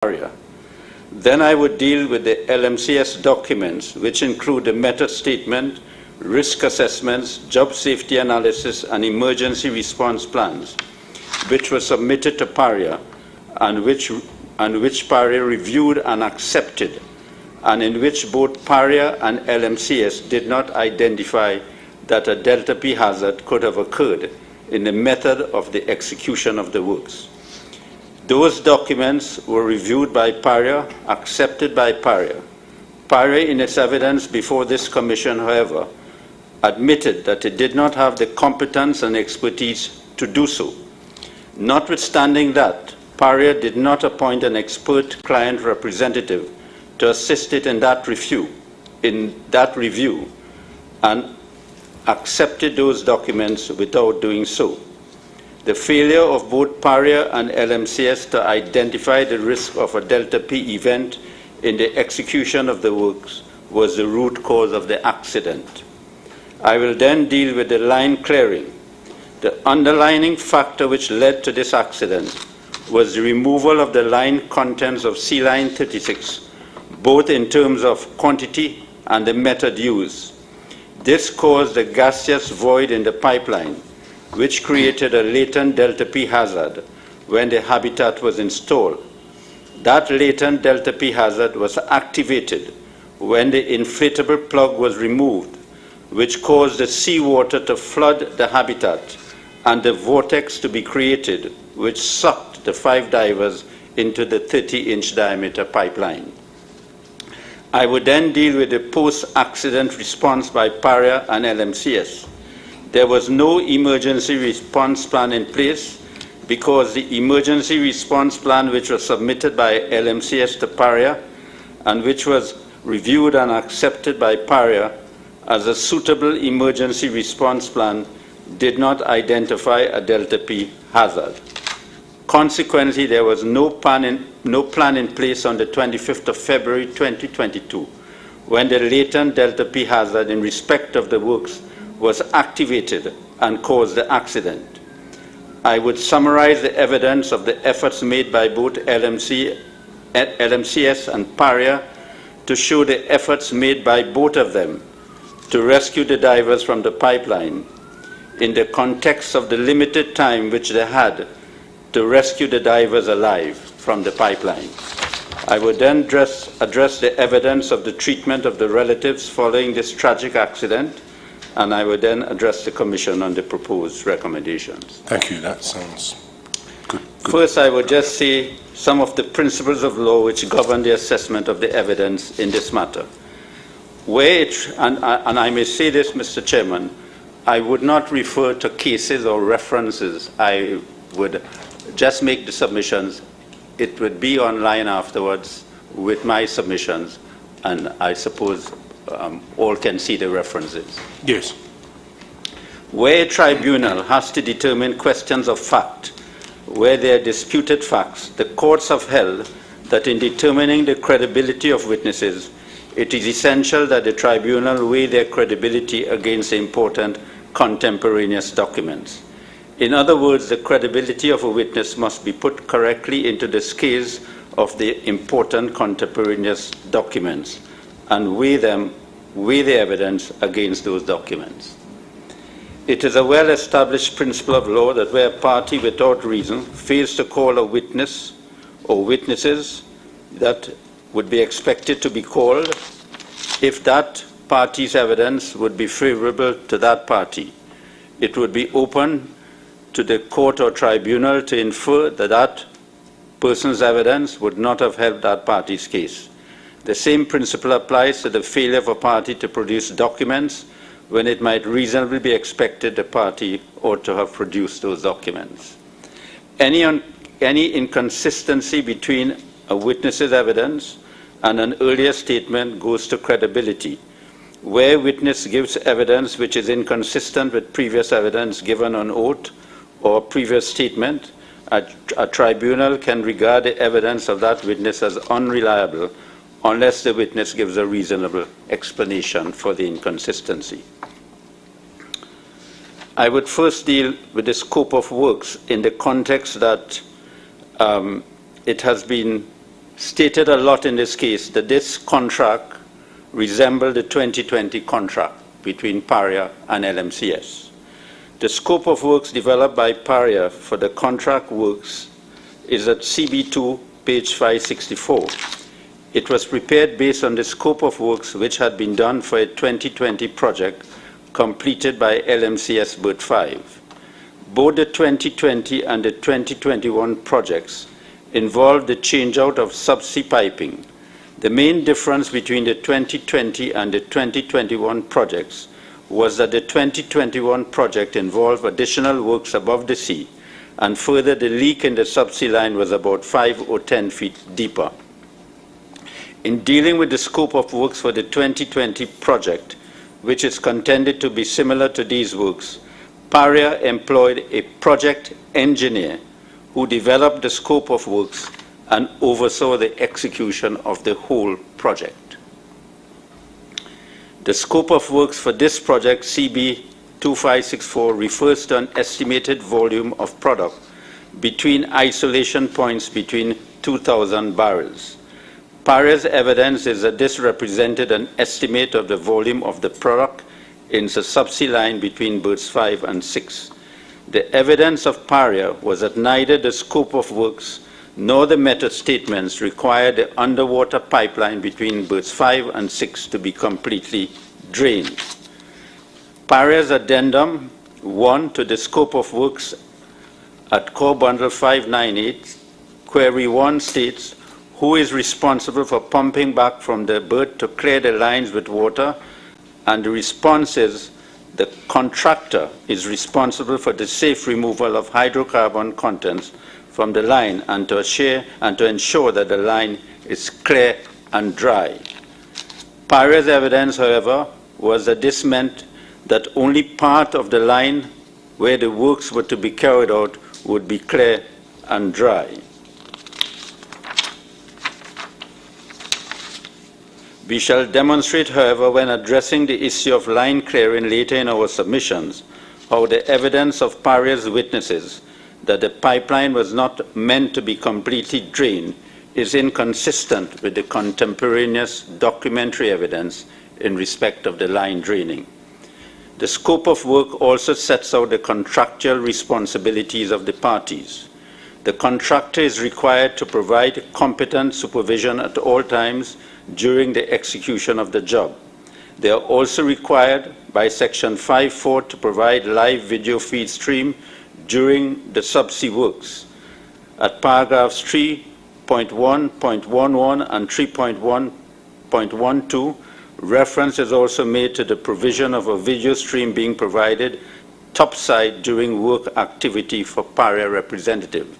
PARIA. Then I would deal with the LMCS documents, which include the method statement, risk assessments, job safety analysis, and emergency response plans, which were submitted to PARIA and which PARIA reviewed and accepted, and in which both PARIA and LMCS did not identify that a delta P hazard could have occurred in the method of the execution of the works. Those documents were reviewed by PARIA, accepted by PARIA. PARIA, in its evidence before this commission, however, admitted that it did not have the competence and expertise to do so. Notwithstanding that, PARIA did not appoint an expert client representative to assist it in that review, and accepted those documents without doing so. The failure of both PARIA and LMCS to identify the risk of a delta P event in the execution of the works was the root cause of the accident. I will then deal with the line clearing. The underlying factor which led to this accident was the removal of the line contents of C line 36, both in terms of quantity and the method used. This caused a gaseous void in the pipeline, which created a latent delta P hazard when the habitat was installed. That latent delta P hazard was activated when the inflatable plug was removed, which caused the seawater to flood the habitat and the vortex to be created, which sucked the 5 divers into the 30-inch diameter pipeline. I would then deal with the post-accident response by PARIA and LMCS. There was no emergency response plan in place because the emergency response plan, which was submitted by LMCS to PARIA and which was reviewed and accepted by PARIA as a suitable emergency response plan, did not identify a delta P hazard. Consequently, there was no plan in place on the 25th of February 2022 when the latent delta P hazard in respect of the works was activated and caused the accident. I would summarize the evidence of the efforts made by both LMCS and PARIA to show the efforts made by both of them to rescue the divers from the pipeline in the context of the limited time which they had to rescue the divers alive from the pipeline. I would then address the evidence of the treatment of the relatives following this tragic accident, and I would then address the Commission on the proposed recommendations. Thank you. That sounds good. First, I would just say some of the principles of law which govern the assessment of the evidence in this matter. And I may say this, Mr. Chairman, I would not refer to cases or references. I would just make the submissions. It would be online afterwards with my submissions, and I suppose all can see the references. Yes. Where a tribunal has to determine questions of fact, where there are disputed facts, the courts have held that in determining the credibility of witnesses, it is essential that the tribunal weigh their credibility against important contemporaneous documents. In other words, the credibility of a witness must be put correctly into the scales of the important contemporaneous documents and weigh the evidence against those documents. It is a well-established principle of law that where a party without reason fails to call a witness or witnesses that would be expected to be called, if that party's evidence would be favorable to that party, it would be open to the court or tribunal to infer that that person's evidence would not have helped that party's case. The same principle applies to the failure of a party to produce documents when it might reasonably be expected the party ought to have produced those documents. Any inconsistency between a witness's evidence and an earlier statement goes to credibility. Where a witness gives evidence which is inconsistent with previous evidence given on oath or previous statement, a tribunal can regard the evidence of that witness as unreliable unless the witness gives a reasonable explanation for the inconsistency. I would first deal with the scope of works in the context that it has been stated a lot in this case that this contract resembled the 2020 contract between PARIA and LMCS. The scope of works developed by PARIA for the contract works is at CB2, page 564. It was prepared based on the scope of works which had been done for a 2020 project completed by LMCS Berth 5. Both the 2020 and the 2021 projects involved the changeout of subsea piping. The main difference between the 2020 and the 2021 projects was that the 2021 project involved additional works above the sea, and further the leak in the subsea line was about 5 or 10 feet deeper. In dealing with the scope of works for the 2020 project, which is contended to be similar to these works, PARIA employed a project engineer who developed the scope of works and oversaw the execution of the whole project. The scope of works for this project, CB 2564, refers to an estimated volume of product between isolation points between 2,000 barrels. PARIA's evidence is that this represented an estimate of the volume of the product in the subsea line between berths 5 and 6. The evidence of PARIA was that neither the scope of works nor the method statements required the underwater pipeline between berths 5 and 6 to be completely drained. PARIA's addendum 1 to the scope of works at core bundle 598, query 1 states, who is responsible for pumping back from the berth to clear the lines with water, and the response is the contractor is responsible for the safe removal of hydrocarbon contents from the line and to ensure that the line is clear and dry. PARIA's evidence, however, was that this meant that only part of the line where the works were to be carried out would be clear and dry. We shall demonstrate, however, when addressing the issue of line clearing later in our submissions, how the evidence of PARIA's witnesses that the pipeline was not meant to be completely drained is inconsistent with the contemporaneous documentary evidence in respect of the line draining. The scope of work also sets out the contractual responsibilities of the parties. The contractor is required to provide competent supervision at all times during the execution of the job. They are also required by Section 5.4 to provide live video feed stream during the subsea works. At paragraphs 3.1.11 and 3.1.12, reference is also made to the provision of a video stream being provided topside during work activity for PARIA representative.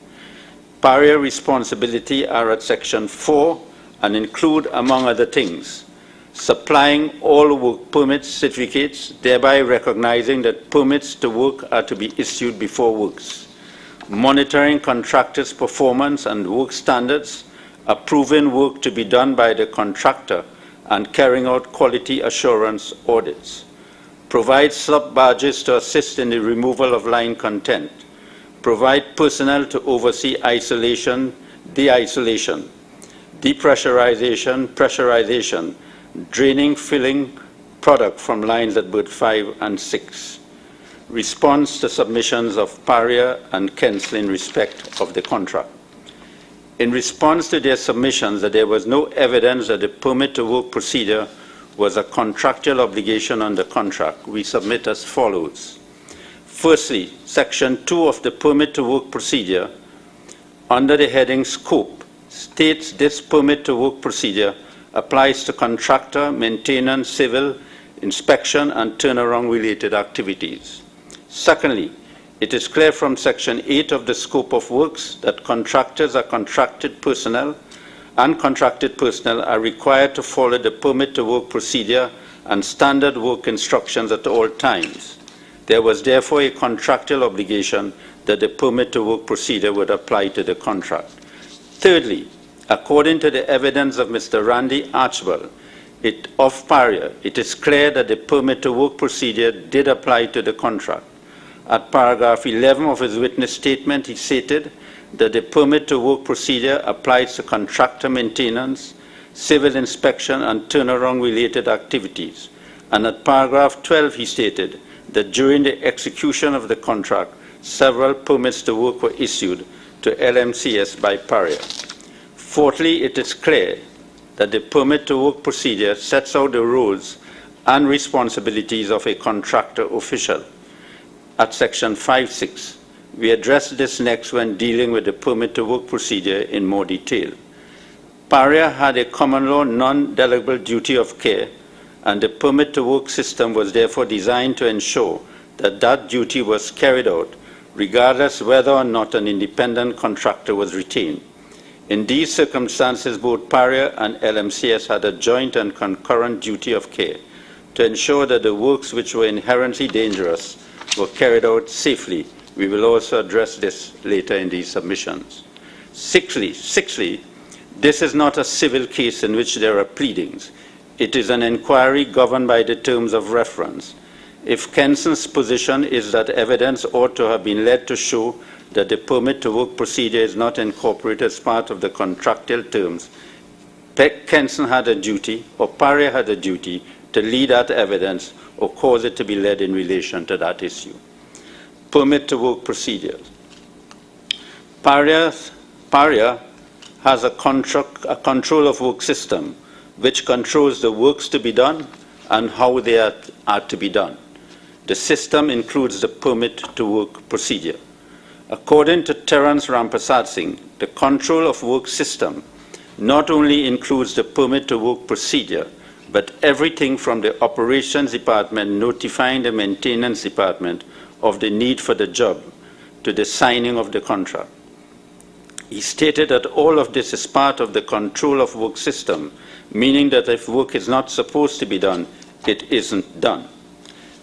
PARIA responsibility are at Section 4 and include, among other things, supplying all work permit certificates, thereby recognizing that permits to work are to be issued before works, monitoring contractors' performance and work standards, approving work to be done by the contractor, and carrying out quality assurance audits, provide sub-barges to assist in the removal of line content, provide personnel to oversee isolation, de-isolation, depressurization, pressurization, draining, filling product from lines at berth 5 and 6. Response to submissions of PARIA and Kensal in respect of the contract. In response to their submissions that there was no evidence that the permit to work procedure was a contractual obligation under contract, we submit as follows. Firstly, Section 2 of the permit to work procedure, under the heading Scope, states this permit to work procedure applies to contractor, maintenance, civil, inspection, and turnaround related activities. Secondly, it is clear from Section 8 of the scope of works that contractors are contracted personnel, and contracted personnel are required to follow the permit to work procedure and standard work instructions at all times. There was therefore a contractual obligation that the permit to work procedure would apply to the contract. Thirdly, according to the evidence of Mr. Randy Archibald of PARIA, it is clear that the permit to work procedure did apply to the contract. At paragraph 11 of his witness statement, he stated that the permit to work procedure applies to contractor maintenance, civil inspection, and turnaround related activities. And at paragraph 12, he stated that during the execution of the contract, several permits to work were issued to LMCS by PARIA. Fourthly, it is clear that the permit to work procedure sets out the roles and responsibilities of a contractor official at section 5.6. We address this next when dealing with the permit to work procedure in more detail. PARIA had a common law non-delegable duty of care, and the permit to work system was therefore designed to ensure that that duty was carried out regardless whether or not an independent contractor was retained. In these circumstances, both PARIA and LMCS had a joint and concurrent duty of care to ensure that the works which were inherently dangerous were carried out safely. We will also address this later in these submissions. Sixthly, this is not a civil case in which there are pleadings. It is an inquiry governed by the terms of reference. If Kenson's position is that evidence ought to have been led to show that the permit to work procedure is not incorporated as part of the contractual terms, Kenson had a duty, or PARIA had a duty, to lead that evidence or cause it to be led in relation to that issue. Permit to work procedures. PARIA has a control of work system which controls the works to be done and how they are to be done. The system includes the permit to work procedure. According to Terence Rampasad Singh, the control of work system not only includes the permit to work procedure, but everything from the operations department notifying the maintenance department of the need for the job to the signing of the contract. He stated that all of this is part of the control of work system, meaning that if work is not supposed to be done, it isn't done.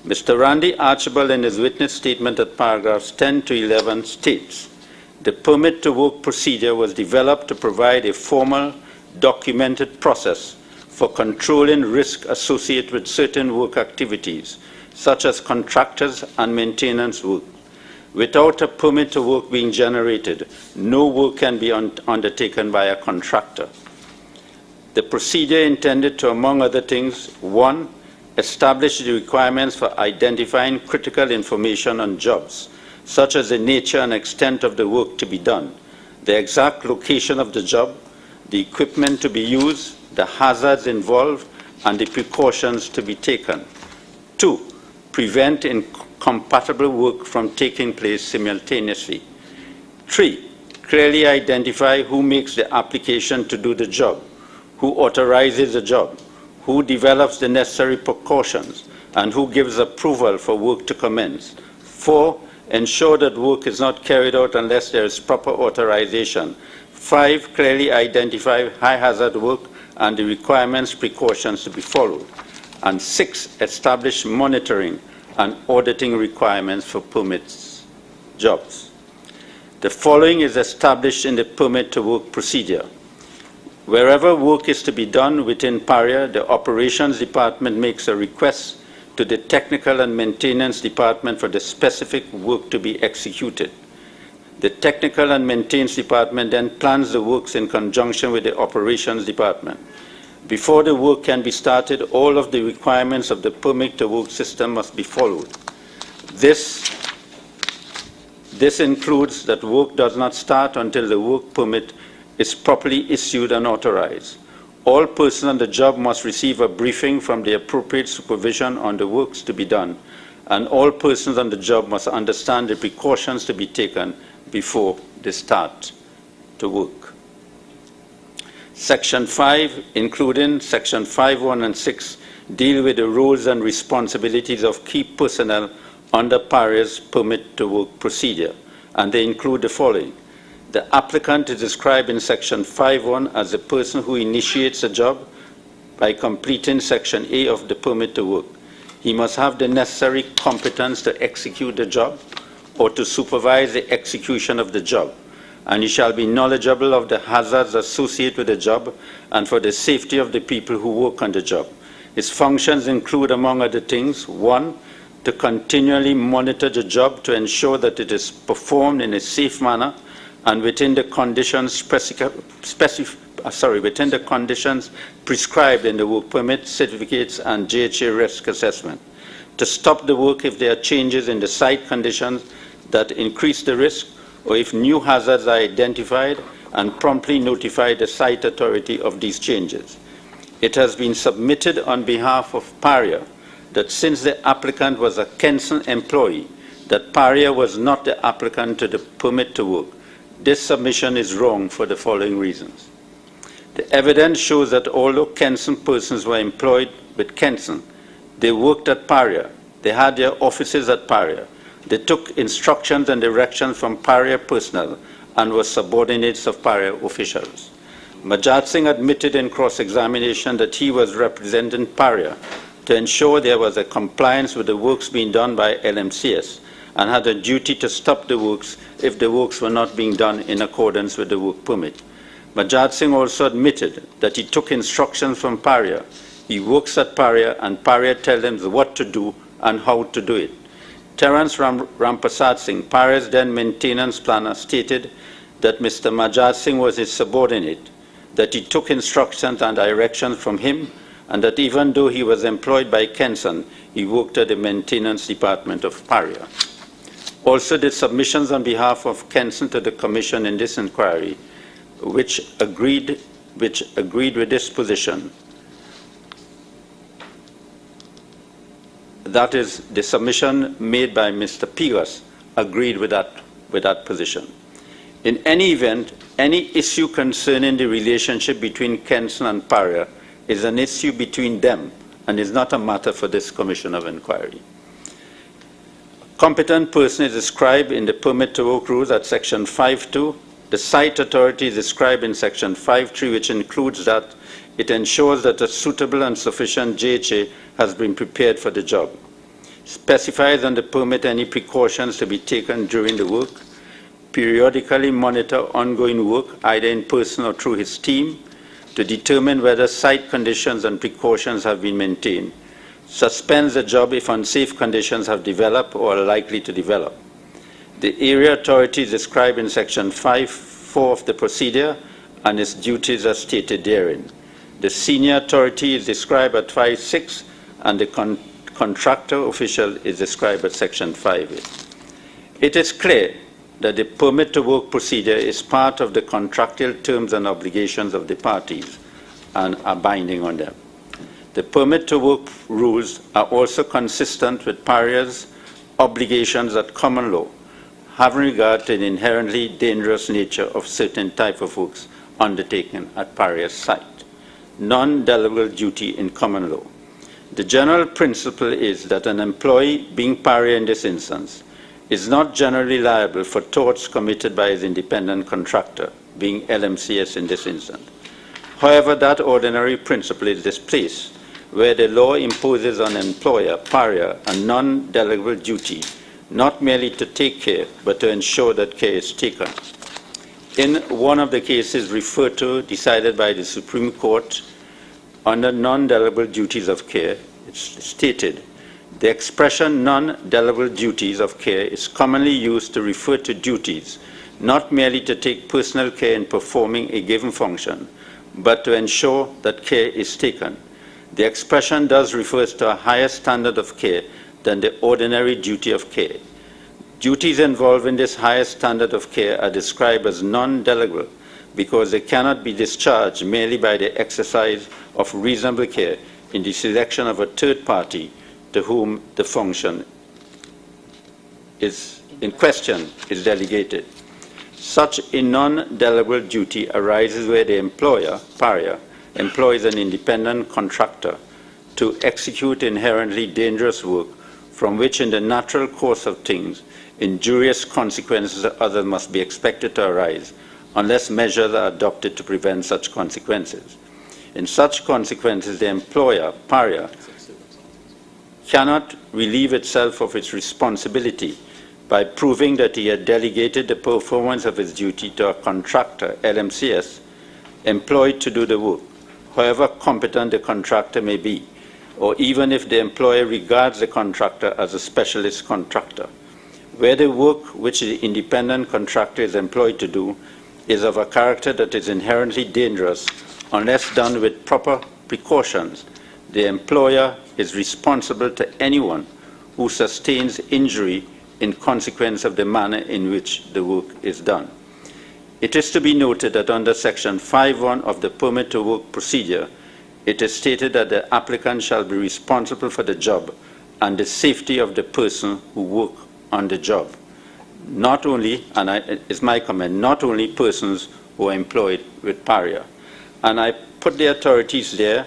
Mr. Randy Archibald, in his witness statement at paragraphs 10 to 11, states, the permit to work procedure was developed to provide a formal, documented process for controlling risk associated with certain work activities, such as contractors and maintenance work. Without a permit to work being generated, no work can be undertaken by a contractor. The procedure intended to, among other things, 1, establish the requirements for identifying critical information on jobs, such as the nature and extent of the work to be done, the exact location of the job, the equipment to be used, the hazards involved, and the precautions to be taken. 2, prevent incompatible work from taking place simultaneously. 3, clearly identify who makes the application to do the job, who authorizes the job, who develops the necessary precautions, and who gives approval for work to commence. 4, ensure that work is not carried out unless there is proper authorization. 5, clearly identify high hazard work and the requirements, precautions to be followed. And 6, establish monitoring and auditing requirements for permits jobs. The following is established in the permit to work procedure. Wherever work is to be done within PARIA, the operations department makes a request to the technical and maintenance department for the specific work to be executed. The technical and maintenance department then plans the works in conjunction with the operations department. Before the work can be started, all of the requirements of the permit to work system must be followed. This includes that work does not start until the work permit is properly issued and authorized. All persons on the job must receive a briefing from the appropriate supervision on the works to be done, and all persons on the job must understand the precautions to be taken before they start to work. Section 5, including Section 5.1 and 6, deal with the roles and responsibilities of key personnel under PARIA's permit to work procedure, and they include the following. The applicant is described in Section 5.1 as the person who initiates a job by completing Section A of the permit to work. He must have the necessary competence to execute the job or to supervise the execution of the job, and he shall be knowledgeable of the hazards associated with the job and for the safety of the people who work on the job. His functions include, among other things, 1, to continually monitor the job to ensure that it is performed in a safe manner and within the conditions within the conditions prescribed in the work permit, certificates, and JHA risk assessment, to stop the work if there are changes in the site conditions that increase the risk, or if new hazards are identified, and promptly notify the site authority of these changes. It has been submitted on behalf of PARIA that since the applicant was a Kenson employee, that PARIA was not the applicant to the permit to work. This submission is wrong for the following reasons. The evidence shows that although Kenson persons were employed with Kenson, they worked at PARIA, they had their offices at PARIA, they took instructions and directions from PARIA personnel and were subordinates of PARIA officials. Majat Singh admitted in cross-examination that he was representing PARIA to ensure there was a compliance with the works being done by LMCS and had a duty to stop the works if the works were not being done in accordance with the work permit. Majat Singh also admitted that he took instructions from PARIA. He works at PARIA and PARIA tells him what to do and how to do it. Terence Rampasad Singh, PARIA's then maintenance planner, stated that Mr. Majat Singh was his subordinate, that he took instructions and directions from him, and that even though he was employed by Kenson, he worked at the maintenance department of PARIA. Also, the submissions on behalf of Kenson to the Commission in this inquiry, which agreed with this position, that is, the submission made by Mr. Pigas agreed with that position. In any event, any issue concerning the relationship between Kenson and PARIA is an issue between them and is not a matter for this Commission of Inquiry. A competent person is described in the permit to work rules at section 5.2. The site authority is described in section 5.3, which includes that it ensures that a suitable and sufficient JHA has been prepared for the job. Specifies on the permit any precautions to be taken during the work. Periodically monitor ongoing work, either in person or through his team, to determine whether site conditions and precautions have been maintained. Suspends the job if unsafe conditions have developed or are likely to develop. The area authority is described in section 5.4 of the procedure, and its duties are stated therein. The senior authority is described at 5.6, and the contractor official is described at section 5.8. It is clear that the permit to work procedure is part of the contractual terms and obligations of the parties and are binding on them. The permit to work rules are also consistent with PARIA's obligations at common law, having regard to the inherently dangerous nature of certain type of works undertaken at PARIA's site. Non-delegable duty in common law. The general principle is that an employee, being PARIA in this instance, is not generally liable for torts committed by his independent contractor, being LMCS in this instance. However, that ordinary principle is displaced where the law imposes on employer, PARIA, a non-delegable duty, not merely to take care, but to ensure that care is taken. In one of the cases referred to, decided by the Supreme Court, under non-delegable duties of care, it's stated, the expression non-delegable duties of care is commonly used to refer to duties, not merely to take personal care in performing a given function, but to ensure that care is taken. The expression thus refers to a higher standard of care than the ordinary duty of care. Duties involved in this higher standard of care are described as non-delegable because they cannot be discharged merely by the exercise of reasonable care in the selection of a third party to whom the function is in question is delegated. Such a non-delegable duty arises where the employer, PARIA, employs an independent contractor to execute inherently dangerous work from which in the natural course of things injurious consequences or others must be expected to arise unless measures are adopted to prevent such consequences. In such consequences, the employer, PARIA, cannot relieve itself of its responsibility by proving that he had delegated the performance of his duty to a contractor, LMCS, employed to do the work, however competent the contractor may be, or even if the employer regards the contractor as a specialist contractor. where the work which the independent contractor is employed to do is of a character that is inherently dangerous unless done with proper precautions, the employer is responsible to anyone who sustains injury in consequence of the manner in which the work is done. It is to be noted that under Section 5.1 of the Permit to Work procedure, it is stated that the applicant shall be responsible for the job and the safety of the person who works on the job. Not only, and it's my comment, not only persons who are employed with PARIA. And I put the authorities there,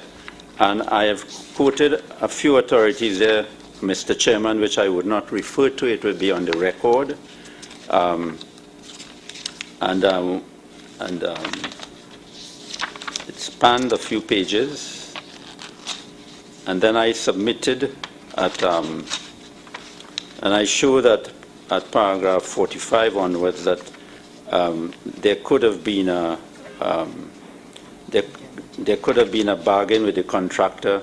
and I have quoted a few authorities there, Mr. Chairman, which I would not refer to. It will be on the record. It spanned a few pages. And then I submitted at, and I show that at paragraph 45 onwards that there could have been a there could have been a bargain with the contractor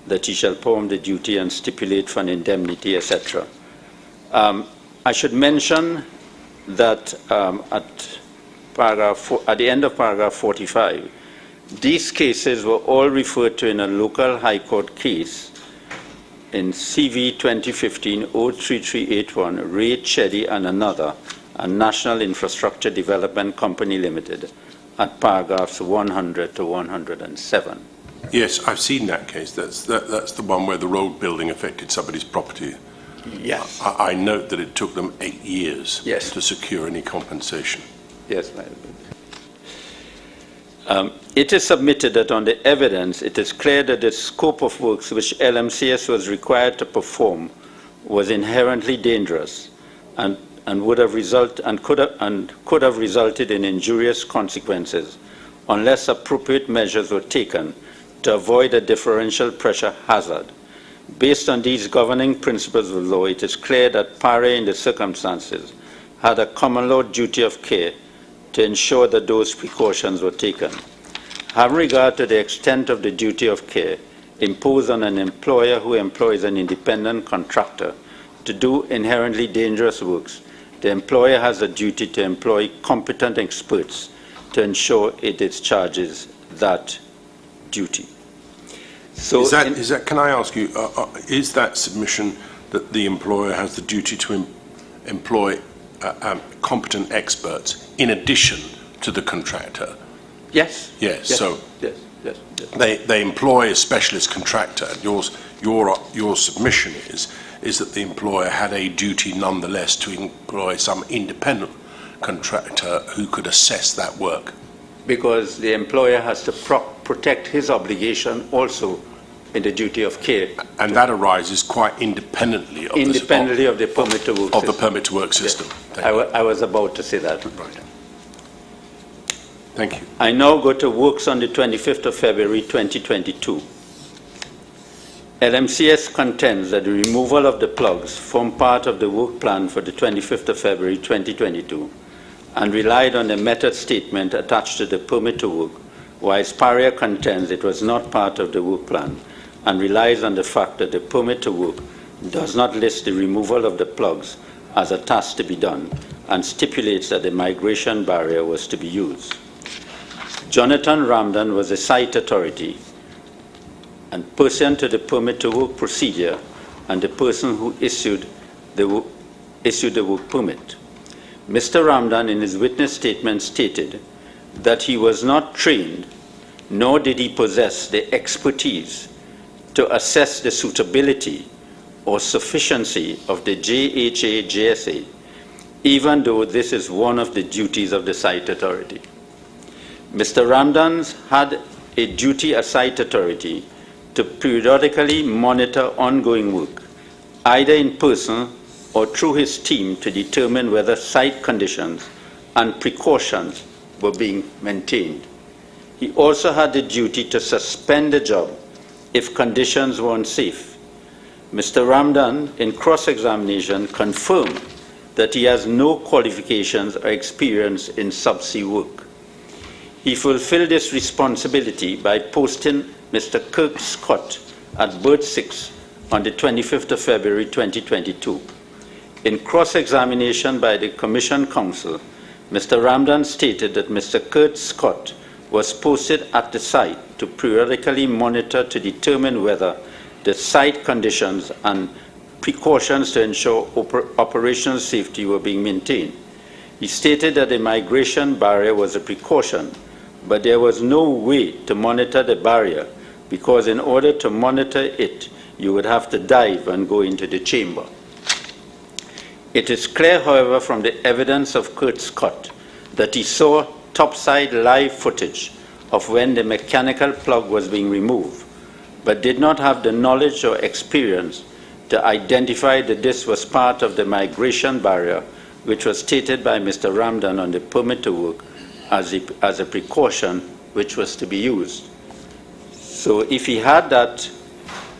that he shall perform the duty and stipulate for an indemnity, etc. I should mention that at the end of paragraph 45, these cases were all referred to in a local High Court case in CV 2015-03381, Ray Cheddy and another, a National Infrastructure Development Company Limited, at paragraphs 100 to 107. Yes, I've seen that case. That's the one where the road building affected somebody's property. Yes. I note that it took them 8 years Yes. to secure any compensation. Yes, it is submitted that on the evidence, it is clear that the scope of works which LMCS was required to perform was inherently dangerous and would have could have resulted in injurious consequences unless appropriate measures were taken to avoid a differential pressure hazard. Based on these governing principles of law, it is clear that PARIA in the circumstances had a common law duty of care to ensure that those precautions were taken. Having regard to the extent of the duty of care imposed on an employer who employs an independent contractor to do inherently dangerous works, the employer has a duty to employ competent experts to ensure it discharges that duty. So is that, can I ask you, is that submission that the employer has the duty to employ competent experts in addition to the contractor? Yes. Yes. Yes. So yes. Yes. they employ a specialist contractor. Your submission is that the employer had a duty nonetheless to employ some independent contractor who could assess that work. Because the employer has to protect his obligation also in the duty of care. And that arises quite independently of the permit to work of the permit to work system. Yes. I was about to say that. Right. Thank you. I now go to works on the 25th of February 2022. LMCS contends that the removal of the plugs formed part of the work plan for the 25th of February 2022 and relied on the method statement attached to the permit to work, whilst PARIA contends it was not part of the work plan and relies on the fact that the permit to work does not list the removal of the plugs as a task to be done and stipulates that the migration barrier was to be used. Jonathan Ramdan was the site authority and pursuant to the permit to work procedure and the person who issued the work permit. Mr. Ramdan in his witness statement stated that he was not trained nor did he possess the expertise to assess the suitability or sufficiency of the JHA-JSA, even though this is one of the duties of the site authority. Mr. Ramdan had a duty as site authority to periodically monitor ongoing work, either in person or through his team, to determine whether site conditions and precautions were being maintained. He also had the duty to suspend the job if conditions were unsafe. Mr. Ramdan, in cross-examination, confirmed that he has no qualifications or experience in subsea work. He fulfilled this responsibility by posting Mr. Kirk Scott at berth 6 on the 25th of February 2022. In cross-examination by the Commission Counsel, Mr. Ramdan stated that Mr. Kurt Scott was posted at the site to periodically monitor to determine whether the site conditions and precautions to ensure operational safety were being maintained. He stated that the migration barrier was a precaution, but there was no way to monitor the barrier because in order to monitor it, you would have to dive and go into the chamber. It is clear, however, from the evidence of Kurt Scott that he saw topside live footage of when the mechanical plug was being removed, but did not have the knowledge or experience to identify that this was part of the migration barrier, which was stated by Mr. Ramdan on the permit to work as a precaution which was to be used. So if he had that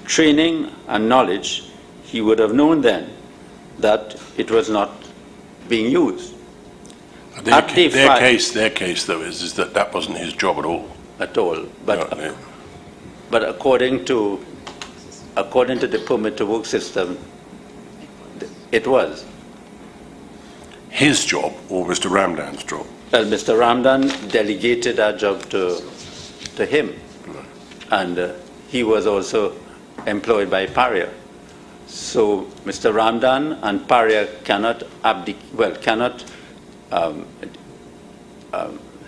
training and knowledge, he would have known then that it was not being used. Their case, though, is that that wasn't his job at all. At all. But, No. but according to the permit to work system, it was. His job or Mr. Ramdan's job? Well, Mr. Ramdan delegated that job to him. And he was also employed by PARIA. So Mr. Ramdan and PARIA cannot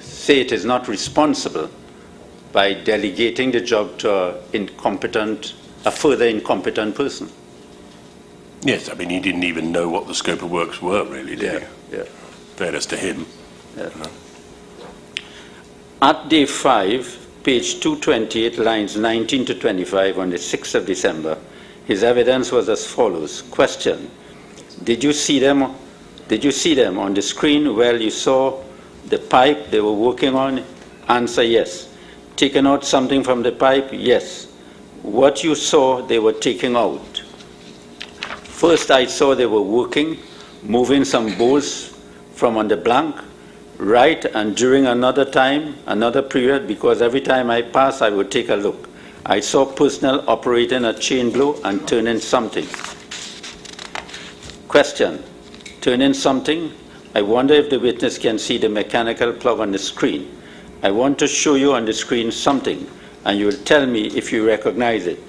say it is not responsible by delegating the job to a further incompetent person. Yes, I mean, he didn't even know what the scope of works were, really, did he? Yeah. Fairness to him. Yeah. At day 5, page 228, lines 19 to 25, on the 6th of December, his evidence was as follows. Question: Did you see them on the screen? Well, you saw the pipe they were working on? Answer: yes. Taking out something from the pipe? Yes. What you saw they were taking out? First, I saw they were working, moving some bolts from on the blank, right, and during another period, because every time I pass, I would take a look. I saw personnel operating a chain blow and turning something. Question: turning something? I wonder if the witness can see the mechanical plug on the screen. I want to show you on the screen something, and you will tell me if you recognize it.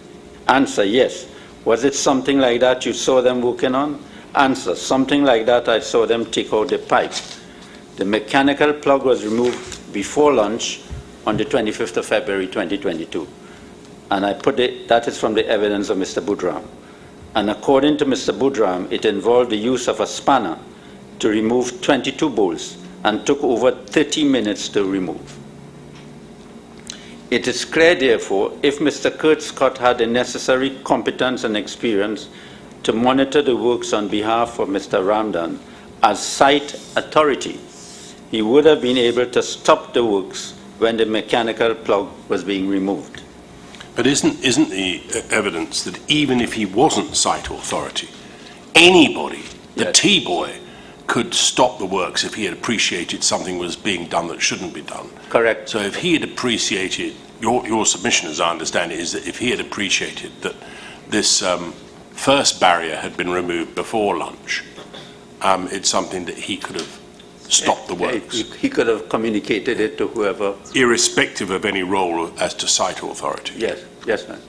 Answer: yes. Was it something like that you saw them working on? Answer: something like that I saw them take out the pipe. The mechanical plug was removed before lunch on the 25th of February 2022. And that is from the evidence of Mr. Budram. And according to Mr. Budram, it involved the use of a spanner to remove 22 bolts and took over 30 minutes to remove. It is clear, therefore, if Mr. Kurt Scott had the necessary competence and experience to monitor the works on behalf of Mr. Ramdan as site authority, he would have been able to stop the works when the mechanical plug was being removed. But isn't the evidence that even if he wasn't site authority, anybody, the Yes. T-boy, could stop the works if he had appreciated something was being done that shouldn't be done? Correct. So if he had appreciated, your submission, as I understand it, is that if he had appreciated that this first barrier had been removed before lunch, it's something that he could have stopped the works. He could have communicated it to whoever. Irrespective of any role as to site authority. Yes, ma'am.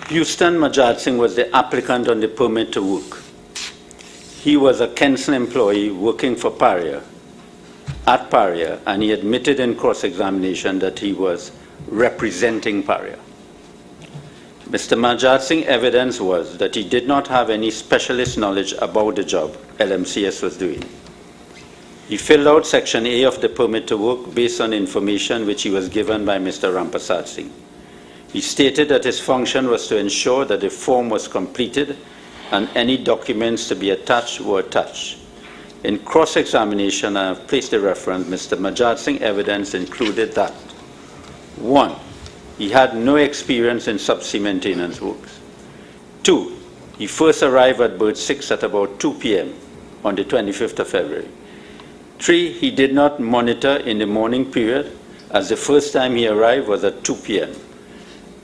Houston Majad Singh was the applicant on the permit to work. He was a Kenson employee working for PARIA, at PARIA, and he admitted in cross-examination that he was representing PARIA. Mr. Majad Singh's evidence was that he did not have any specialist knowledge about the job LMCS was doing. He filled out Section A of the permit to work based on information which he was given by Mr. Rampasad Singh. He stated that his function was to ensure that the form was completed and any documents to be attached were attached. In cross-examination, I have placed a reference. Mr. Majad Singh's evidence included that: 1, he had no experience in subsea maintenance works. 2, he first arrived at berth 6 at about 2 p.m. on the 25th of February. 3, he did not monitor in the morning period, as the first time he arrived was at 2 p.m.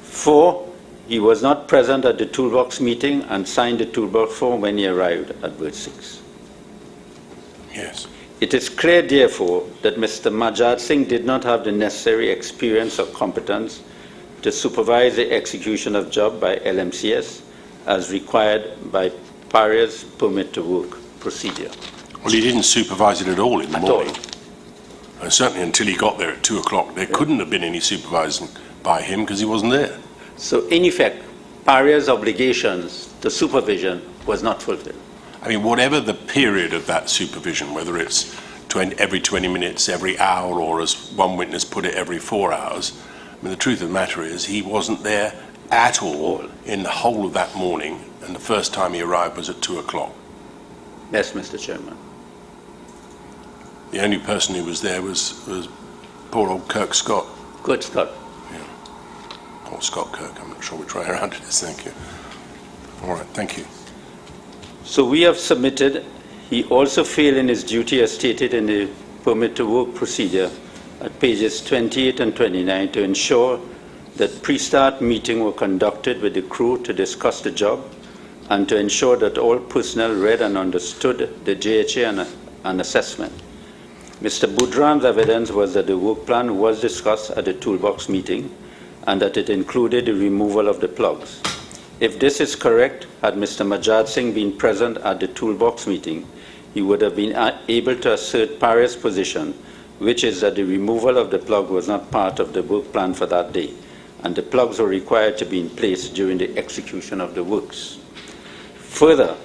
4, he was not present at the toolbox meeting and signed the toolbox form when he arrived at Ward 6. Yes. It is clear, therefore, that Mr. Majad Singh did not have the necessary experience or competence to supervise the execution of job by LMCS as required by PARIA's permit to work procedure. Well, he didn't supervise it at all in the morning. And certainly until he got there at 2 o'clock, there couldn't have been any supervising by him because he wasn't there. So, in effect, PARIA's obligations to supervision was not fulfilled. I mean, whatever the period of that supervision, whether it's every 20 minutes, every hour, or as one witness put it, every 4 hours, I mean, the truth of the matter is he wasn't there at all in the whole of that morning, and the first time he arrived was at 2 o'clock. Yes, Mr. Chairman. The only person who was there was poor old Kirk Scott. Good, Scott. Yeah. Or Scott Kirk, I'm not sure which way around it is, thank you. All right, thank you. So we have submitted, he also failed in his duty as stated in the permit to work procedure at pages 28 and 29 to ensure that pre-start meetings were conducted with the crew to discuss the job and to ensure that all personnel read and understood the JHA and assessment. Mr. Budram's evidence was that the work plan was discussed at the toolbox meeting and that it included the removal of the plugs. If this is correct, had Mr. Majad Singh been present at the toolbox meeting, he would have been able to assert PARIA's position, which is that the removal of the plug was not part of the work plan for that day, and the plugs were required to be in place during the execution of the works. Further,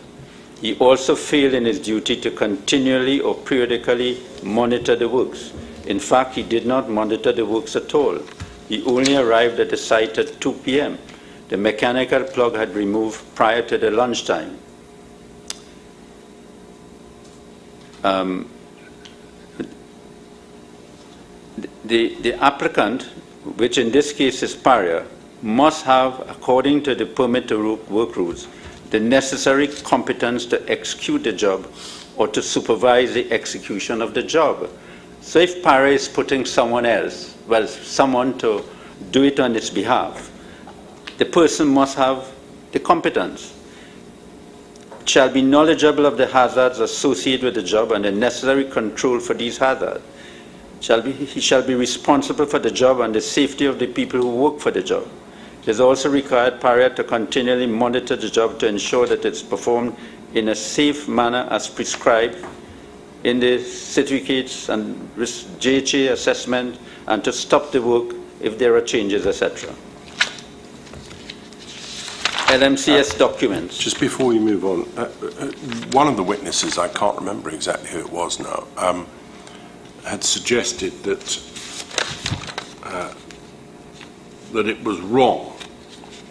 he also failed in his duty to continually or periodically monitor the works. In fact, he did not monitor the works at all. He only arrived at the site at 2 p.m. The mechanical plug had removed prior to the lunchtime. The applicant, which in this case is PARIA, must have, according to the permit to work rules, the necessary competence to execute the job or to supervise the execution of the job. So if PARIA is putting someone else, well, someone to do it on its behalf, the person must have the competence, shall be knowledgeable of the hazards associated with the job and the necessary control for these hazards. He shall be responsible for the job and the safety of the people who work for the job. It is also required PARIA to continually monitor the job to ensure that it's performed in a safe manner as prescribed in the certificates and JHA assessment, and to stop the work if there are changes, etc. LMCS documents. Just before we move on, one of the witnesses, I can't remember exactly who it was now, had suggested that that it was wrong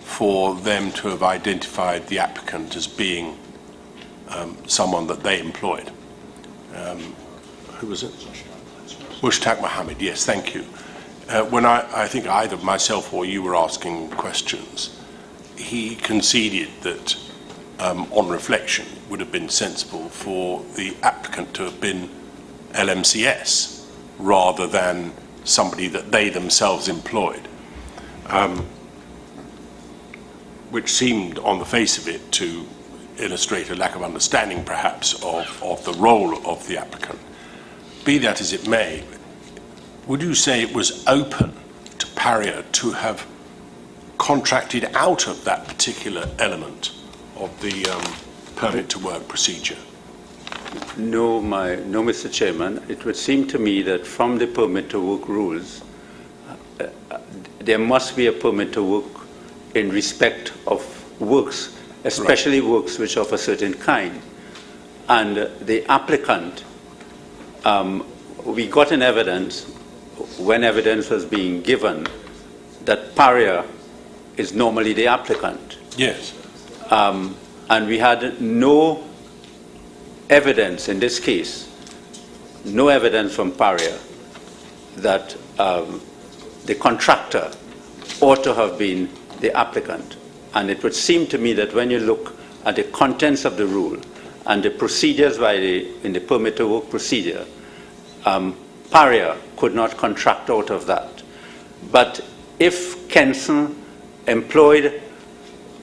for them to have identified the applicant as being someone that they employed. Who was it? Mushtaq Mohammed, yes, thank you. When I think either myself or you were asking questions, he conceded that, on reflection, it would have been sensible for the applicant to have been LMCS rather than somebody that they themselves employed, which seemed, on the face of it, to illustrate a lack of understanding, perhaps, of the role of the applicant. Be that as it may, would you say it was open to PARIA to have contracted out of that particular element of the permit to work procedure? No, Mr. Chairman. It would seem to me that from the permit to work rules, there must be a permit to work in respect of works, especially works which are of a certain kind. And the applicant, we got an evidence, when evidence was being given, that PARIA is normally the applicant. Yes. And we had no evidence in this case, no evidence from PARIA that the contractor ought to have been the applicant. And it would seem to me that when you look at the contents of the rule and the procedures in the permit to work procedure, PARIA could not contract out of that. But if Kenson employed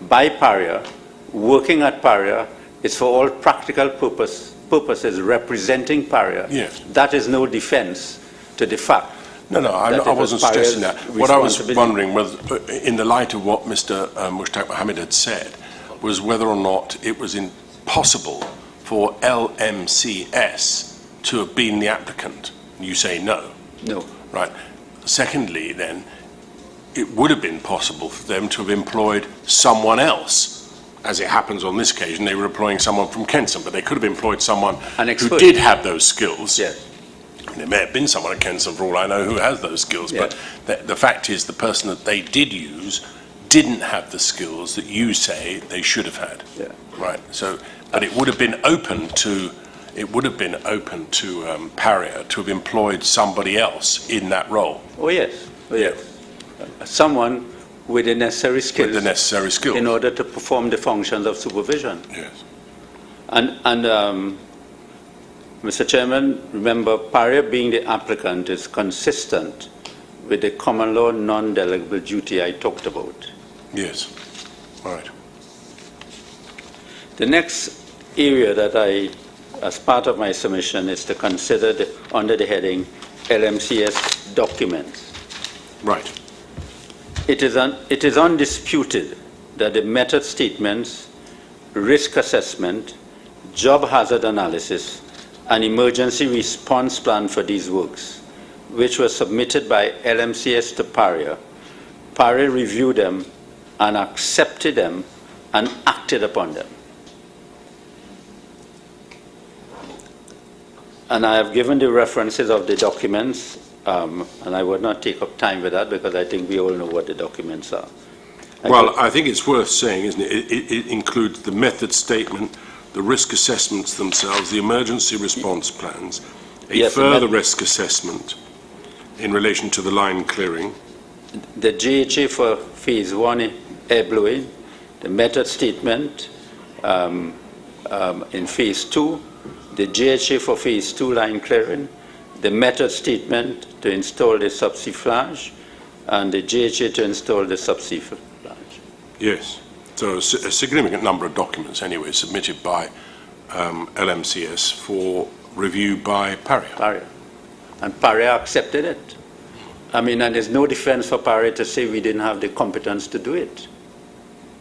by PARIA, working at PARIA, is for all practical purposes representing PARIA. Yes. That is no defense to the fact. No, I wasn't suggesting that. What I was wondering was, in the light of what Mr. Mushtaq Mohammed had said, was whether or not it was impossible for LMCS to have been the applicant. You say no. No. Right. Secondly, then, it would have been possible for them to have employed someone else. As it happens on this occasion, they were employing someone from Kensington, but they could have employed someone who did have those skills. Yes. There may have been someone at Kensington, for all I know, who has those skills, yes. But the fact is the person that they did use didn't have the skills that you say they should have had. Yeah. Right. So, but it would have been open to PARIA to have employed somebody else in that role. Oh yes. Oh yes. Someone with the necessary skills. With the necessary skills. In order to perform the functions of supervision. Yes. And Mr. Chairman, remember, PARIA being the applicant is consistent with the common law non-delegable duty I talked about. Yes. Right. The next area that as part of my submission, is to consider under the heading LMCS documents. Right. It is undisputed that the method statements, risk assessment, job hazard analysis, and emergency response plan for these works, which were submitted by LMCS to PARIA, PARIA reviewed them and accepted them and acted upon them. And I have given the references of the documents, and I would not take up time with that because I think we all know what the documents are. I think it's worth saying, isn't it? It includes the method statement, the risk assessments themselves, the emergency response plans, a further risk assessment in relation to the line clearing. The GHA for phase 1 air blowing, the method statement in phase 2, the GHA for phase 2 line clearing, the method statement to install the subsea flange, and the GHA to install the subsea flange. Yes. So a significant number of documents, anyway, submitted by LMCS for review by PARIA. PARIA. And PARIA accepted it. I mean, and there's no defense for PARIA to say we didn't have the competence to do it.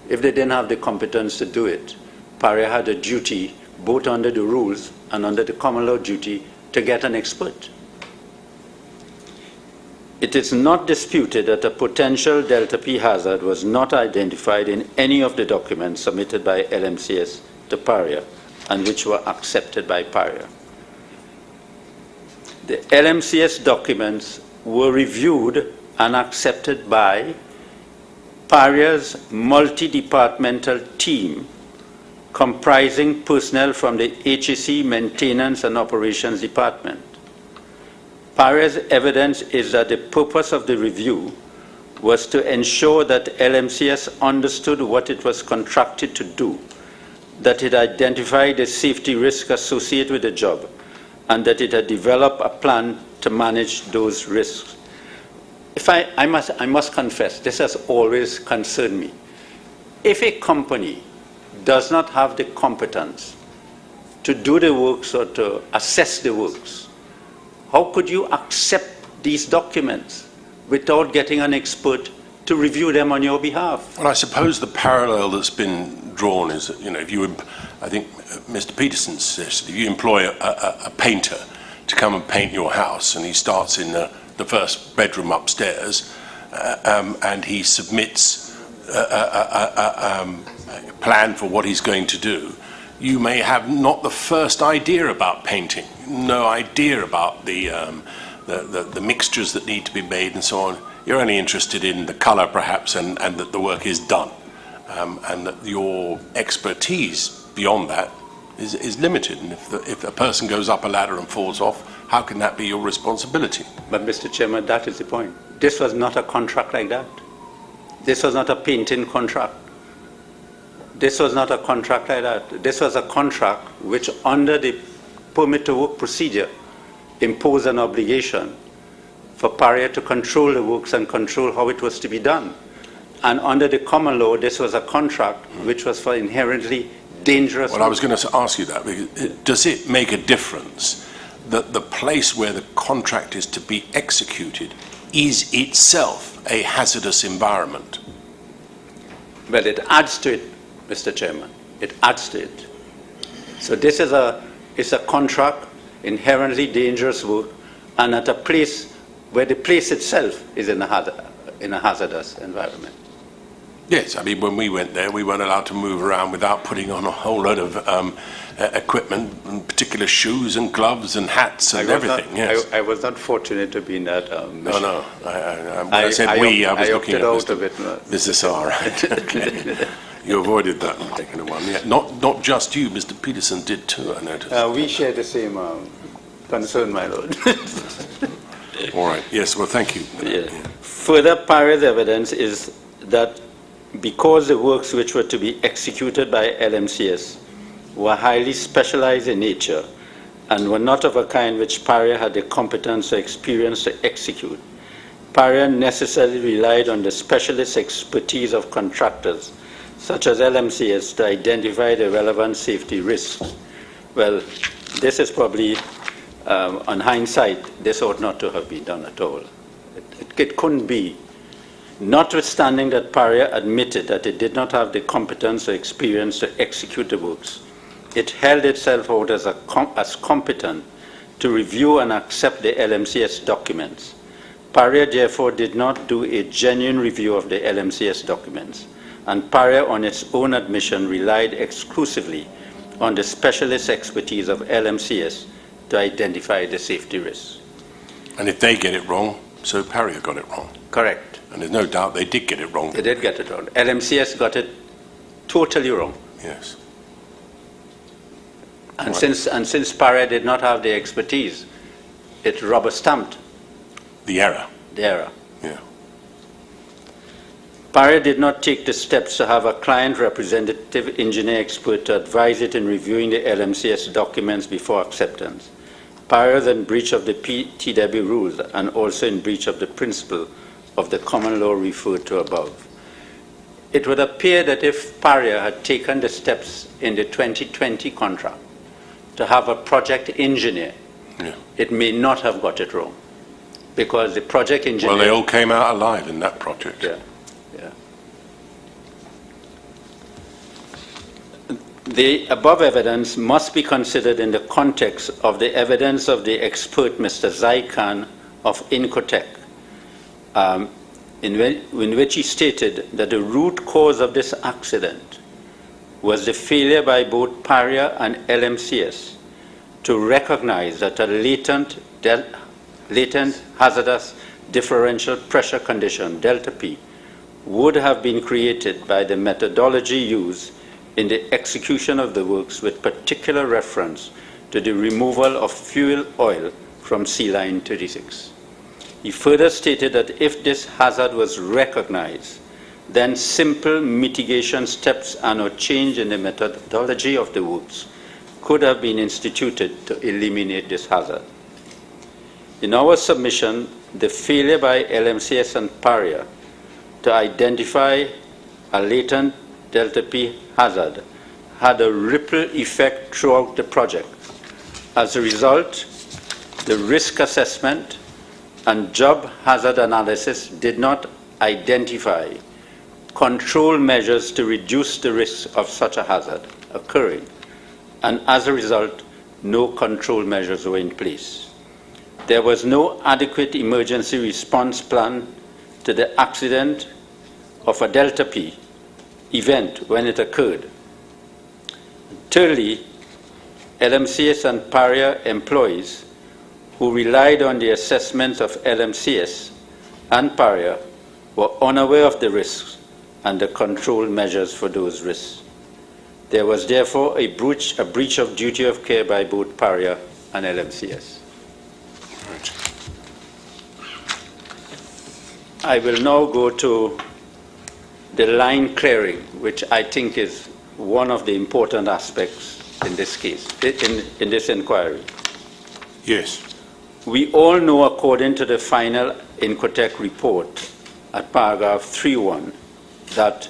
If they didn't have the competence to do it, PARIA had a duty, both under the rules and under the common law duty, to get an expert. It is not disputed that a potential delta P hazard was not identified in any of the documents submitted by LMCS to PARIA and which were accepted by PARIA. The LMCS documents were reviewed and accepted by PARIA's multi-departmental team comprising personnel from the HSE Maintenance and Operations Department. PARIA's evidence is that the purpose of the review was to ensure that LMCS understood what it was contracted to do, that it identified the safety risk associated with the job, and that it had developed a plan to manage those risks. I must confess, this has always concerned me. If a company does not have the competence to do the works or to assess the works, how could you accept these documents without getting an expert to review them on your behalf? Well, I suppose the parallel that's been drawn is that, if you, I think Mr. Peterson suggested, if you employ a painter to come and paint your house, and he starts in the first bedroom upstairs, and he submits a plan for what he's going to do, you may have not the first idea about painting, no idea about the mixtures that need to be made and so on. You're only interested in the colour perhaps and that the work is done, and that your expertise beyond that is limited. And if a person goes up a ladder and falls off, how can that be your responsibility? But Mr. Chairman, that is the point. This was not a contract like that. This was not a painting contract. This was not a contract like that. This was a contract which, under the permit to work procedure, imposed an obligation for PARIA to control the works and control how it was to be done. And under the common law, this was a contract which was for inherently dangerous. Well, I was going to ask you that. Because does it make a difference that the place where the contract is to be executed is itself a hazardous environment? Well, it adds to it, Mr. Chairman. It adds to it. So this is it's a contract, inherently dangerous work, and at a place where the place itself is in a hazardous environment. Yes, I mean, when we went there, we weren't allowed to move around without putting on a whole lot of equipment, in particular shoes and gloves and hats and everything. Yes. I was not fortunate to be in that mission. No. When I said we, I was looking at Mr. SR, right? Okay. You avoided that particular one. Yeah. Not just you, Mr. Peterson did too, I noticed. We share the same concern, my lord. All right. Yes, well, thank you. Yeah. Further, PARIA's evidence is that because the works which were to be executed by LMCS were highly specialized in nature and were not of a kind which PARIA had the competence or experience to execute, PARIA necessarily relied on the specialist expertise of contractors, such as LMCS, to identify the relevant safety risks. Well, this is probably, on hindsight, this ought not to have been done at all. It couldn't be. Notwithstanding that PARIA admitted that it did not have the competence or experience to execute the works, it held itself out as competent to review and accept the LMCS documents. PARIA therefore did not do a genuine review of the LMCS documents, and PARIA on its own admission relied exclusively on the specialist expertise of LMCS to identify the safety risks. And if they get it wrong, so PARIA got it wrong. Correct. And there's no doubt they did get it wrong. They did get it wrong. LMCS got it totally wrong. Yes. And since PARIA did not have the expertise, it rubber-stamped the error. The error. Yeah. PARIA did not take the steps to have a client representative engineer expert to advise it in reviewing the LMCS documents before acceptance. PARIA is in breach of the PTW rules and also in breach of the principle of the common law referred to above. It would appear that if PARIA had taken the steps in the 2020 contract to have a project engineer, it may not have got it wrong, because the project engineer... Well, they all came out alive in that project. Yeah. The above evidence must be considered in the context of the evidence of the expert, Mr. Zaikan of Incotec, in which he stated that the root cause of this accident was the failure by both PARIA and LMCS to recognize that a latent hazardous differential pressure condition, delta P, would have been created by the methodology used in the execution of the works, with particular reference to the removal of fuel oil from sea line 36. He further stated that if this hazard was recognized, then simple mitigation steps and a change in the methodology of the works could have been instituted to eliminate this hazard. In our submission, the failure by LMCS and PARIA to identify a latent delta P hazard had a ripple effect throughout the project. As a result, the risk assessment and job hazard analysis did not identify control measures to reduce the risk of such a hazard occurring, and as a result, no control measures were in place. There was no adequate emergency response plan to the accident of a delta P event when it occurred. Thirdly, LMCS and PARIA employees who relied on the assessments of LMCS and PARIA were unaware of the risks and the control measures for those risks. There was therefore a breach of duty of care by both PARIA and LMCS. Right. I will now go to the line clearing, which I think is one of the important aspects in this case, in this inquiry. Yes. We all know, according to the final Incotec report at paragraph 3.1, that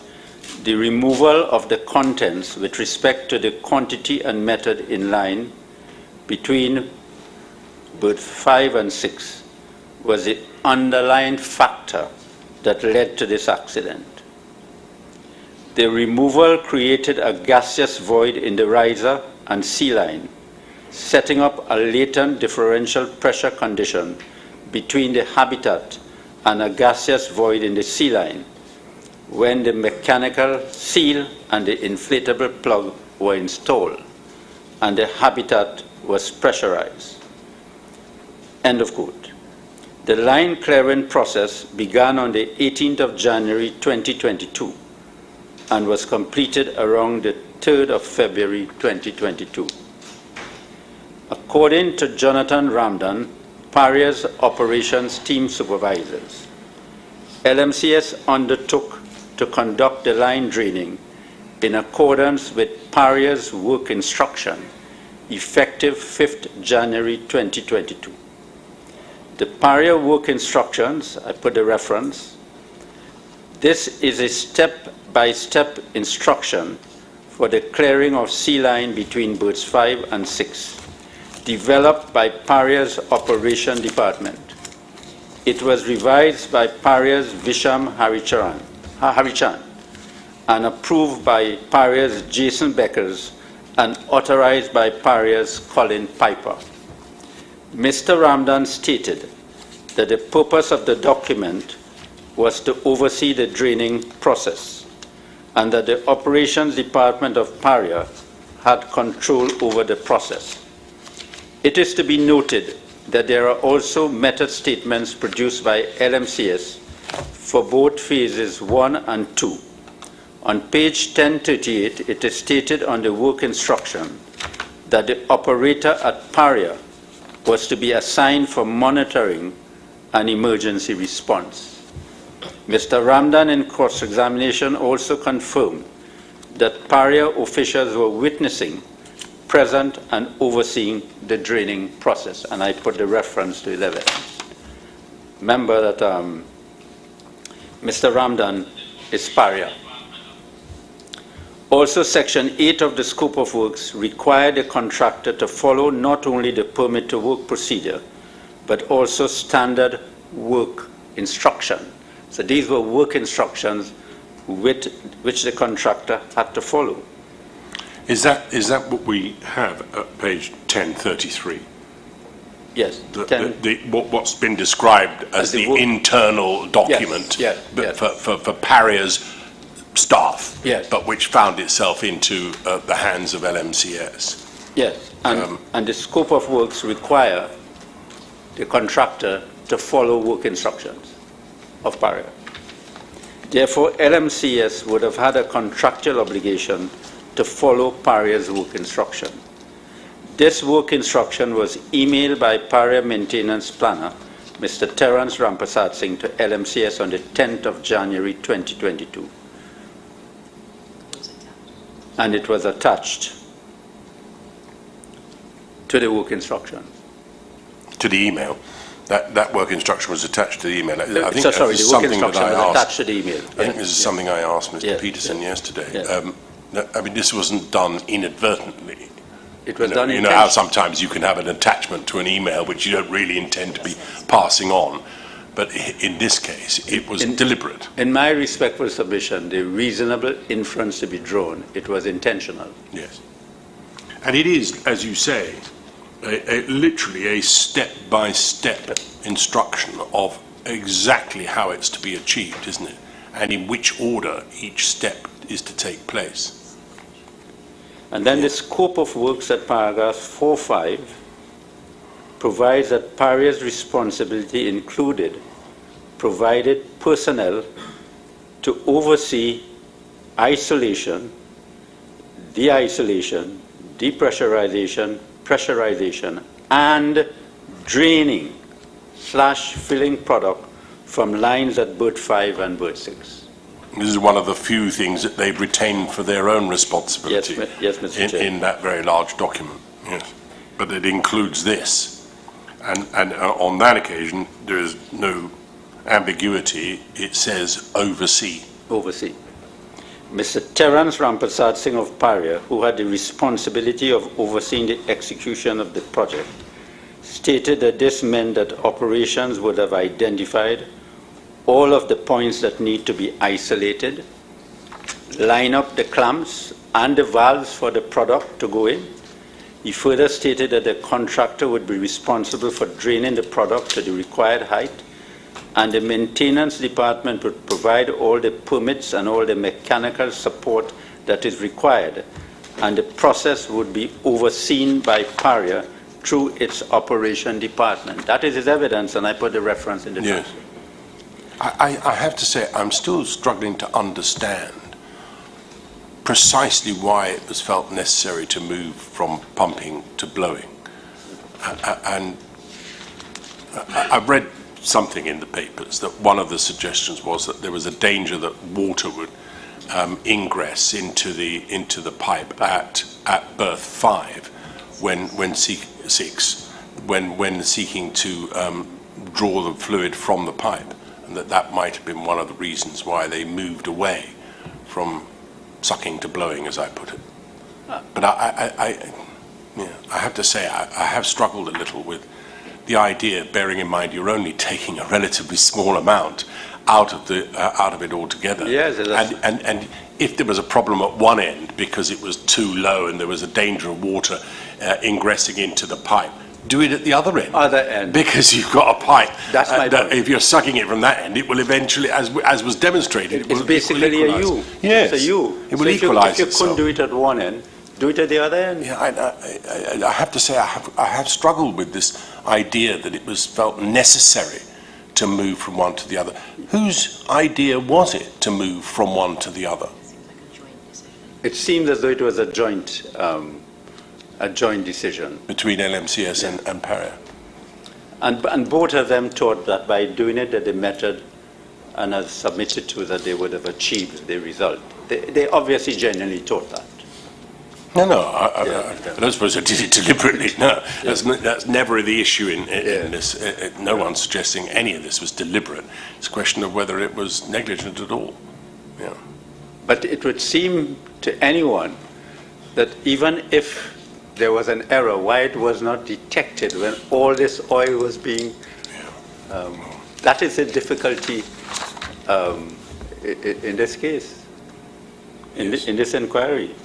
the removal of the contents with respect to the quantity and method in line between berth 5 and 6 was the underlying factor that led to this accident. The removal created a gaseous void in the riser and sea line, setting up a latent differential pressure condition between the habitat and a gaseous void in the sea line when the mechanical seal and the inflatable plug were installed and the habitat was pressurized. End of quote. The line clearing process began on the 18th of January 2022 and was completed around the 3rd of February 2022. According to Jonathan Ramdan, PARIA's operations team supervisors, LMCS undertook to conduct the line draining in accordance with PARIA's work instruction effective 5th January 2022. The PARIA work instructions, I put the reference, this is a step-by-step instruction for the clearing of sea line between berths 5 and 6, developed by PARIA's operation department. It was revised by PARIA's Visham Harichan and approved by PARIA's Jason Beckers and authorized by PARIA's Colin Piper. Mr. Ramdan stated that the purpose of the document was to oversee the draining process and that the operations department of PARIA had control over the process. It is to be noted that there are also method statements produced by LMCS for both phases 1 and 2. On page 1038, it is stated on the work instruction that the operator at PARIA was to be assigned for monitoring and emergency response. Mr. Ramdan in cross-examination also confirmed that PARIA officials were witnessing, present and overseeing the draining process, and I put the reference to 11. Remember that Mr. Ramdan is PARIA. Also, Section 8 of the Scope of Works required the contractor to follow not only the permit to work procedure, but also standard work instruction. So these were work instructions which the contractor had to follow. Is that what we have at page 1033? Yes. What's been described as the internal document for PARIA's staff, yes, but which found itself into the hands of LMCS. Yes, and the scope of works require the contractor to follow work instructions of PARIA. Therefore, LMCS would have had a contractual obligation to follow PARIA's work instruction. This work instruction was emailed by PARIA maintenance planner, Mr. Terence Rampasad Singh, to LMCS on the 10th of January 2022. And it was attached to the work instruction. To the email. That work instruction was attached to the email. I think the work instruction was attached to the email. I think this is something I asked Mr. Peterson yesterday. I mean, this wasn't done inadvertently. It was done. You know how sometimes you can have an attachment to an email which you don't really intend to be passing on. But in this case, it was deliberate. In my respectful submission, the reasonable inference to be drawn, it was intentional. Yes. And it is, as you say, literally a step-by-step instruction of exactly how it's to be achieved, isn't it? And in which order each step is to take place. And then the scope of works at paragraph 4.5 provides that PARIA's responsibility included provided personnel to oversee isolation, de-isolation, depressurization, pressurization, and draining / filling product from lines at berth 5 and berth 6. This is one of the few things that they've retained for their own responsibility yes, Mr. Chair. In that very large document. Yes. But it includes this. And on that occasion, there is no ambiguity. It says oversee. Oversee. Mr. Terence Rampersad Singh of PARIA, who had the responsibility of overseeing the execution of the project, stated that this meant that operations would have identified all of the points that need to be isolated, line up the clamps and the valves for the product to go in. He further stated that the contractor would be responsible for draining the product to the required height, and the maintenance department would provide all the permits and all the mechanical support that is required, and the process would be overseen by PARIA through its operation department. That is his evidence, and I put the reference in the Yes. I have to say, I'm still struggling to understand precisely why it was felt necessary to move from pumping to blowing. And I've read something in the papers that one of the suggestions was that there was a danger that water would ingress into the pipe at berth 5 when seeking to draw the fluid from the pipe, and that might have been one of the reasons why they moved away from sucking to blowing, as I put it. But I have to say, I have struggled a little with the idea, bearing in mind you're only taking a relatively small amount out of it altogether. Yes, and if there was a problem at one end because it was too low and there was a danger of water ingressing into the pipe, do it at the other end. Other end. Because you've got a pipe. That's my point. If you're sucking it from that end, it will eventually, as was demonstrated, It's basically a U. Yes. It's a U. It will equalize itself. If you couldn't do it at one end, do it at the other end. Yeah, I have to say, I have struggled with this idea that it was felt necessary to move from one to the other. Whose idea was it to move from one to the other? It seems as though it was a joint decision. Between LMCS and PARIA. And both of them thought that by doing it, that the method, and as submitted to, that they would have achieved the result. They obviously genuinely thought that. No, I don't suppose I did it deliberately. No, that's never the issue in this. No one's suggesting any of this was deliberate. It's a question of whether it was negligent at all. Yeah. But it would seem to anyone that even if there was an error, why it was not detected when all this oil was being... that is a difficulty in this case, in this inquiry.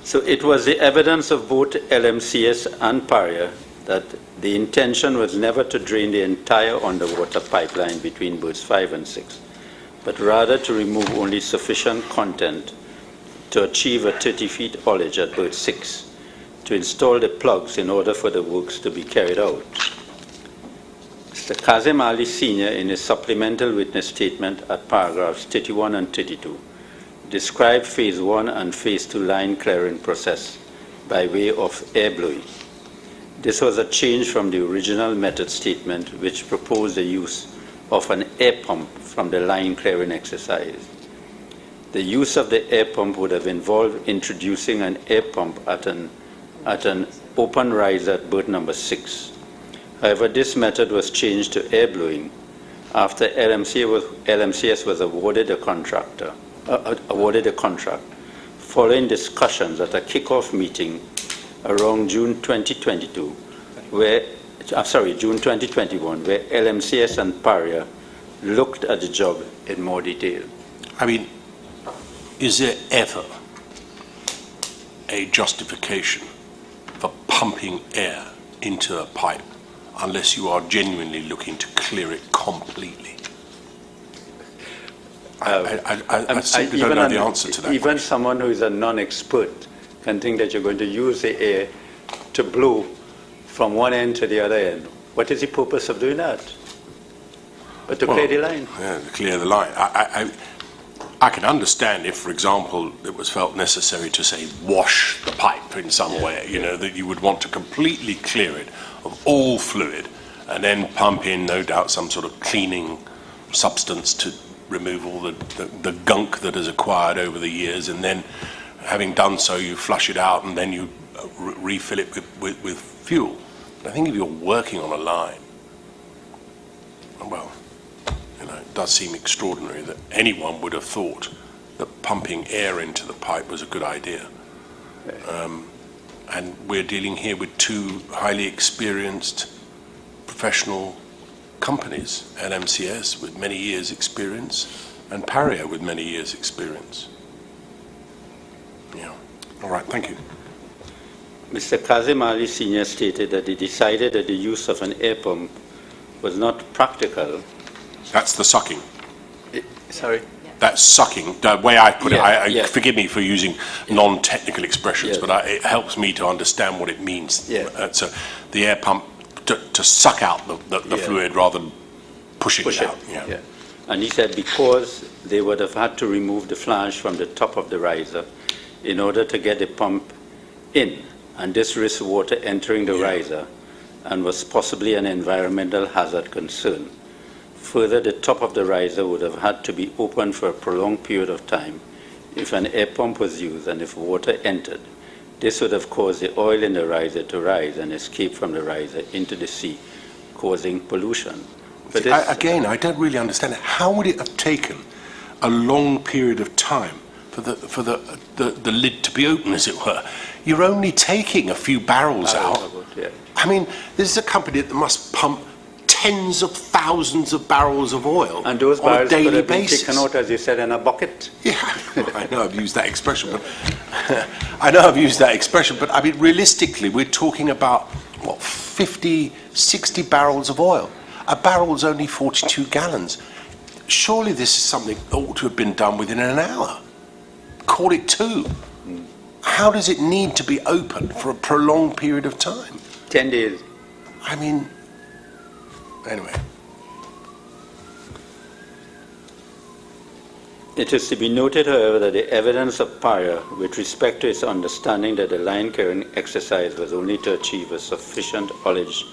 So it was the evidence of both LMCS and PARIA that the intention was never to drain the entire underwater pipeline between berths 5 and 6, but rather to remove only sufficient content to achieve a 30 feet haulage at berth 6, to install the plugs in order for the works to be carried out. Mr. Kazim Ali Sr., in his supplemental witness statement at paragraphs 31 and 32, described Phase 1 and Phase 2 line clearing process by way of air blowing. This was a change from the original method statement, which proposed the use of an air pump from the line clearing exercise. The use of the air pump would have involved introducing an air pump at an open rise at berth number 6. However, this method was changed to air blowing after LMCS was awarded a contract following discussions at a kickoff meeting around June 2021, where LMCS and PARIA looked at the job in more detail. I mean, is there ever a justification for pumping air into a pipe unless you are genuinely looking to clear it completely? I simply don't know the answer to that. Even someone who is a non-expert can think that you're going to use the air to blow from one end to the other end. What is the purpose of doing that? But to clear the line. Yeah, to clear the line. I can understand if, for example, it was felt necessary to, say, wash the pipe in some way, you know, that you would want to completely clear it of all fluid and then pump in, no doubt, some sort of cleaning substance to remove all the gunk that has acquired over the years, and then, having done so, you flush it out and then you refill it with fuel. But I think if you're working on a line, well, you know, it does seem extraordinary that anyone would have thought that pumping air into the pipe was a good idea. And we're dealing here with two highly experienced professional companies, LMCS with many years' experience and PARIA with many years' experience. Yeah. All right, thank you. Mr. Kazim Ali Sr. stated that he decided that the use of an air pump was not practical. That's the sucking. Sorry? That's sucking. The way I put it, Yeah. forgive me for using non-technical expressions, but it helps me to understand what it means. Yeah. So the air pump to suck out the fluid rather than push it out. Yeah. And he said because they would have had to remove the flange from the top of the riser in order to get the pump in, and this risked water entering the riser and was possibly an environmental hazard concern. Further, the top of the riser would have had to be open for a prolonged period of time if an air pump was used and if water entered. This would have caused the oil in the riser to rise and escape from the riser into the sea, causing pollution. But Again, I don't really understand. How would it have taken a long period of time for the lid to be open, as it were? You're only taking a few barrels out. I mean, this is a company that must pump tens of thousands of barrels of oil and those on a barrels daily could have been basis. taken out, as you said, in a bucket. Yeah, I know I've used that expression, but I mean, realistically, we're talking about, what, 50, 60 barrels of oil. A barrel's only 42 gallons. Surely this is something that ought to have been done within an hour. Call it 2. How does it need to be open for a prolonged period of time? 10 days. I mean, anyway. It is to be noted, however, that the evidence of PARIA with respect to its understanding that the line carrying exercise was only to achieve a sufficient haulage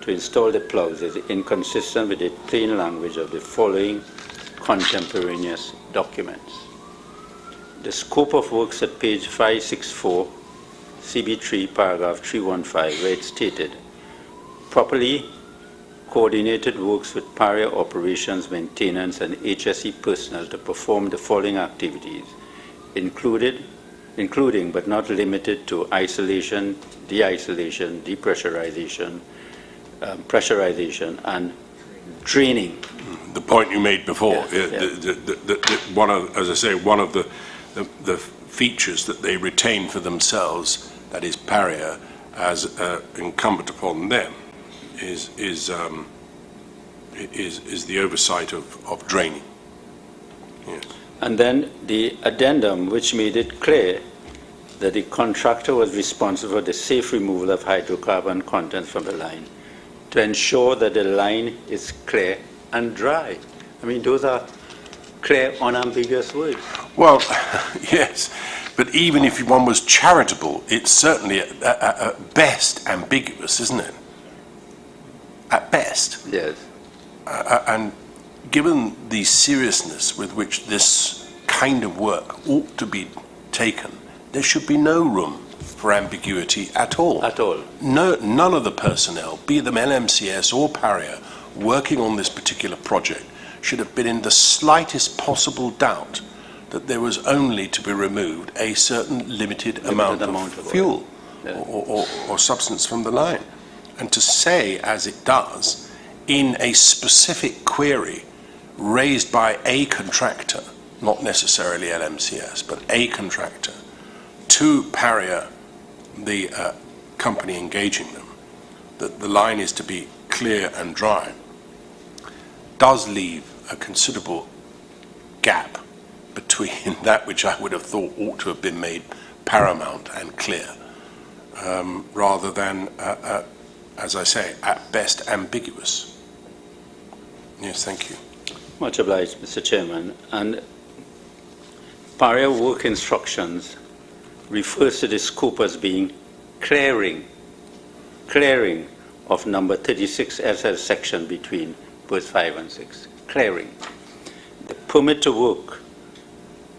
to install the plugs is inconsistent with the plain language of the following contemporaneous documents. The scope of works at page 564, CB3, paragraph 315, where it stated, properly coordinated works with PARIA operations, maintenance, and HSE personnel to perform the following activities, including but not limited to isolation, de-isolation, depressurization, pressurization, and draining. The point you made before, one of, as I say, one of the features that they retain for themselves, that is PARIA, as incumbent upon them, is the oversight of draining. Yes. And then the addendum, which made it clear that the contractor was responsible for the safe removal of hydrocarbon contents from the line to ensure that the line is clear and dry. I mean, those are clear, unambiguous words. Well, yes, but even if one was charitable, it's certainly at best ambiguous, isn't it? At best. Yes. And given the seriousness with which this kind of work ought to be taken, there should be no room for ambiguity at all. At all. No, none of the personnel, be them LMCS or PARIA, working on this particular project should have been in the slightest possible doubt that there was only to be removed a certain limited amount of fuel or substance from the line. And to say, as it does, in a specific query raised by a contractor, not necessarily LMCS, but a contractor, to PARIA, the company engaging them, that the line is to be clear and dry, does leave a considerable gap between that which I would have thought ought to have been made paramount and clear, rather than, as I say, at best ambiguous. Yes, thank you. Much obliged, Mr. Chairman. And PARIA work instructions refers to the scope as being clearing of number 36 SS section between verse 5 and 6. Clearing. The permit to work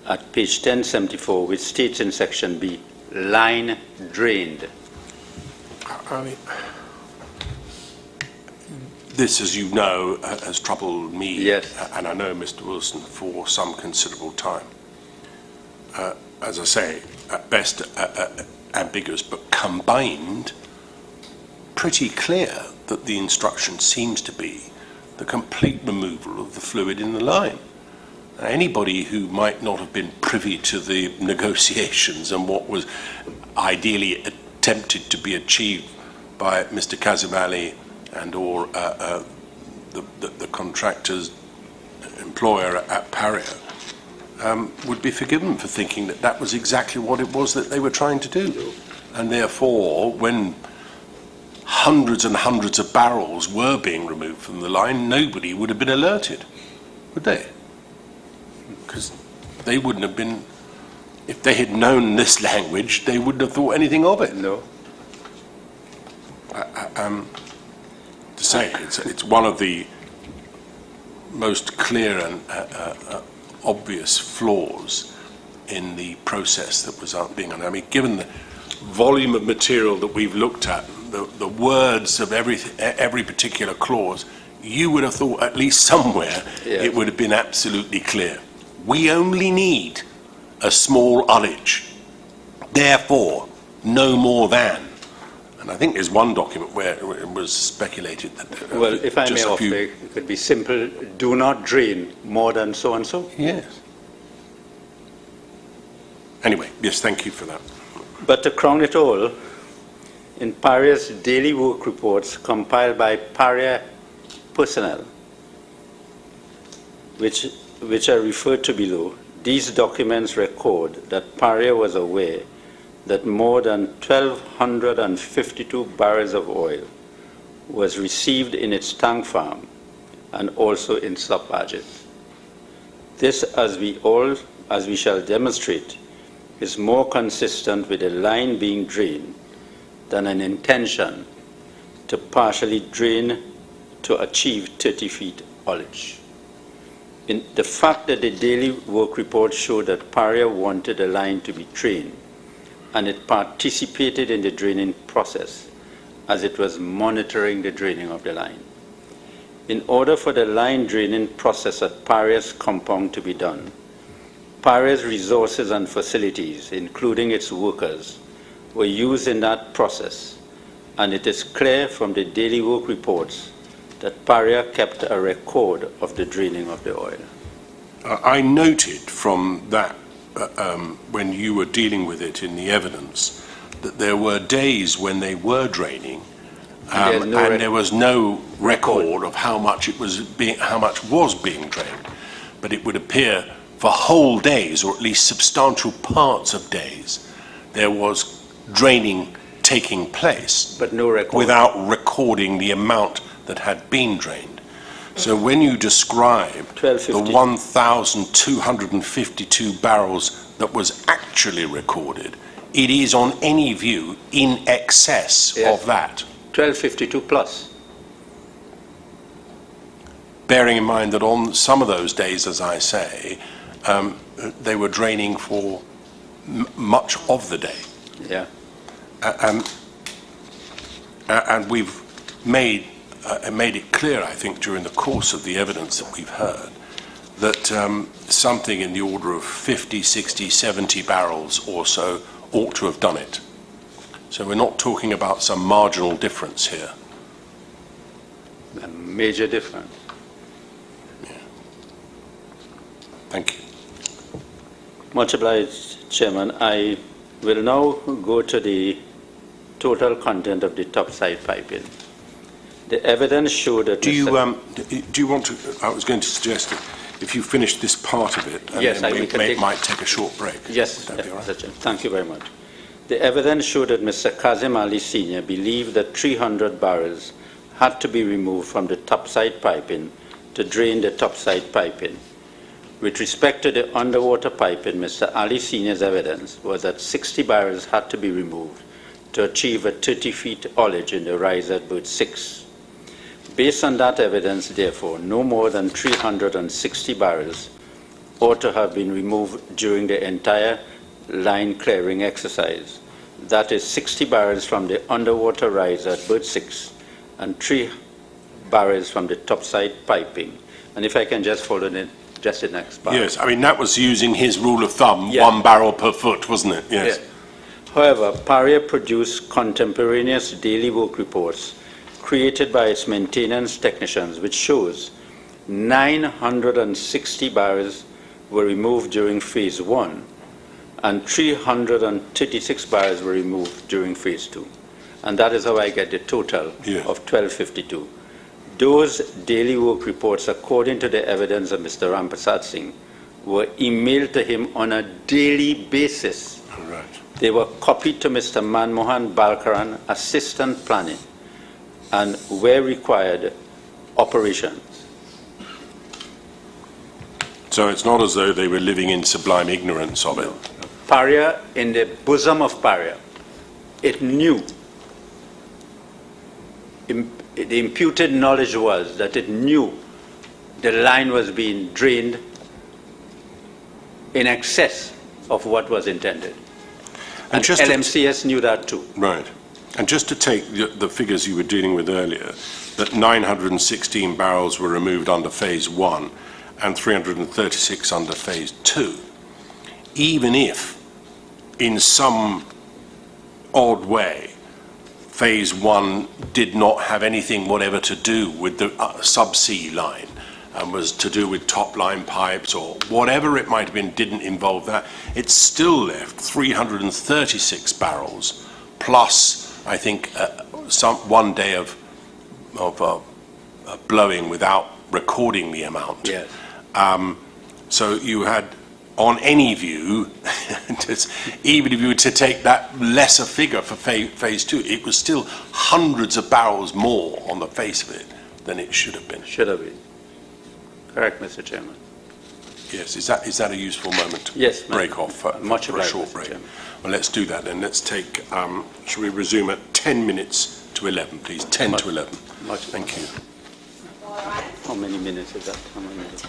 at page 1074, which states in section B, line drained. I mean, this, as you know, has troubled me, yes, and I know Mr. Wilson, for some considerable time. as I say, at best ambiguous, but combined, pretty clear that the instruction seems to be the complete removal of the fluid in the line. Anybody who might not have been privy to the negotiations and what was ideally attempted to be achieved by Mr. Kazimali and or the contractor's employer at PARIA would be forgiven for thinking that that was exactly what it was that they were trying to do. And therefore, when hundreds and hundreds of barrels were being removed from the line, nobody would have been alerted, would they? Because they wouldn't have been, if they had known this language, they wouldn't have thought anything of it. No. To say, it's one of the most clear and obvious flaws in the process that was being done. I mean, given the volume of material that we've looked at, the words of every particular clause, you would have thought at least somewhere it would have been absolutely clear. We only need a small ullage, therefore no more than. And I think there's one document where it was speculated that... well, if I may offer, it could be simple, do not drain more than so and so. Yes. Anyway, yes, thank you for that. But to crown it all, in PARIA's daily work reports compiled by PARIA personnel, which are referred to below, these documents record that PARIA was aware that more than 1,252 barrels of oil was received in its tank farm and also in slop barges. This, as we shall demonstrate, is more consistent with a line being drained than an intention to partially drain to achieve 30 feet ullage. The fact that the daily work report showed that PARIA wanted the line to be drained, and it participated in the draining process as it was monitoring the draining of the line. In order for the line draining process at PARIA's compound to be done, PARIA's resources and facilities, including its workers, were used in that process, and it is clear from the daily work reports that PARIA kept a record of the draining of the oil. I noted from that, when you were dealing with it in the evidence, that there were days when they were draining, and there was no record of how much was being drained. But it would appear for whole days, or at least substantial parts of days, there was draining taking place, but no record, without recording the amount that had been drained. So when you describe the 1,252 barrels that was actually recorded, it is on any view in excess of that. 1,252 plus. Bearing in mind that on some of those days, as I say, they were draining for much of the day. Yeah. And we've made it clear, I think, during the course of the evidence that we've heard, that something in the order of 50, 60, 70 barrels or so ought to have done it. So we're not talking about some marginal difference here. A major difference. Yeah. Thank you. Much obliged, Chairman. I will now go to the total content of the topside piping. The evidence showed that... Do you want to... I was going to suggest that if you finish this part of it, and yes, then we might take a short break. Yes, would that be all right? Thank you very much. The evidence showed that Mr. Kazim Ali Sr. believed that 300 barrels had to be removed from the topside piping to drain the topside piping. With respect to the underwater piping, Mr. Ali Sr.'s evidence was that 60 barrels had to be removed to achieve a 30 feet ullage in the riser at berth 6. Based on that evidence, therefore, no more than 360 barrels ought to have been removed during the entire line clearing exercise. That is 60 barrels from the underwater riser at berth 6 and 3 barrels from the topside piping, And if I can just follow it, just the next part. Yes, I mean, that was using his rule of thumb, Yeah. 1 barrel per foot, wasn't it? Yes. Yeah. However, PARIA produced contemporaneous daily work reports created by its maintenance technicians, which shows 960 barrels were removed during phase 1 and 336 barrels were removed during phase 2. And that is how I get the total Yeah. of 1252. Those daily work reports, according to the evidence of Mr. Ramprasad Singh, were emailed to him on a daily basis. All right. They were copied to Mr. Manmohan Balkaran, Assistant Planning, and where required, operations. So it's not as though they were living in sublime ignorance of it. PARIA, in the bosom of PARIA, it knew, the imputed knowledge was that it knew the line was being drained in excess of what was intended. And just LMCS knew that too. Right. And just to take the figures you were dealing with earlier, that 916 barrels were removed under phase 1 and 336 under phase 2, even if in some odd way phase 1 did not have anything whatever to do with the subsea line and was to do with top line pipes or whatever it might have been, didn't involve that, it still left 336 barrels plus, I think, one day of blowing without recording the amount. Yes. So you had, on any view, even if you were to take that lesser figure for phase 2, it was still hundreds of barrels more on the face of it than it should have been. Should have been. Correct, Mr. Chairman. Yes, is that a useful moment to Yes, break off for a short Mr. break? Chairman. Well, let's do that then. Let's take, shall we resume at 10 minutes to 11, please? 10 to 11. Thank you. How many minutes is that? How many minutes?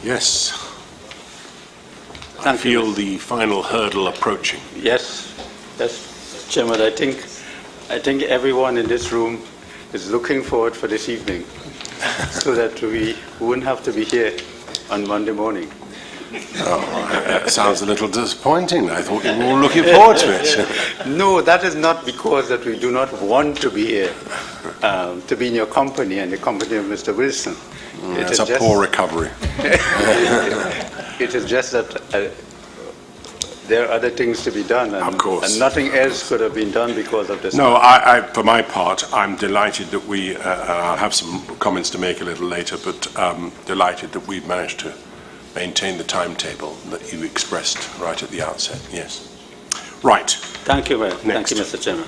Yes. I Thank you, feel the final hurdle approaching. Yes, yes, Chairman, I think everyone in this room is looking forward for this evening so that we wouldn't have to be here on Monday morning. Oh, that sounds a little disappointing. I thought you were all looking forward to it. No, that is not because that we do not want to be here, to be in your company and the company of Mr. Wilson. It's a poor recovery. It is just that there are other things to be done, Of course. And nothing else could have been done because of this. No, for my part, I'm delighted that I'll have some comments to make a little later, but delighted that we've managed to maintain the timetable that you expressed right at the outset. Yes. Right. Thank you, Mayor. Thank you, Mr. Chairman.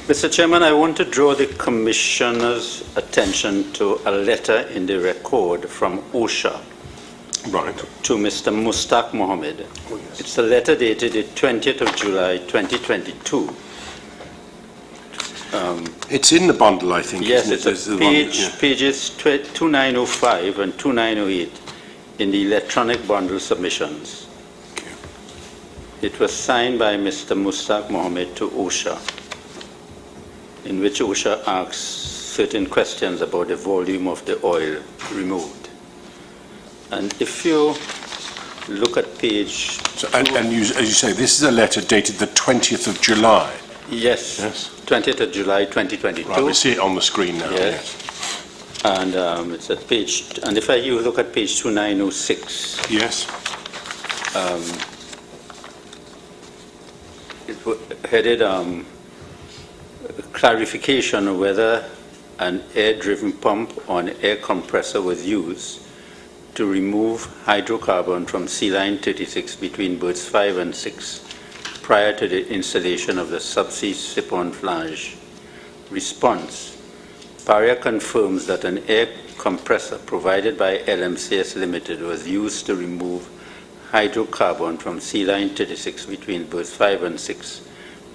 Mr. Chairman, I want to draw the Commissioner's attention to a letter in the record from OSHA Right. to Mr. Mustaq Mohammed. Oh, yes. It's a letter dated the 20th of July, 2022. It's in the bundle, I think. Yes, isn't it? it's There's the one, yeah. pages 2905 and 2908 in the electronic bundle submissions. Okay. It was signed by Mr. Mustaq Mohammed to OSHA, in which OSHA asks certain questions about the volume of the oil removed. And if you look at page... So, and you, as you say, this is a letter dated the 20th of July. Yes, Yes. 20th of July, 2022. Right, we see it on the screen now. Yes. And it's at page... And if you look at page 2906, Yes. headed clarification of whether an air-driven pump or an air compressor was used to remove hydrocarbon from sea line 36 between berths 5 and 6 prior to the installation of the subsea slip-on flange. Response. PARIA confirms that an air compressor provided by LMCS Limited was used to remove hydrocarbon from sea line 36 between berths 5 and 6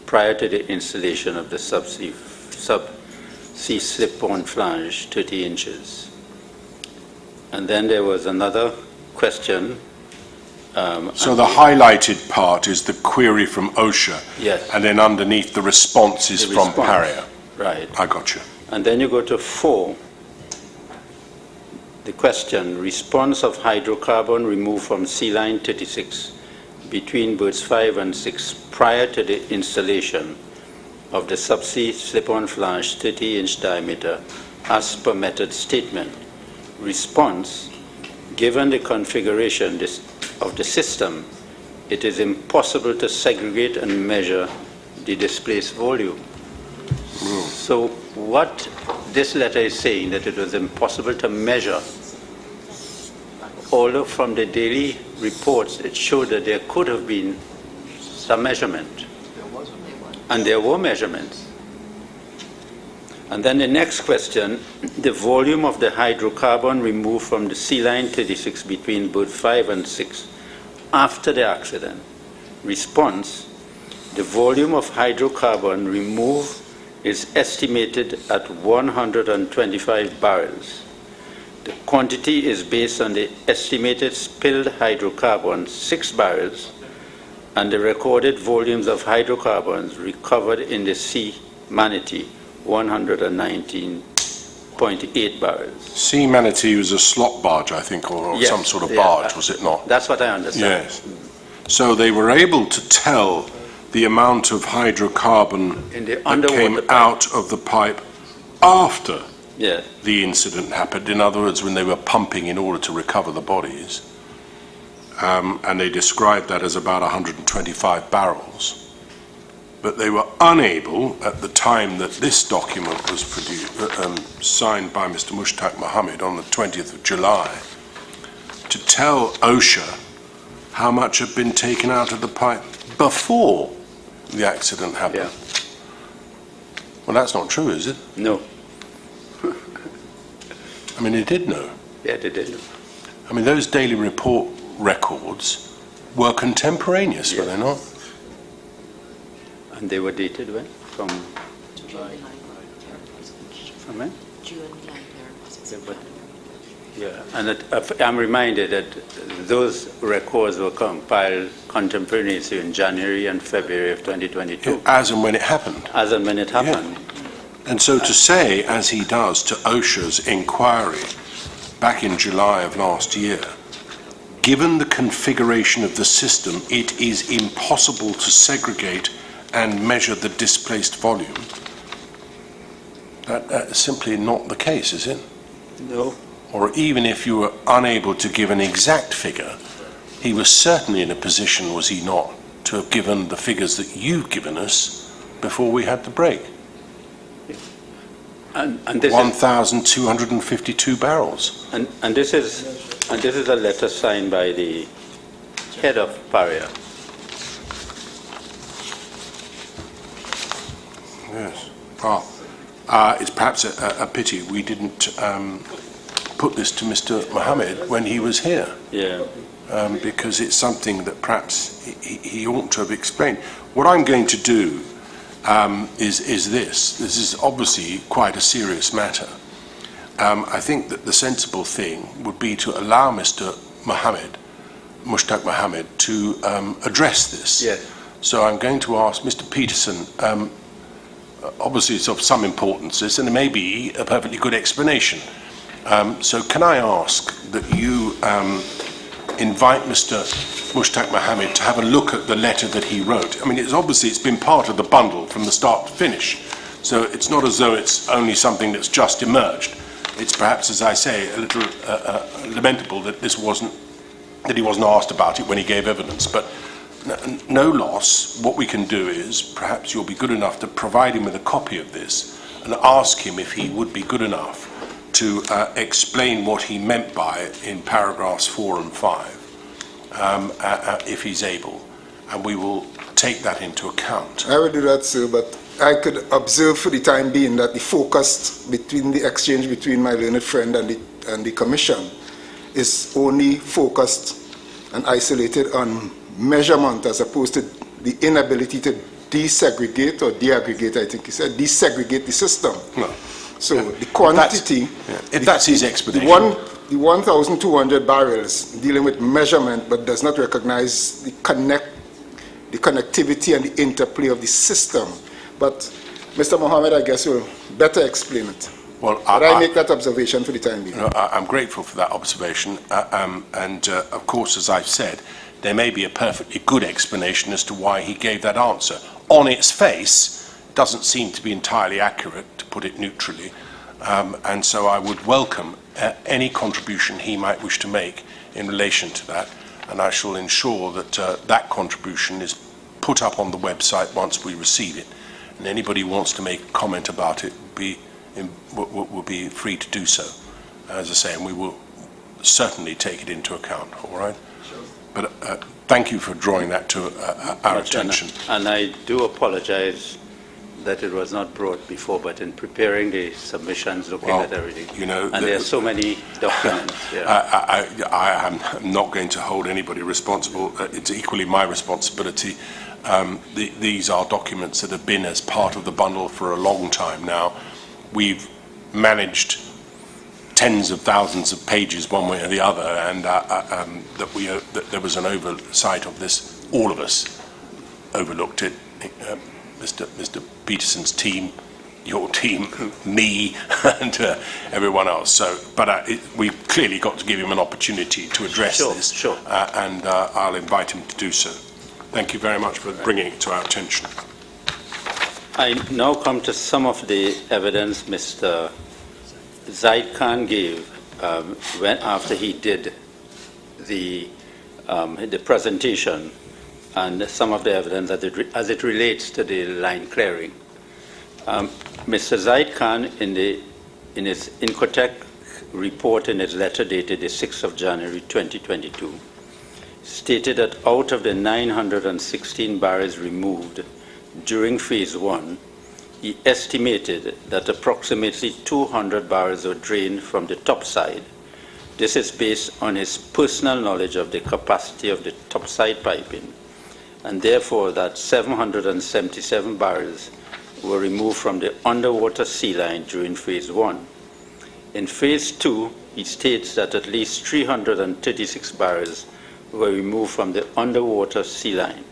prior to the installation of the subsea slip-on flange 30 inches. And then there was another question. So the highlighted part is the query from OSHA. Yes. And then underneath the response is The from response. PARIA. Right. I got you. And then you go to 4, the question, response of hydrocarbon removed from sea line 36 between berths 5 and 6 prior to the installation of the subsea slip-on flange 30-inch diameter as per method statement. Response, given the configuration of the system, it is impossible to segregate and measure the displaced volume. So what this letter is saying, that it was impossible to measure, although from the daily reports it showed that there could have been some measurement. And there were measurements. And then the next question, the volume of the hydrocarbon removed from the sea line 36 between berth 5 and 6 after the accident. Response, the volume of hydrocarbon removed is estimated at 125 barrels. The quantity is based on the estimated spilled hydrocarbons, 6 barrels, and the recorded volumes of hydrocarbons recovered in the sea manatee, 119.8 barrels. Sea Manatee was a slot barge, I think, or Yes, some sort of yeah, barge, was it not? That's what I understand. Yes. So they were able to tell the amount of hydrocarbon In the that underwater came pipe. out of the pipe after Yeah. the incident happened. In other words, when they were pumping in order to recover the bodies. And they described that as about 125 barrels. But they were unable, at the time that this document was signed by Mr. Mustaq Mohammed on the 20th of July, to tell OSHA how much had been taken out of the pipe before the accident happened. Yeah. Well, that's not true, is it? No. I mean, they did know. Yeah, they did. I mean, those daily report records were contemporaneous, were Yes. they not? And they were dated when? From June 9. when? June 9. Yeah, but Yeah, and I'm reminded that those records were compiled contemporaneously in January and February of 2022. As and when it happened. As and when it happened. Yeah. And so to say, as he does, to OSHA's inquiry back in July of last year, given the configuration of the system, it is impossible to segregate and measure the displaced volume. That's simply not the case, is it? No. Or even if you were unable to give an exact figure, he was certainly in a position, was he not, to have given the figures that you've given us before we had the break. And this 1,252 barrels. And this is a letter signed by the head of PARIA. Yes. It's perhaps a pity we didn't put this to Mr. Mohammed when he was here. Yeah. Because it's something that perhaps he ought to have explained. What I'm going to do is this. This is obviously quite a serious matter. I think that the sensible thing would be to allow Mr. Mushtaq Mohammed, to address this. Yes. So I'm going to ask Mr. Peterson, obviously it's of some importance, this, and it may be a perfectly good explanation. So can I ask that you invite Mr. Mushtaq Mohammed to have a look at the letter that he wrote? I mean, it's been part of the bundle from the start to finish. So it's not as though it's only something that's just emerged. It's perhaps, as I say, a little lamentable that he wasn't asked about it when he gave evidence. But no loss. What we can do is, perhaps you'll be good enough to provide him with a copy of this and ask him if he would be good enough to explain what he meant by it in paragraphs 4 and 5, if he's able, and we will take that into account. I will do that, sir, but I could observe for the time being that the focus between the exchange between my learned friend and the Commission is only focused and isolated on measurement as opposed to the inability to desegregate or deaggregate, I think he said, desegregate the system. No. So the quantity... If that's his explanation. The 1,200 barrels dealing with measurement but does not recognize the connectivity and the interplay of the system. But Mr. Mohammed, I guess, will better explain it. Well, I make that observation for the time being. I'm grateful for that observation. Of course, as I've said, there may be a perfectly good explanation as to why he gave that answer. On its face, it doesn't seem to be entirely accurate, to put it neutrally. And so I would welcome any contribution he might wish to make in relation to that. And I shall ensure that that contribution is put up on the website once we receive it. And anybody who wants to make a comment about it will be free to do so. As I say, and we will certainly take it into account, all right? Sure. But thank you for drawing that to our attention. And I do apologize that it was not brought before, but in preparing the submissions, looking at everything, you know, and there are so many documents. Yeah. I am not going to hold anybody responsible. It's equally my responsibility. These are documents that have been as part of the bundle for a long time now. We've managed tens of thousands of pages one way or the other, and that there was an oversight of this. All of us overlooked it. Mr. Peterson's team, your team, me, and everyone else. So, but we've clearly got to give him an opportunity to address this. Sure. And I'll invite him to do so. Thank you very much for bringing it to our attention. I now come to some of the evidence Mr. Zaid Khan gave after he did the presentation, and some of the evidence as it relates to the line clearing. Mr. Zaid Khan, in his Incotec report in his letter dated the 6th of January 2022, stated that out of the 916 barrels removed during phase 1, he estimated that approximately 200 barrels were drained from the top side. This is based on his personal knowledge of the capacity of the topside piping, and therefore that 777 barrels were removed from the underwater sea line during phase 1. In phase 2, he states that at least 336 barrels were removed from the underwater sea line.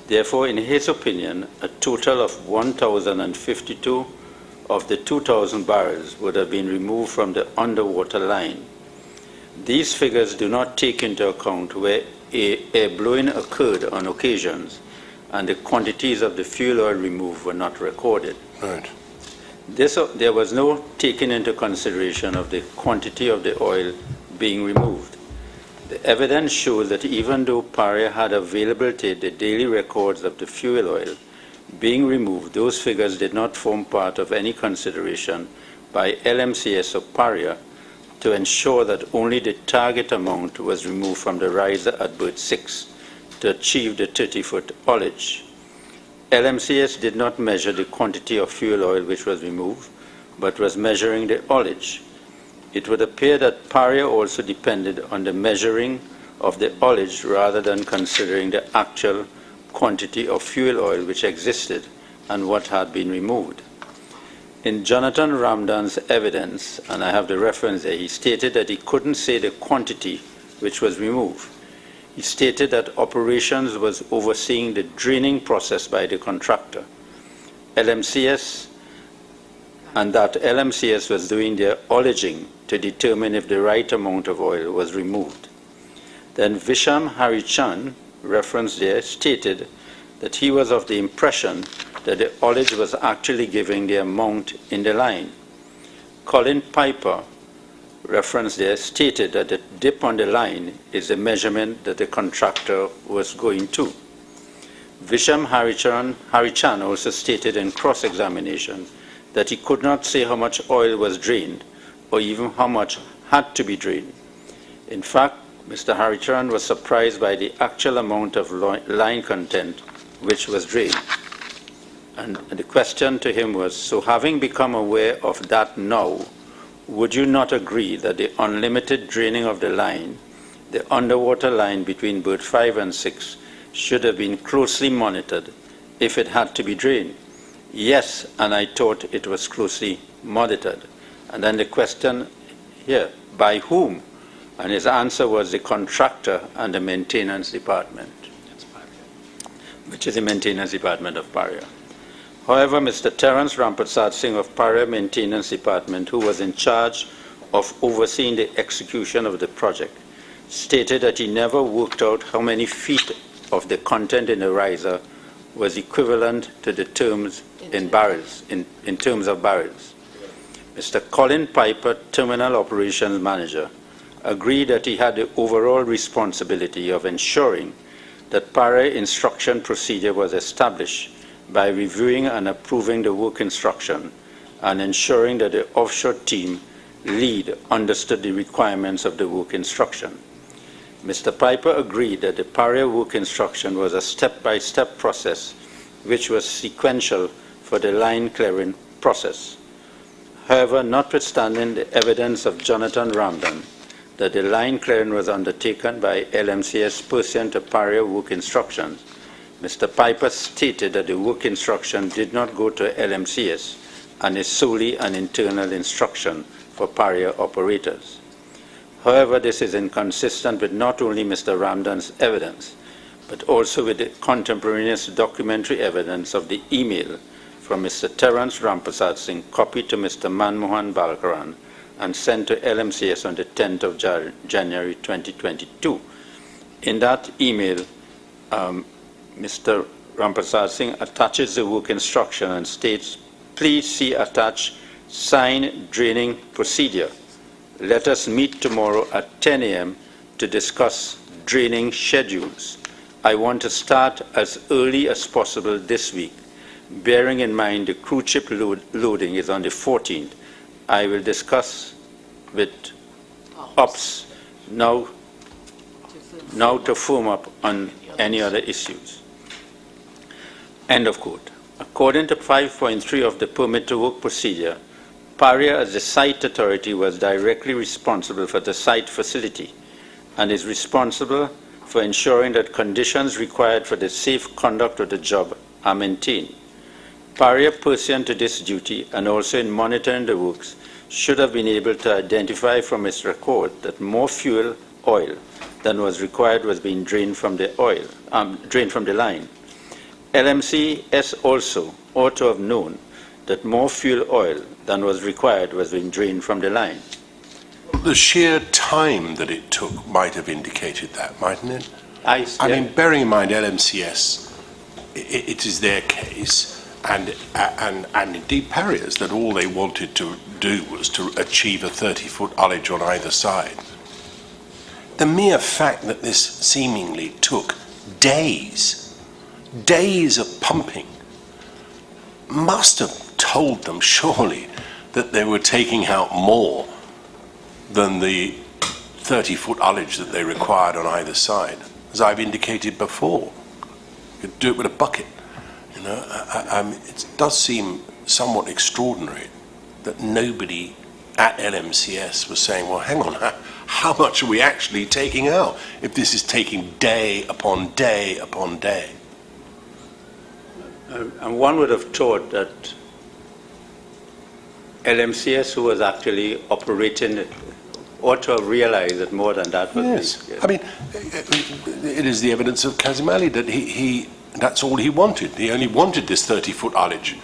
Therefore, in his opinion, a total of 1,052 of the 2,000 barrels would have been removed from the underwater line. These figures do not take into account where air blowing occurred on occasions and the quantities of the fuel oil removed were not recorded. Right. There was no taking into consideration of the quantity of the oil being removed. The evidence shows that even though PARIA had availability the daily records of the fuel oil being removed, those figures did not form part of any consideration by LMCS or PARIA to ensure that only the target amount was removed from the riser at berth 6 to achieve the 30-foot haulage. LMCS did not measure the quantity of fuel oil which was removed, but was measuring the haulage. It would appear that PARIA also depended on the measuring of the haulage rather than considering the actual quantity of fuel oil which existed and what had been removed. In Jonathan Ramdan's evidence, and I have the reference there, he stated that he couldn't say the quantity which was removed. He stated that operations was overseeing the draining process by the contractor, LMCS, and that LMCS was doing their haulaging to determine if the right amount of oil was removed. Then Visham Harichan, referenced there, stated that he was of the impression that the haulage was actually giving the amount in the line. Colin Piper, referenced there, stated that the dip on the line is the measurement that the contractor was going to. Visham Harichan also stated in cross-examination that he could not say how much oil was drained or even how much had to be drained. In fact, Mr. Harichan was surprised by the actual amount of line content which was drained. And the question to him was, so having become aware of that now, would you not agree that the unlimited draining of the line, the underwater line between berth 5 and 6, should have been closely monitored if it had to be drained? Yes, and I thought it was closely monitored. And then the question here, by whom? And his answer was the contractor and the maintenance department, which is the maintenance department of PARIA. However, Mr. Terence Rampersad Singh of PARIA Maintenance Department, who was in charge of overseeing the execution of the project, stated that he never worked out how many feet of the content in the riser was equivalent to the terms in barrels, in terms of barrels. Mr. Colin Piper, Terminal Operations Manager, agreed that he had the overall responsibility of ensuring that PARIA instruction procedure was established by reviewing and approving the work instruction and ensuring that the offshore team lead understood the requirements of the work instruction. Mr. Piper agreed that the PARIA work instruction was a step-by-step process which was sequential for the line clearing process. However, notwithstanding the evidence of Jonathan Ramdan that the line clearing was undertaken by LMCS pursuant to PARIA work instructions, Mr. Piper stated that the work instruction did not go to LMCS and is solely an internal instruction for PARIA operators. However, this is inconsistent with not only Mr. Ramdan's evidence, but also with the contemporaneous documentary evidence of the email from Mr. Terence Rampersad Singh, copied to Mr. Manmohan Balkaran and sent to LMCS on the 10th of January 2022. In that email, Mr. Rampersad Singh attaches the work instruction and states, please see attached signed draining procedure. Let us meet tomorrow at 10 a.m. to discuss draining schedules. I want to start as early as possible this week, bearing in mind the cruise ship loading is on the 14th. I will discuss with ops now to firm up on any other issues. End of quote. According to 5.3 of the permit to work procedure, PARIA as the site authority was directly responsible for the site facility and is responsible for ensuring that conditions required for the safe conduct of the job are maintained. PARIA, pursuant to this duty and also in monitoring the works, should have been able to identify from its record that more fuel oil than was required was being drained from the line. LMCS also ought to have known that more fuel oil than was required was being drained from the line. The sheer time that it took might have indicated that, mightn't it? I yeah. mean, bearing in mind LMCS, it is their case, and indeed PARIA's, that all they wanted to do was to achieve a 30-foot ullage on either side. The mere fact that this seemingly took days of pumping must have told them, surely, that they were taking out more than the 30-foot ullage that they required on either side. As I've indicated before, you could do it with a bucket. You know, it does seem somewhat extraordinary that nobody at LMCS was saying, well, hang on, how much are we actually taking out if this is taking day upon day upon day? And one would have thought that LMCS, who was actually operating it, ought to have realized that more than that was yes. yes. I mean, it is the evidence of Kazimali that he that's all he wanted. He only wanted this 30-foot ullage.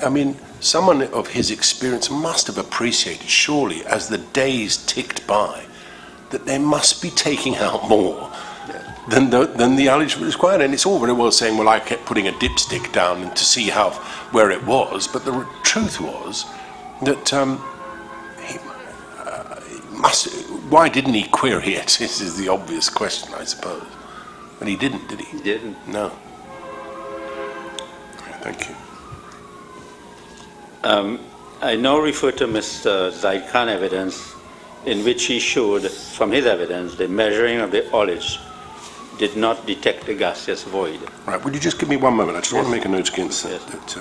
I mean, someone of his experience must have appreciated, surely, as the days ticked by, that they must be taking out more than the ullage was required. And it's all very well saying, well, I kept putting a dipstick down to see where it was, but the truth was that why didn't he query it? This is the obvious question, I suppose. And he didn't, did he? He didn't. No. Thank you. I now refer to Mr. Zaid Khan evidence in which he showed, from his evidence, the measuring of the ullage did not detect the gaseous void. Right, would you just give me one moment? I just want to make a note against that. Yes.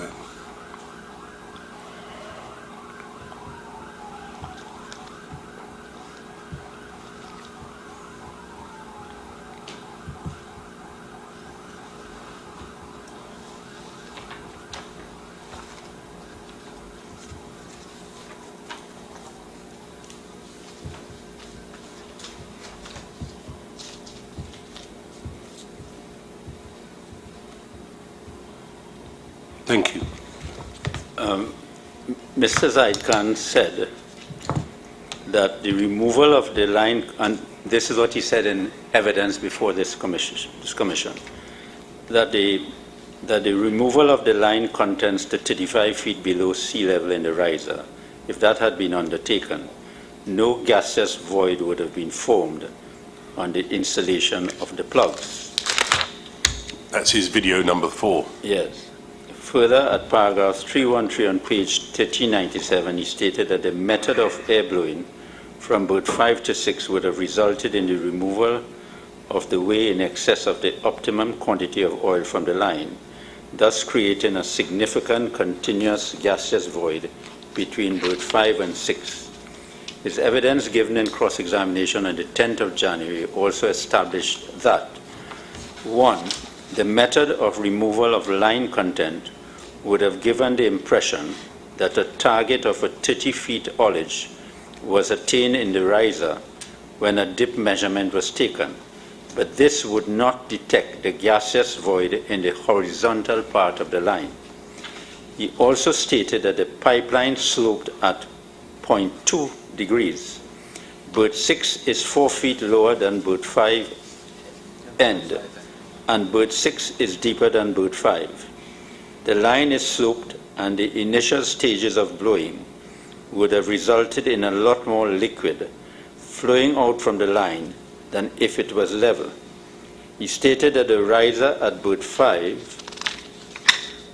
Thank you. Mr. Zaid Khan said that the removal of the line, and this is what he said in evidence before this commission, that the removal of the line contents to 35 feet below sea level in the riser, if that had been undertaken, no gaseous void would have been formed on the installation of the plugs. That's his video number 4. Yes. Further, at paragraph 313 on page 1397, he stated that the method of air blowing from berth 5 to 6 would have resulted in the removal of the way in excess of the optimum quantity of oil from the line, thus creating a significant continuous gaseous void between berth 5 and 6. His evidence given in cross-examination on the 10th of January also established that 1. The method of removal of line content would have given the impression that a target of a 30 feet ullage was attained in the riser when a dip measurement was taken, but this would not detect the gaseous void in the horizontal part of the line. He also stated that the pipeline sloped at 0.2 degrees. Berth 6 is 4 feet lower than berth 5 end, and berth 6 is deeper than berth 5. The line is sloped, and the initial stages of blowing would have resulted in a lot more liquid flowing out from the line than if it was level. He stated that the riser at berth 5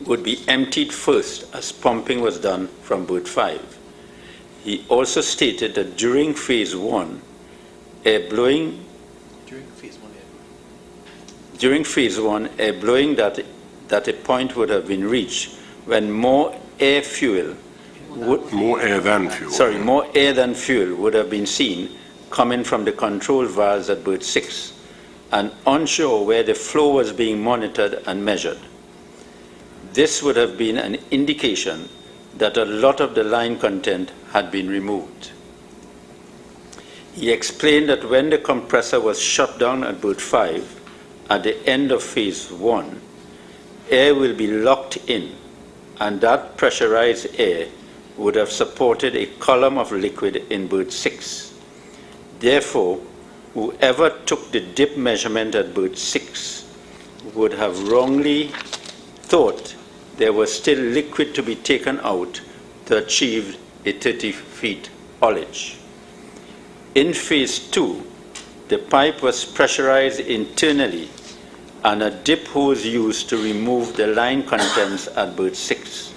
would be emptied first as pumping was done from berth 5. He also stated that during phase 1, air blowing that a point would have been reached when more air than fuel would have been seen coming from the control valves at berth 6 and onshore where the flow was being monitored and measured. This would have been an indication that a lot of the line content had been removed. He explained that when the compressor was shut down at berth 5 at the end of phase 1, air will be locked in, and that pressurized air would have supported a column of liquid in berth 6. Therefore, whoever took the dip measurement at berth 6 would have wrongly thought there was still liquid to be taken out to achieve a 30 feet haulage. In phase 2, the pipe was pressurized internally and a dip hose used to remove the line contents at berth 6.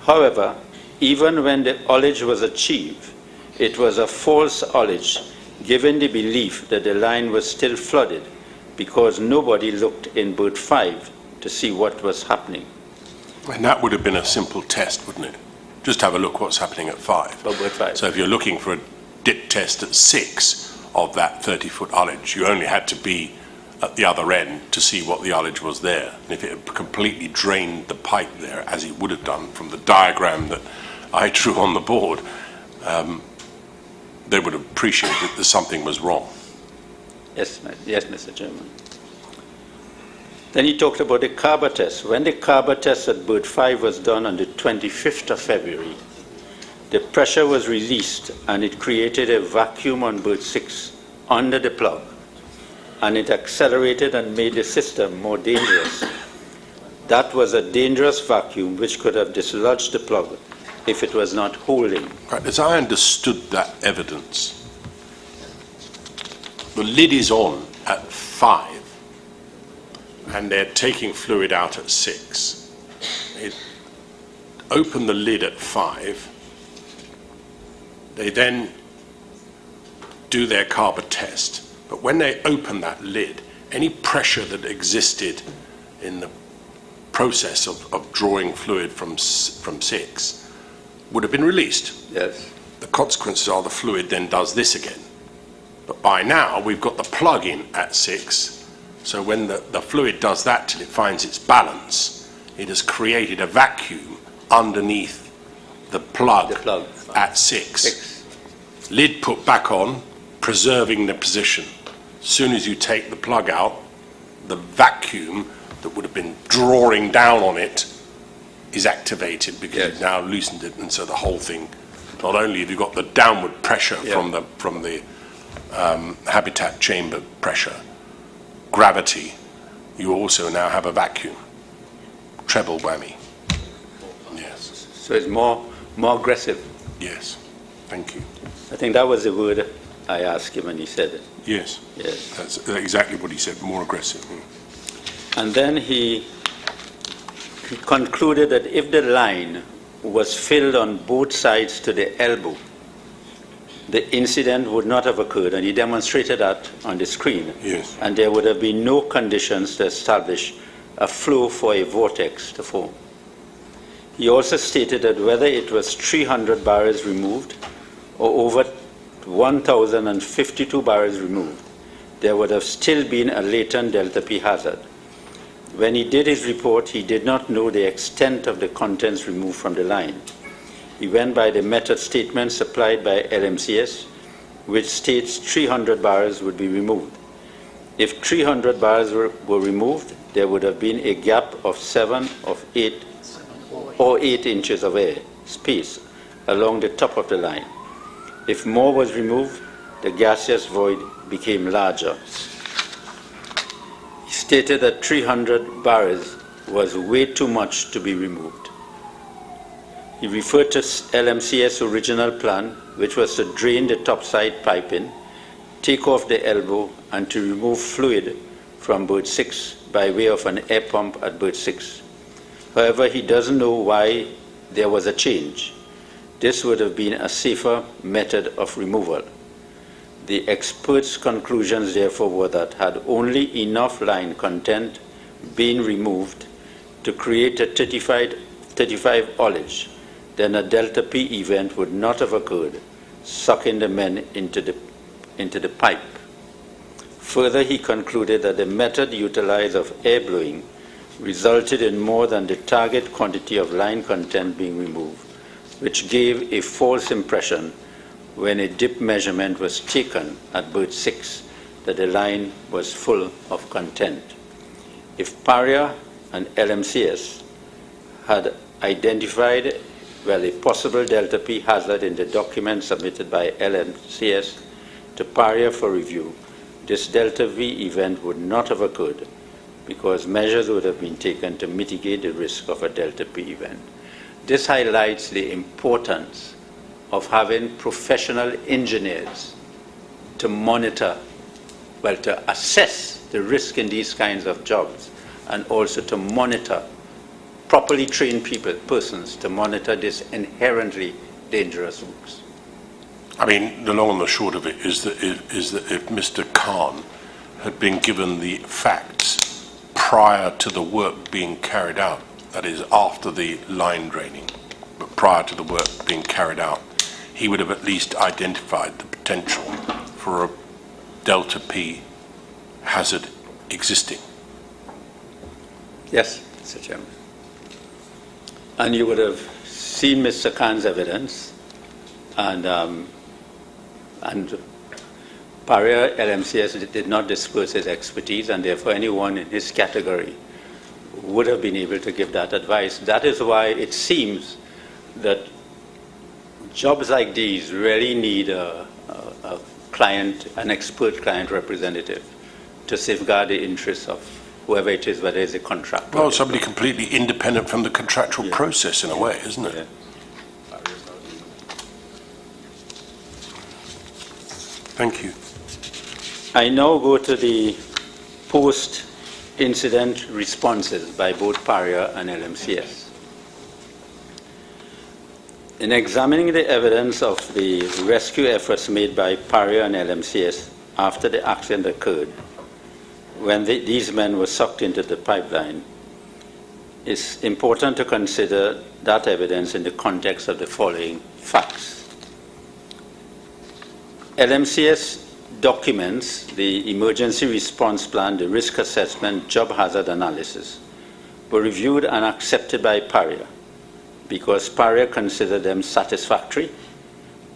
However, even when the haulage was achieved, it was a false haulage given the belief that the line was still flooded because nobody looked in berth 5 to see what was happening. And that would have been a simple test, wouldn't it? Just have a look what's happening at 5. Berth 5. So if you're looking for a dip test at 6 of that 30-foot ullage, you only had to be at the other end to see what the ullage was there. And if it had completely drained the pipe there, as it would have done from the diagram that I drew on the board, they would appreciate that something was wrong. Yes, Mr. Chairman. Then he talked about the carber test. When the carber test at berth 5 was done on the 25th of February, the pressure was released and it created a vacuum on berth 6 under the plug, and it accelerated and made the system more dangerous. That was a dangerous vacuum which could have dislodged the plug if it was not holding. Right, as I understood that evidence, the lid is on at 5 and they're taking fluid out at 6. They open the lid at 5. They then do their carber test. But when they open that lid, any pressure that existed in the process of drawing fluid from 6 would have been released. Yes. The consequences are the fluid then does this again. But by now, we've got the plug in at 6. So when the fluid does that till it finds its balance, it has created a vacuum underneath the plug at 6. Lid put back on, preserving the position. As soon as you take the plug out, the vacuum that would have been drawing down on it is activated because you've now loosened it, and so the whole thing, not only have you got the downward pressure from the habitat chamber pressure, gravity, you also now have a vacuum. Treble whammy. Yes. So it's more aggressive. Yes. Thank you. I think that was the word I asked him and he said it. Yes. Yes. That's exactly what he said, more aggressive. And then he concluded that if the line was filled on both sides to the elbow, the incident would not have occurred, and he demonstrated that on the screen. Yes. And there would have been no conditions to establish a flow for a vortex to form. He also stated that whether it was 300 barrels removed or over 1,052 barrels removed, there would have still been a latent delta P hazard. When he did his report, he did not know the extent of the contents removed from the line. He went by the method statement supplied by LMCS, which states 300 barrels would be removed. If 300 barrels were removed, there would have been a gap of 7 or 8 inches of air space along the top of the line. If more was removed, the gaseous void became larger. He stated that 300 barrels was way too much to be removed. He referred to LMCS' original plan, which was to drain the topside piping, take off the elbow, and to remove fluid from berth 6 by way of an air pump at berth 6. However, he doesn't know why there was a change. This would have been a safer method of removal. The experts' conclusions, therefore, were that had only enough line content been removed to create a 35 haulage, then a delta P event would not have occurred, sucking the men into the pipe. Further, he concluded that the method utilized of air blowing resulted in more than the target quantity of line content being removed, which gave a false impression when a dip measurement was taken at berth 6 that the line was full of content. If PARIA and LMCS had identified, well, a possible delta P hazard in the document submitted by LMCS to PARIA for review, this delta V event would not have occurred because measures would have been taken to mitigate the risk of a delta P event. This highlights the importance of having professional engineers to monitor, well, to assess the risk in these kinds of jobs, and also to monitor properly trained persons to monitor this inherently dangerous works. I mean, the long and the short of it is that if Mr. Khan had been given the facts prior to the work being carried out, that is after the line draining, but prior to the work being carried out, he would have at least identified the potential for a delta P hazard existing. Yes, Mr. Chairman. And you would have seen Mr. Khan's evidence, and PARIA-LMCS did not disclose his expertise, and therefore anyone in his category would have been able to give that advice. That is why it seems that jobs like these really need a client, an expert client representative to safeguard the interests of whoever it is, whether it's a contractor. Well, somebody completely independent from the contractual process in a way, isn't it? Yeah. Thank you. I now go to the post-incident responses by both PARIA and LMCS. In examining the evidence of the rescue efforts made by PARIA and LMCS after the accident occurred, when these men were sucked into the pipeline, it's important to consider that evidence in the context of the following facts. LMCS documents the emergency response plan, the risk assessment, job hazard analysis were reviewed and accepted by PARIA because PARIA considered them satisfactory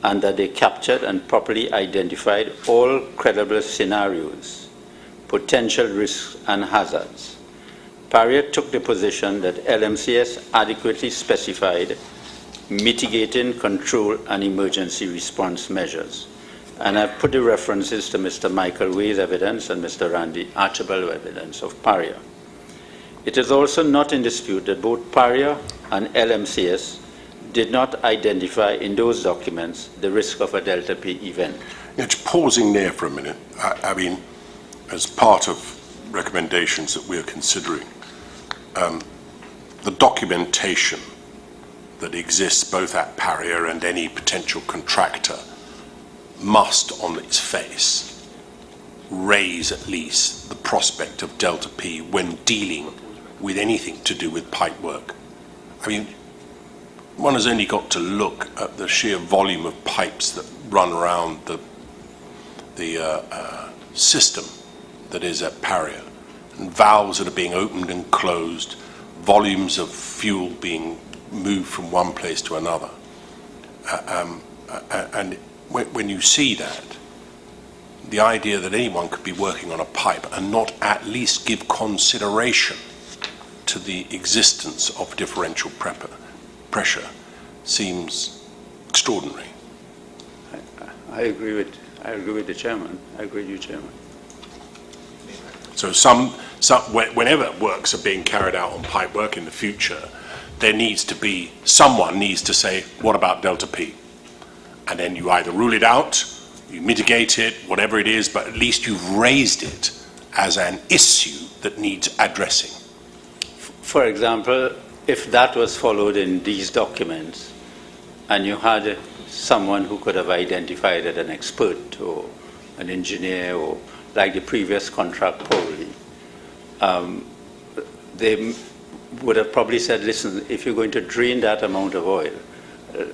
and that they captured and properly identified all credible scenarios, potential risks and hazards. PARIA took the position that LMCS adequately specified mitigating, control and emergency response measures. And I've put the references to Mr. Michael Way's evidence and Mr. Randy Archibald's evidence of PARIA. It is also not in dispute that both PARIA and LMCS did not identify in those documents the risk of a delta P event. Just pausing there for a minute. I mean, as part of recommendations that we're considering, the documentation that exists both at PARIA and any potential contractor must, on its face, raise at least the prospect of delta P when dealing with anything to do with pipe work. I mean, one has only got to look at the sheer volume of pipes that run around the system that is at PARIA, and valves that are being opened and closed, volumes of fuel being moved from one place to another. And when you see that, the idea that anyone could be working on a pipe and not at least give consideration to the existence of differential pressure seems extraordinary. I agree with the chairman. I agree with you, Chairman. So whenever works are being carried out on pipe work in the future, there needs to be, someone needs to say, what about delta P? And then you either rule it out, you mitigate it, whatever it is, but at least you've raised it as an issue that needs addressing. For example, if that was followed in these documents and you had someone who could have identified it, an expert or an engineer or like the previous contract probably, they would have probably said, listen, if you're going to drain that amount of oil,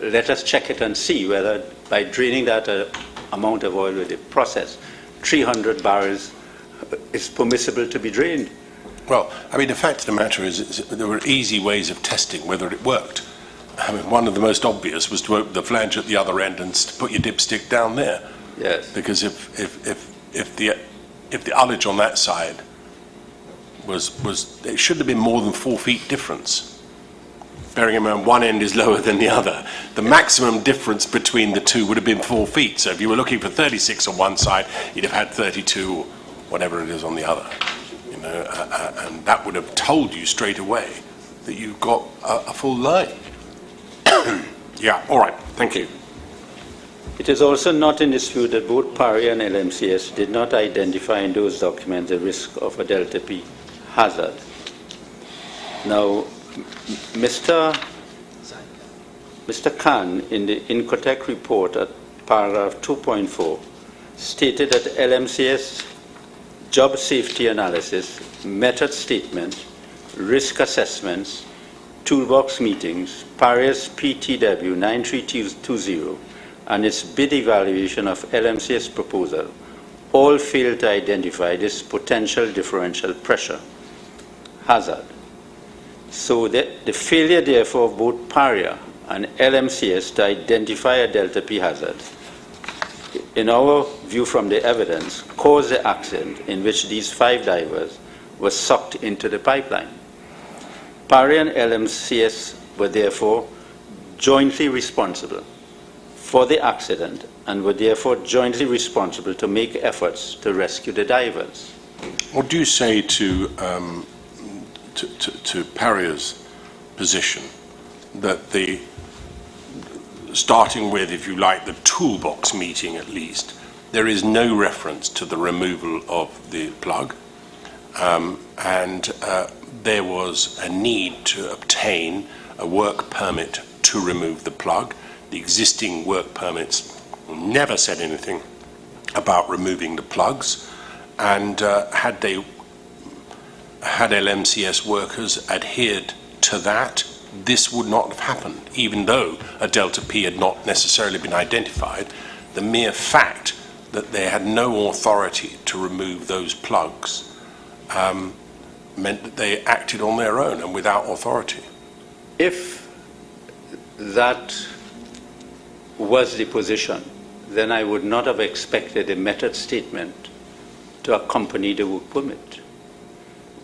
let us check it and see whether by draining that amount of oil with the process, 300 barrels is permissible to be drained. Well, I mean, the fact of the matter is there were easy ways of testing whether it worked. I mean, one of the most obvious was to open the flange at the other end and put your dipstick down there. Yes. Because if the ullage on that side was it should have been more than 4 feet difference. Bearing in mind one end is lower than the other. The maximum difference between the two would have been 4 feet. So if you were looking for 36 on one side, you'd have had 32 or whatever it is on the other. You know, and that would have told you straight away that you've got a full line. Yeah, all right, thank you. It is also not in dispute that both PARIA and LMCS did not identify in those documents the risk of a delta P hazard. Now, Mr. Khan, in the Incotec report at paragraph 2.4, stated that LMCS job safety analysis, method statement, risk assessments, toolbox meetings, PARIA's PTW 9320, and its bid evaluation of LMCS proposal all failed to identify this potential differential pressure hazard. So the failure, therefore, of both PARIA and LMCS to identify a delta P hazard, in our view from the evidence, caused the accident in which these 5 divers were sucked into the pipeline. PARIA and LMCS were therefore jointly responsible for the accident and were therefore jointly responsible to make efforts to rescue the divers. What do you say to PARIA's position that starting with, if you like, the toolbox meeting at least, there is no reference to the removal of the plug, and there was a need to obtain a work permit to remove the plug. The existing work permits never said anything about removing the plugs, and had LMCS workers adhered to that, this would not have happened, even though a delta P had not necessarily been identified. The mere fact that they had no authority to remove those plugs meant that they acted on their own and without authority. If that was the position, then I would not have expected a method statement to accompany the work permit.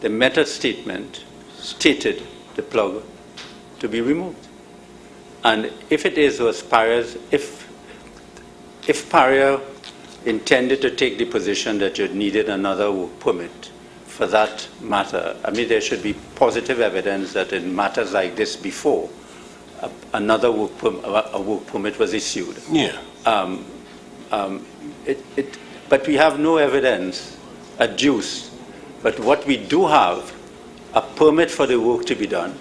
The method statement stated the plug to be removed. And if it was PARIA's, if PARIA intended to take the position that you needed another work permit for that matter, I mean, there should be positive evidence that in matters like this before, another work permit was issued. Yeah. But we have no evidence adduced. But what we do have, a permit for the work to be done,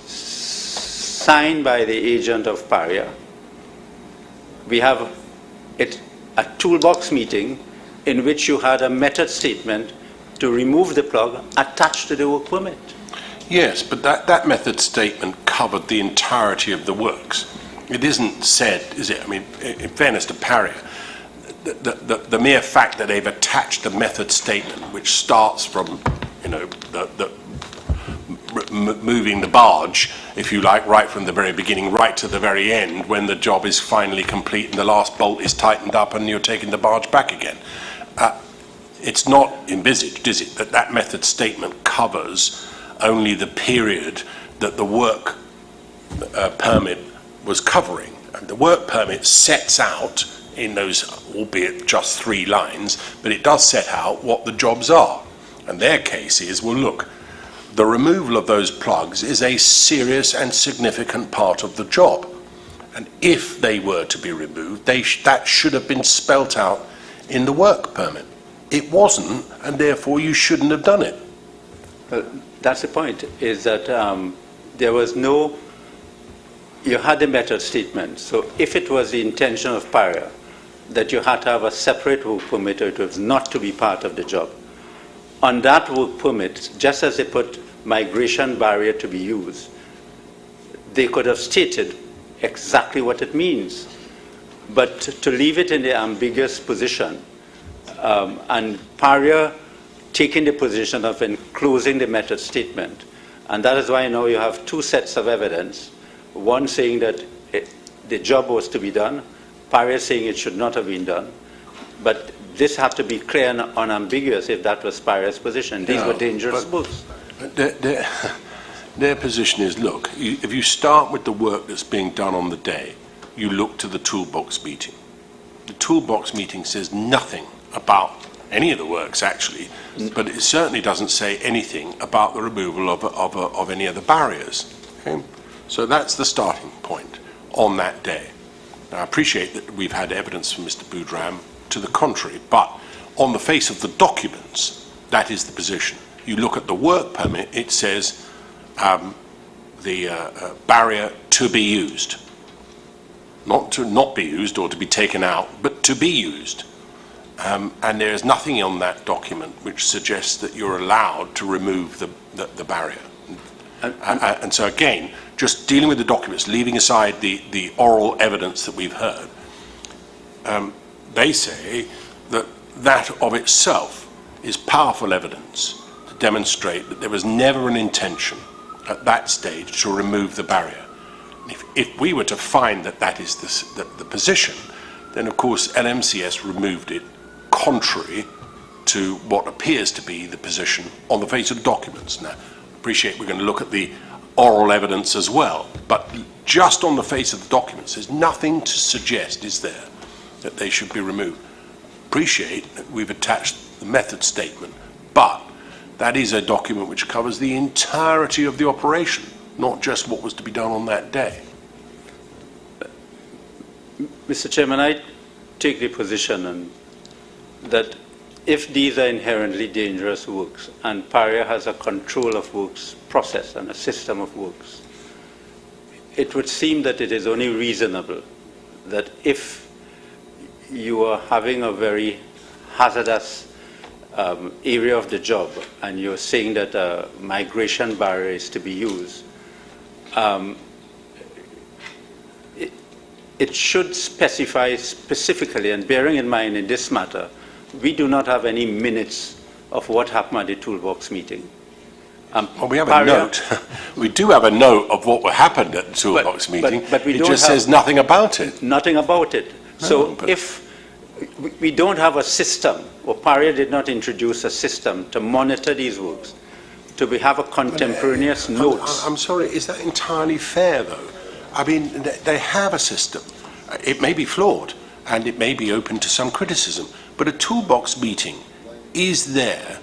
signed by the agent of PARIA. We have a toolbox meeting in which you had a method statement to remove the plug attached to the work permit. Yes, but that method statement covered the entirety of the works. It isn't said, is it? I mean, in fairness to PARIA, the mere fact that they've attached the method statement, which starts from, you know, moving the barge, if you like, right from the very beginning, right to the very end, when the job is finally complete and the last bolt is tightened up and you're taking the barge back again. It's not envisaged, is it, that that method statement covers only the period that the work permit was covering. And the work permit sets out in those, albeit just 3 lines, but it does set out what the jobs are. And their case is, well, look, the removal of those plugs is a serious and significant part of the job. And if they were to be removed, that should have been spelt out in the work permit. It wasn't, and therefore you shouldn't have done it. Well, that's the point, is that there was no, you had a method statement. So if it was the intention of PARIA that you had to have a separate work permit, or it was not to be part of the job, on that work permit, just as they put migration barrier to be used, they could have stated exactly what it means. But to leave it in the ambiguous position, and PARIA taking the position of enclosing the method statement, and that is why now you have 2 sets of evidence, One saying that the job was to be done, PARIA saying it should not have been done. But this had to be clear and unambiguous if that was PARIA's position. These were dangerous books. Their position is, look, if you start with the work that's being done on the day, you look to the toolbox meeting. The toolbox meeting says nothing about any of the works, actually, but it certainly doesn't say anything about the removal of any of the barriers. Okay? So that's the starting point on that day. Now, I appreciate that we've had evidence from Mr. Boudram to the contrary, but on the face of the documents, that is the position. You look at the work permit, it says the barrier to be used. Not to not be used or to be taken out, but to be used. And there is nothing on that document which suggests that you're allowed to remove the barrier. And so again, just dealing with the documents, leaving aside the oral evidence that we've heard, they say that that of itself is powerful evidence to demonstrate that there was never an intention at that stage to remove the barrier. If we were to find that that is the position, then of course LMCS removed it contrary to what appears to be the position on the face of the documents. Now, I appreciate we're going to look at the oral evidence as well, but just on the face of the documents, there's nothing to suggest, is there, that they should be removed. Appreciate that we've attached the method statement, but that is a document which covers the entirety of the operation, not just what was to be done on that day. Mr. Chairman, I take the position that if these are inherently dangerous works and PARIA has a control of works process and a system of works, it would seem that it is only reasonable that if you are having a very hazardous area of the job and you're saying that a migration barrier is to be used, it should specify specifically, and bearing in mind in this matter, we do not have any minutes of what happened at the toolbox meeting. Well, we have a note. We do have a note of what happened at the toolbox meeting. But we it don't just says nothing about it. Nothing about it. No, so if we don't have a system, or PARIA did not introduce a system to monitor these works, to have a contemporaneous notes. I'm sorry, is that entirely fair, though? I mean, they have a system. It may be flawed, and it may be open to some criticism, but a toolbox meeting is there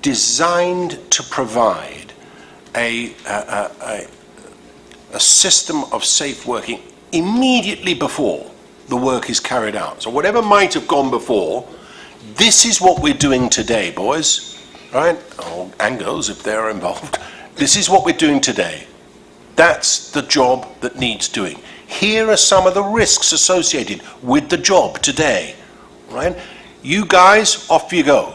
designed to provide a system of safe working immediately before the work is carried out. So whatever might have gone before, this is what we're doing today, boys, right? And girls, if they're involved. This is what we're doing today. That's the job that needs doing. Here are some of the risks associated with the job today, right? You guys, off you go.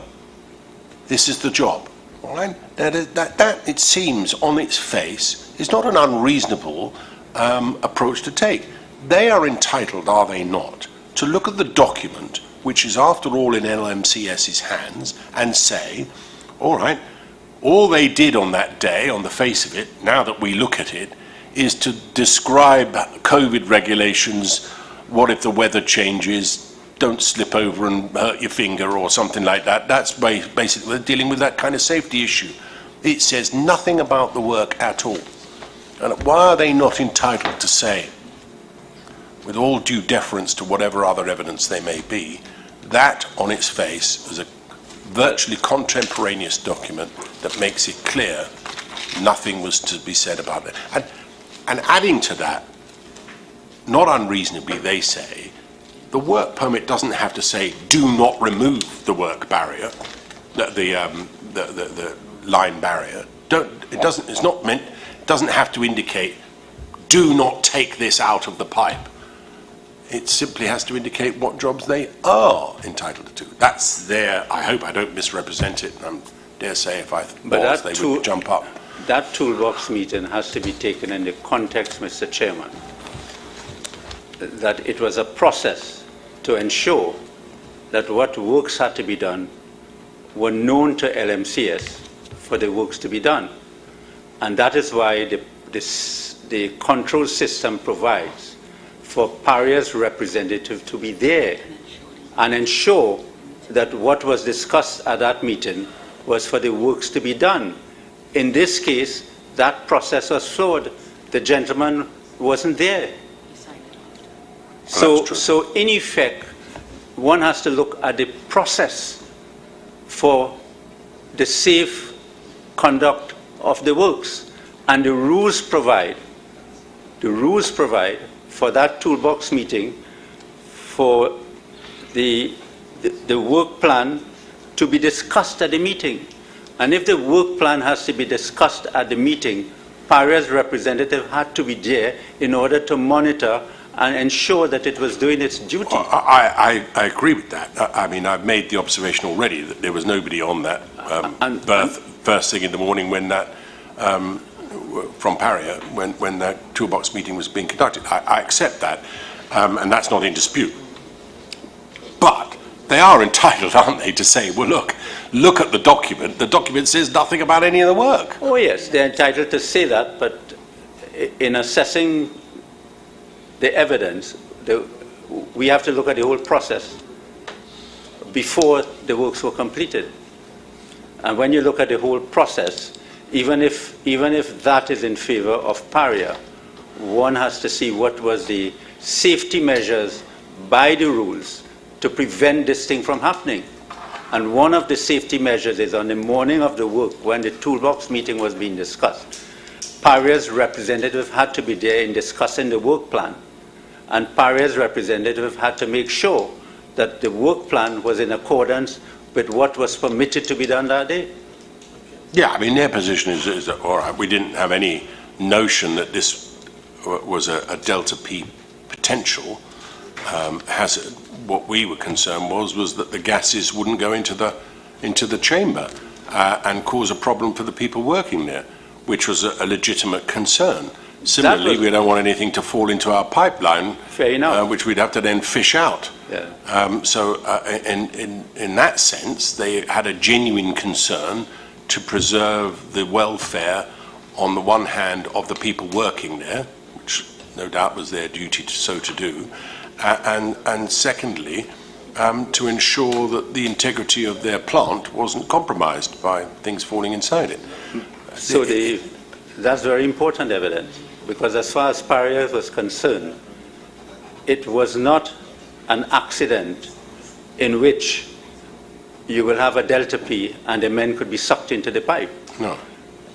This is the job, all right? That, it seems, on its face, is not an unreasonable approach to take. They are entitled, are they not, to look at the document, which is, after all, in LMCS's hands, and say, all right, all they did on that day, on the face of it, now that we look at it, is to describe COVID regulations, what if the weather changes, don't slip over and hurt your finger or something like that. That's basically, we're dealing with that kind of safety issue. It says nothing about the work at all. And why are they not entitled to say, with all due deference to whatever other evidence there may be, that on its face is a virtually contemporaneous document that makes it clear nothing was to be said about it. And adding to that, not unreasonably, they say, the work permit doesn't have to say, do not remove the work barrier, the line barrier. It's not meant, it doesn't have to indicate, do not take this out of the pipe. It simply has to indicate what jobs they are entitled to. That's their, I hope I don't misrepresent it, and I dare say if I was, they would jump up. That toolbox meeting has to be taken in the context, Mr. Chairman, that it was a process to ensure that what works had to be done were known to LMCS for the works to be done. And that is why the control system provides for PARIA's representative to be there and ensure that what was discussed at that meeting was for the works to be done. In this case, that process was flawed. The gentleman wasn't there. So in effect, one has to look at the process for the safe conduct of the works. And the rules provide for that toolbox meeting for the work plan to be discussed at the meeting. And if the work plan has to be discussed at the meeting, PARIA's representative had to be there in order to monitor and ensure that it was doing its duty. Well, I agree with that. I mean, I've made the observation already that there was nobody on that first thing in the morning when that, from PARIA, when that toolbox meeting was being conducted. I accept that, and that's not in dispute. But they are entitled, aren't they, to say, well, look at the document. The document says nothing about any of the work. Oh, yes, they're entitled to say that, but in assessing the evidence, we have to look at the whole process before the works were completed. And when you look at the whole process, even if that is in favor of PARIA, one has to see what was the safety measures by the rules to prevent this thing from happening. And one of the safety measures is on the morning of the work, when the toolbox meeting was being discussed, PARIA's representative had to be there in discussing the work plan. And PARIA's representative had to make sure that the work plan was in accordance with what was permitted to be done that day. Yeah, I mean, their position is that, all right, we didn't have any notion that this was a delta P potential hazard. What we were concerned was that the gases wouldn't go into the chamber and cause a problem for the people working there, which was a legitimate concern. Similarly, we don't want anything to fall into our pipeline, fair enough, which we'd have to then fish out. Yeah. So in that sense, they had a genuine concern to preserve the welfare, on the one hand, of the people working there, which no doubt was their duty to do, and secondly, to ensure that the integrity of their plant wasn't compromised by things falling inside it. So that's very important evidence, because as far as PARIA was concerned, it was not an accident in which you will have a delta P and the men could be sucked into the pipe. No.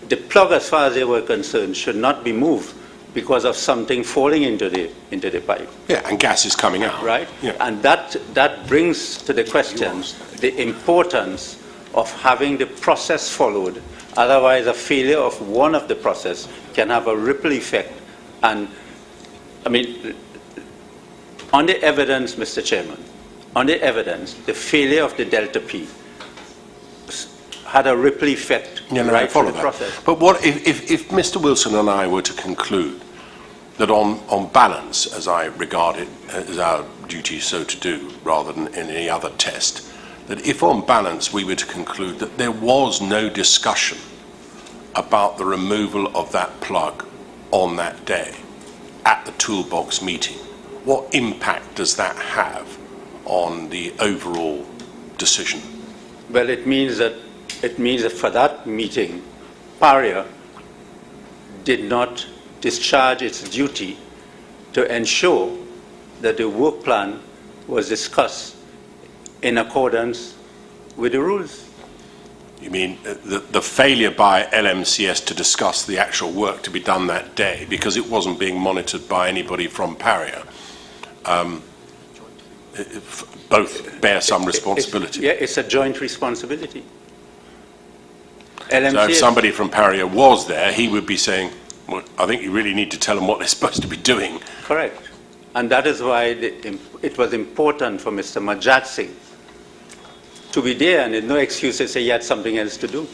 The plug, as far as they were concerned, should not be moved because of something falling into the pipe. Yeah, and gas is coming out. Right? Yeah. And that brings to the question the importance of having the process followed. Otherwise, a failure of one of the process can have a ripple effect. And, I mean, on the evidence, Mr. Chairman, on the evidence, the failure of the delta P had a ripple effect right through the process. But what if Mr. Wilson and I were to conclude that on balance, as I regard it as our duty so to do, rather than in any other test, that if on balance we were to conclude that there was no discussion about the removal of that plug on that day at the toolbox meeting, what impact does that have on the overall decision? Well, it means that for that meeting, PARIA did not discharge its duty to ensure that the work plan was discussed in accordance with the rules. You mean the failure by LMCS to discuss the actual work to be done that day because it wasn't being monitored by anybody from PARIA? Both bear some responsibility. It's a joint responsibility. So if somebody from PARIA was there, he would be saying, well, I think you really need to tell them what they're supposed to be doing. Correct. And that is why it was important for Mr. Majad Singh to be there, and there's no excuse to say he had something else to do.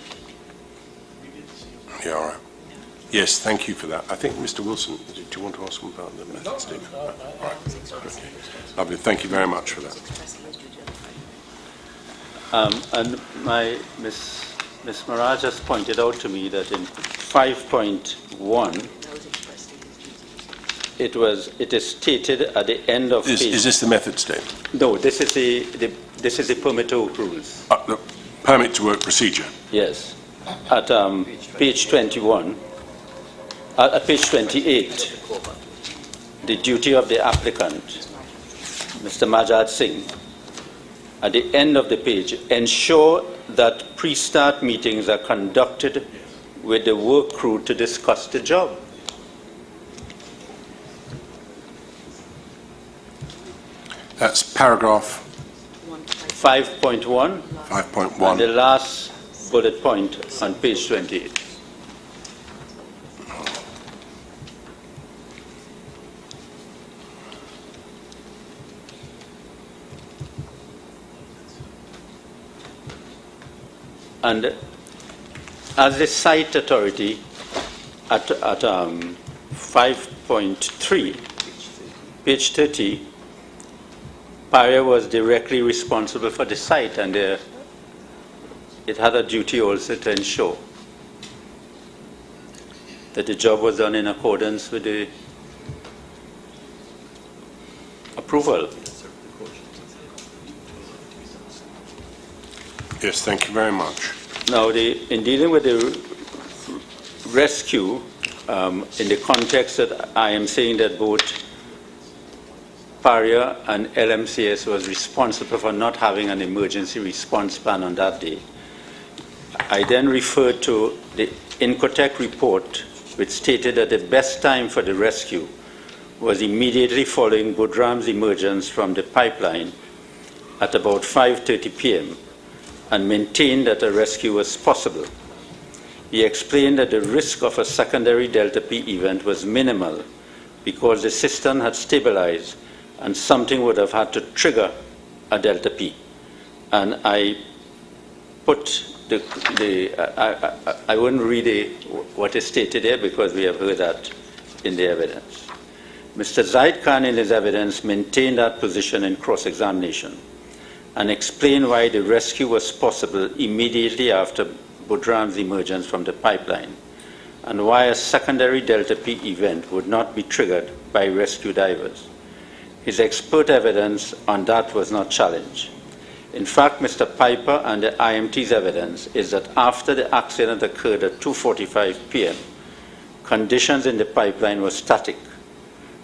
Yeah, all right. Yes, thank you for that. I think, Mr. Wilson, do you want to ask him about the method statement? All right. Okay. Lovely. Thank you very much for that. And Ms. Maraj just pointed out to me that in 5.1, it is stated at the end of page. Is this the method statement? No, this is the permit to work rules. The permit to work procedure? Yes. At page 21, at page 28, the duty of the applicant, Mr. Majad Singh, at the end of the page, ensure that pre-start meetings are conducted with the work crew to discuss the job. That's paragraph 5.1. 5.1. And the last bullet point on page 28. And as the site authority at 5.3, page 30, PARIA was directly responsible for the site, and it had a duty also to ensure that the job was done in accordance with the approval. Yes, thank you very much. Now, in dealing with the rescue, in the context that I am saying that both PARIA and LMCS was responsible for not having an emergency response plan on that day, I then referred to the Incotec report, which stated that the best time for the rescue was immediately following Budram's emergence from the pipeline at about 5:30 p.m. and maintained that a rescue was possible. He explained that the risk of a secondary Delta P event was minimal because the system had stabilized and something would have had to trigger a Delta P. And I put I wouldn't read what is stated there because we have heard that in the evidence. Mr. Zaid Khan in his evidence maintained that position in cross-examination and explained why the rescue was possible immediately after Budram's emergence from the pipeline and why a secondary Delta P event would not be triggered by rescue divers. His expert evidence on that was not challenged. In fact, Mr. Piper and the IMT's evidence is that after the accident occurred at 2:45 p.m., conditions in the pipeline were static.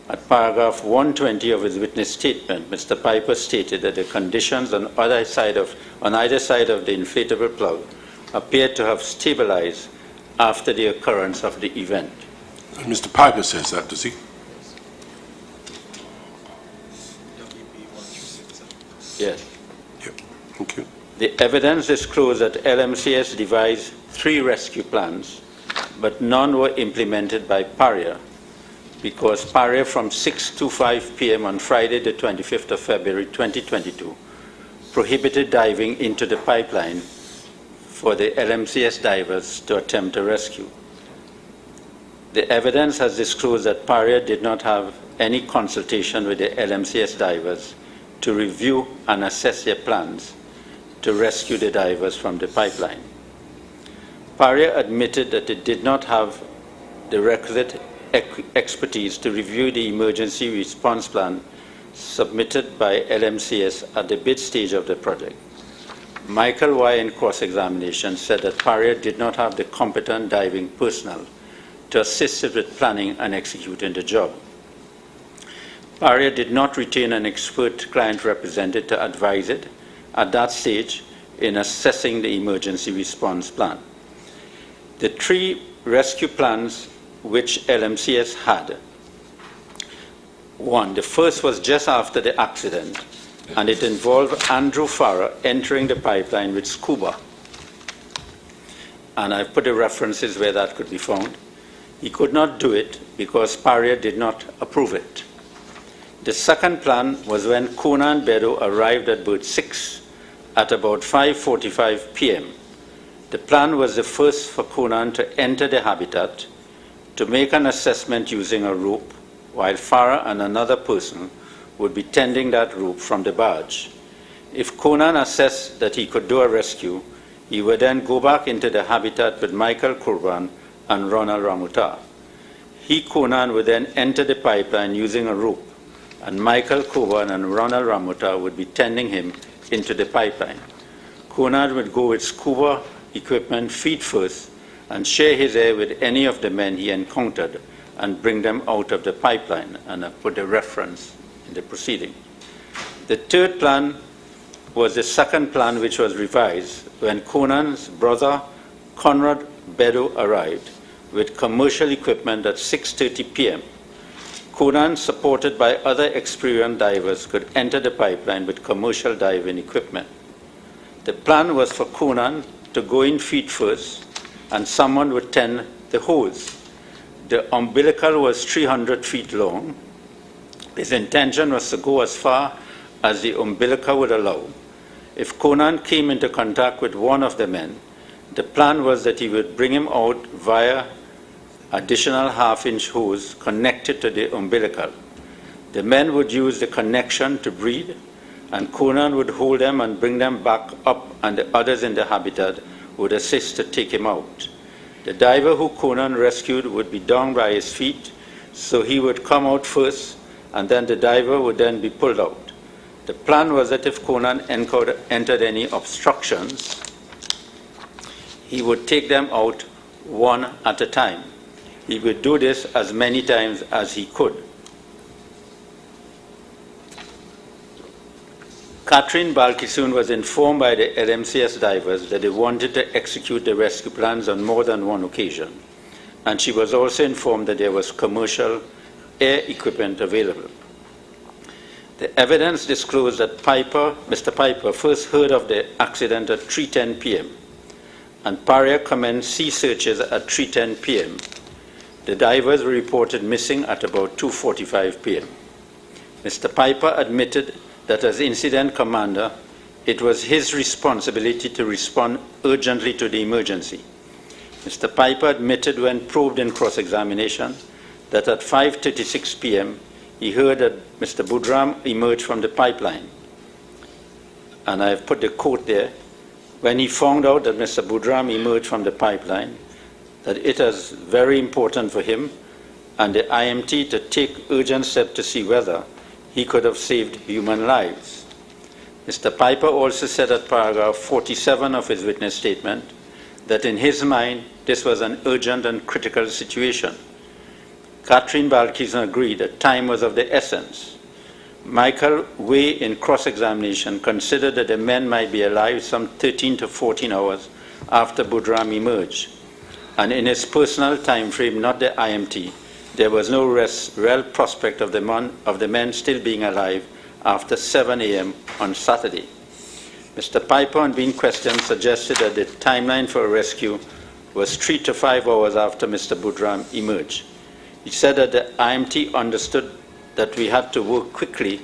At paragraph 120 of his witness statement, Mr. Piper stated that the conditions on either side of the inflatable plug appeared to have stabilized after the occurrence of the event. And Mr. Piper says that, does he? Yes. Yep. Thank you. The evidence disclosed that LMCS devised 3 rescue plans, but none were implemented by PARIA because PARIA from 6:05 p.m. on Friday, the 25th of February 2022, prohibited diving into the pipeline for the LMCS divers to attempt a rescue. The evidence has disclosed that PARIA did not have any consultation with the LMCS divers to review and assess their plans to rescue the divers from the pipeline. PARIA admitted that it did not have the requisite expertise to review the emergency response plan submitted by LMCS at the bid stage of the project. Michael Y. in cross-examination said that PARIA did not have the competent diving personnel to assist it with planning and executing the job. PARIA did not retain an expert client representative to advise it at that stage in assessing the emergency response plan. The 3 rescue plans which LMCS had, the first was just after the accident, and it involved Andrew Farrer entering the pipeline with scuba. And I've put the references where that could be found. He could not do it because PARIA did not approve it. The second plan was when Conan Bedo arrived at berth 6 at about 5:45 p.m. The plan was the first for Conan to enter the habitat, to make an assessment using a rope, while Farah and another person would be tending that rope from the barge. If Conan assessed that he could do a rescue, he would then go back into the habitat with Michael Kurban and Ronald Ramuta. He, Conan, would then enter the pipeline using a rope, and Michael Coburn and Ronald Ramuta would be tending him into the pipeline. Conan would go with scuba equipment feet first and share his air with any of the men he encountered and bring them out of the pipeline, and I put a reference in the proceeding. The third plan was the second plan, which was revised when Conan's brother Conrad Beddoe arrived with commercial equipment at 6:30 p.m. Conan, supported by other experienced divers, could enter the pipeline with commercial diving equipment. The plan was for Conan to go in feet first, and someone would tend the hose. The umbilical was 300 feet long. His intention was to go as far as the umbilical would allow. If Conan came into contact with one of the men, the plan was that he would bring him out via additional half-inch hose connected to the umbilical. The men would use the connection to breathe, and Conan would hold them and bring them back up, and the others in the habitat would assist to take him out. The diver who Conan rescued would be down by his feet, so he would come out first, and then the diver would then be pulled out. The plan was that if Conan entered any obstructions, he would take them out one at a time. He would do this as many times as he could. Catherine Balkisoon was informed by the LMCS divers that they wanted to execute the rescue plans on more than one occasion, and she was also informed that there was commercial air equipment available. The evidence disclosed that Mr. Piper first heard of the accident at 3:10 p.m. and PARIA commenced sea searches at 3:10 p.m. The divers were reported missing at about 2:45 p.m. Mr. Piper admitted that as incident commander, it was his responsibility to respond urgently to the emergency. Mr. Piper admitted when probed in cross-examination that at 5:36 p.m. he heard that Mr. Budram emerged from the pipeline. And I've put the quote there. When he found out that Mr. Budram emerged from the pipeline, that it is very important for him and the IMT to take urgent steps to see whether he could have saved human lives. Mr. Piper also said at paragraph 47 of his witness statement that in his mind this was an urgent and critical situation. Catherine Balkisoon agreed that time was of the essence. Michael Way, in cross-examination, considered that the men might be alive some 13 to 14 hours after Budram emerged. And in his personal time frame, not the IMT, there was no real prospect of the men still being alive after 7 a.m. on Saturday. Mr. Piper, on being questioned, suggested that the timeline for a rescue was 3 to 5 hours after Mr. Budram emerged. He said that the IMT understood that we had to work quickly,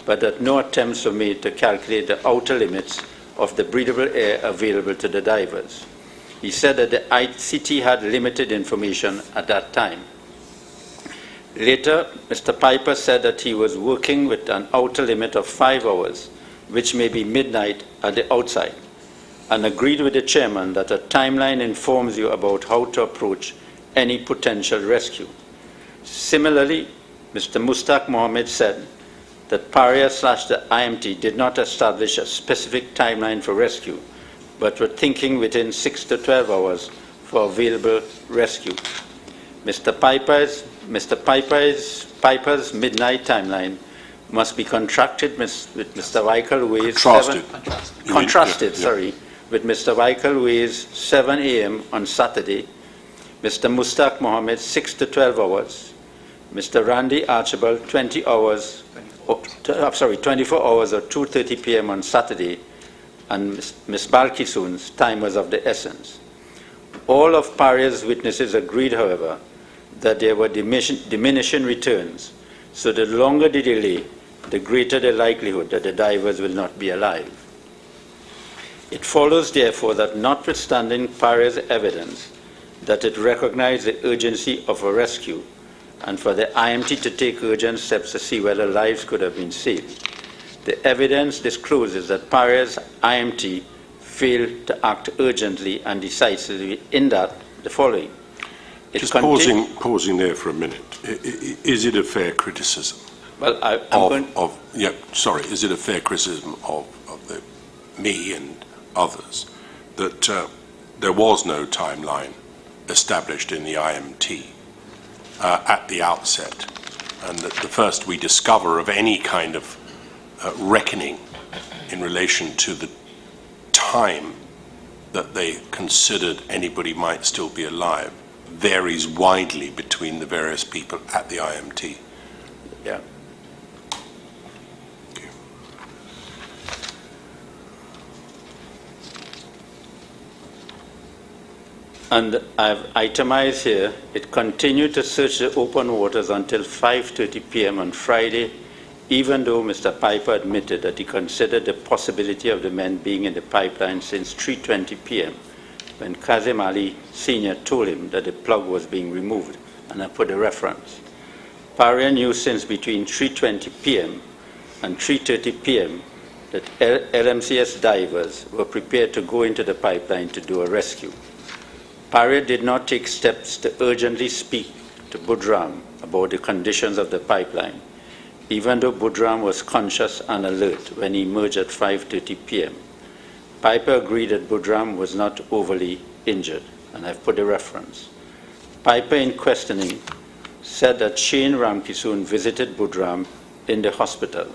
but that no attempts were made to calculate the outer limits of the breathable air available to the divers. He said that the ICT had limited information at that time. Later, Mr. Piper said that he was working with an outer limit of 5 hours, which may be midnight at the outside, and agreed with the chairman that a timeline informs you about how to approach any potential rescue. Similarly, Mr. Mustaq Mohammed said that PARIA/the IMT did not establish a specific timeline for rescue, but were thinking within 6 to 12 hours for available rescue. Mr. Piper's midnight timeline must be contrasted with Mr. Michael Way's with Mr. Michael Way's 7 a.m. on Saturday, Mr. Mustaq Mohammed 6 to 12 hours, Mr. Randy Archibald 24 hours or 2:30 p.m. on Saturday, and Ms. Balkisoon's time was of the essence. All of PARIA's witnesses agreed, however, that there were diminishing returns, so the longer the delay, the greater the likelihood that the divers will not be alive. It follows, therefore, that notwithstanding PARIA's evidence that it recognized the urgency of a rescue and for the IMT to take urgent steps to see whether lives could have been saved, the evidence discloses that PARIA's IMT failed to act urgently and decisively in that the following. Just pausing there for a minute. Is it a fair criticism? Well, is it a fair criticism of me and others that there was no timeline established in the IMT at the outset, and that the first we discover of any kind of reckoning in relation to the time that they considered anybody might still be alive varies widely between the various people at the IMT? Yeah. And I've itemized here, it continued to search the open waters until 5:30 p.m. on Friday, even though Mr. Piper admitted that he considered the possibility of the men being in the pipeline since 3:20 p.m. when Kazim Ali Sr. told him that the plug was being removed, and I put a reference. PARIA knew since between 3:20 p.m. and 3:30 p.m. that LMCS divers were prepared to go into the pipeline to do a rescue. PARIA did not take steps to urgently speak to Budram about the conditions of the pipeline, even though Budram was conscious and alert when he emerged at 5:30 p.m. Piper agreed that Budram was not overly injured, and I've put a reference. Piper, in questioning, said that Shane Ramkisoon visited Budram in the hospital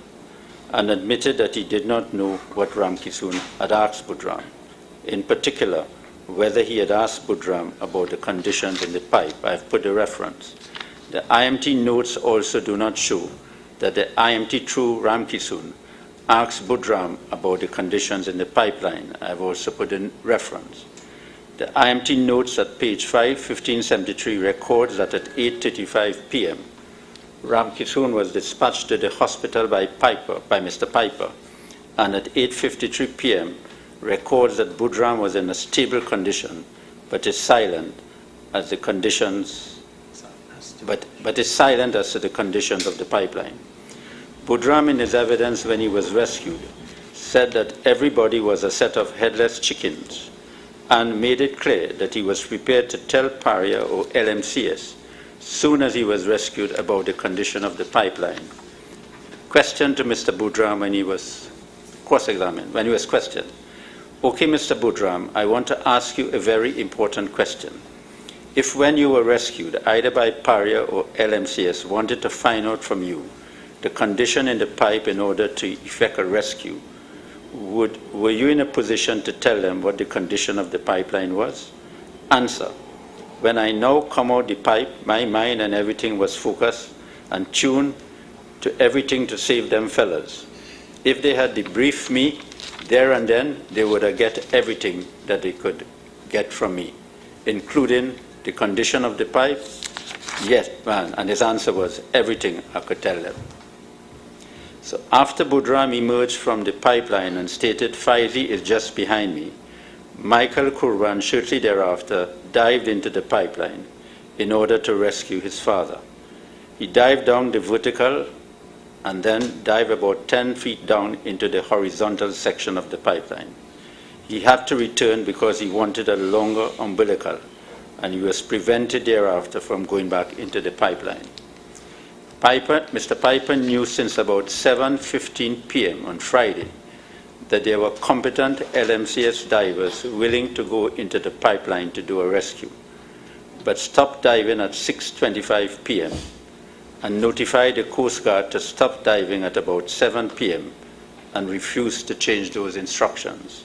and admitted that he did not know what Ramkisoon had asked Budram. In particular, whether he had asked Budram about the conditions in the pipe. I've put a reference. The IMT notes also do not show that the IMT through Ramkisoon asked Budram about the conditions in the pipeline. I've also put in reference. The IMT notes at page 5, 1573 records that at 8:35 p.m. Ramkisoon was dispatched to the hospital by Mr. Piper, and at 8:53 p.m. records that Budram was in a stable condition, but is silent as the conditions, but is silent as to the conditions of the pipeline. Budram, in his evidence when he was rescued, said that everybody was a set of headless chickens, and made it clear that he was prepared to tell PARIA or LMCS soon as he was rescued about the condition of the pipeline. Question to Mr. Budram when he was cross-examined, when he was questioned. Okay, Mr. Budram, I want to ask you a very important question. If when you were rescued, either by PARIA or LMCS, wanted to find out from you the condition in the pipe in order to effect a rescue, were you in a position to tell them what the condition of the pipeline was? Answer. When I now come out the pipe, my mind and everything was focused and tuned to everything to save them fellas. If they had debriefed me there and then, they would have get everything that they could get from me, including the condition of the pipe. Yes, man. And his answer was everything I could tell them. So after Budram emerged from the pipeline and stated Faizi is just behind me, Michael Kurban shortly thereafter dived into the pipeline in order to rescue his father. He dived down the vertical and then dived about 10 feet down into the horizontal section of the pipeline. He had to return because he wanted a longer umbilical, and he was prevented thereafter from going back into the pipeline. Mr. Piper knew since about 7:15 p.m. on Friday that there were competent LMCS divers willing to go into the pipeline to do a rescue, but stopped diving at 6:25 p.m. and notified the Coast Guard to stop diving at about 7 p.m. and refused to change those instructions.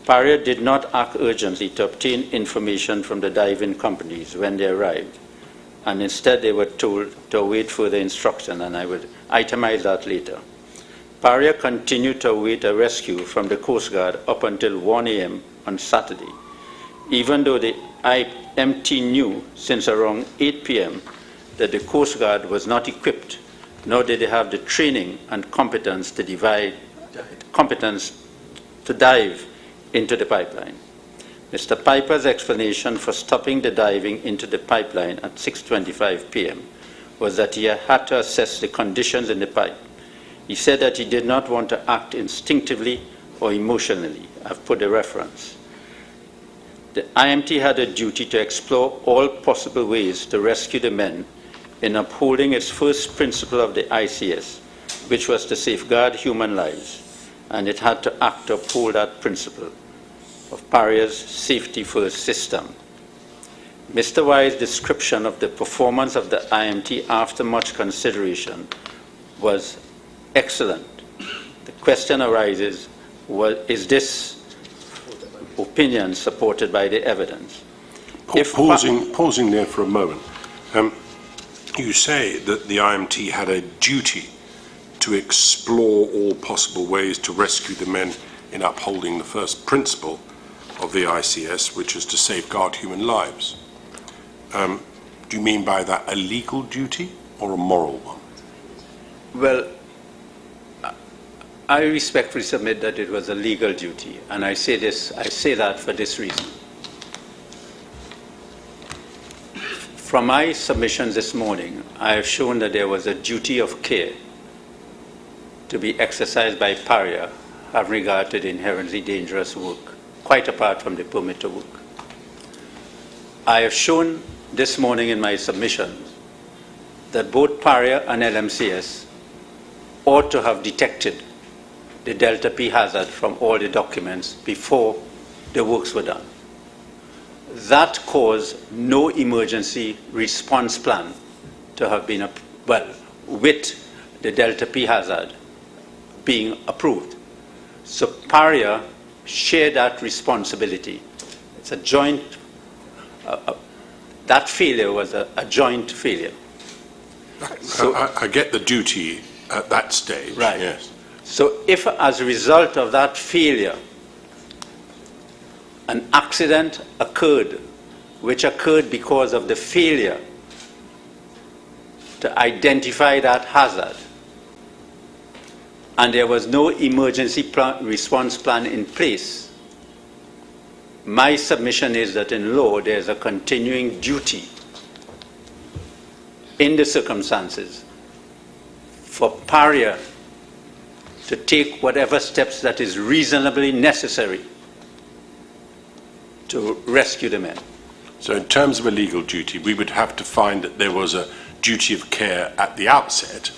PARIA did not act urgently to obtain information from the diving companies when they arrived, and instead they were told to await further instruction, and I would itemize that later. PARIA continued to await a rescue from the Coast Guard up until 1 a.m. on Saturday, even though the IMT knew since around 8 p.m. that the Coast Guard was not equipped, nor did they have the training and competence to dive into the pipeline. Mr. Piper's explanation for stopping the diving into the pipeline at 6:25 p.m. was that he had to assess the conditions in the pipe. He said that he did not want to act instinctively or emotionally. I've put a reference. The IMT had a duty to explore all possible ways to rescue the men in upholding its first principle of the ICS, which was to safeguard human lives, and it had to act to uphold that principle of PARIA's safety first system. Mr. Y's description of the performance of the IMT after much consideration was excellent. The question arises, is this opinion supported by the evidence? Pausing there for a moment, you say that the IMT had a duty to explore all possible ways to rescue the men in upholding the first principle of the ICS, which is to safeguard human lives. Do you mean by that a legal duty or a moral one? Well, I respectfully submit that it was a legal duty, and I say that for this reason. From my submissions this morning, I have shown that there was a duty of care to be exercised by PARIA having regard to the inherently dangerous work, quite apart from the permit to work. I have shown this morning in my submissions that both PARIA and LMCS ought to have detected the delta P hazard from all the documents before the works were done. That caused no emergency response plan to have been, with the delta P hazard being approved. So PARIA shared that responsibility. It's a joint, that failure was a joint failure. So I get the duty at that stage. Right. Yes. So if as a result of that failure, an accident occurred, which occurred because of the failure to identify that hazard, and there was no emergency response plan in place, my submission is that in law there's a continuing duty in the circumstances for PARIA to take whatever steps that is reasonably necessary to rescue the men. So in terms of a legal duty, we would have to find that there was a duty of care at the outset,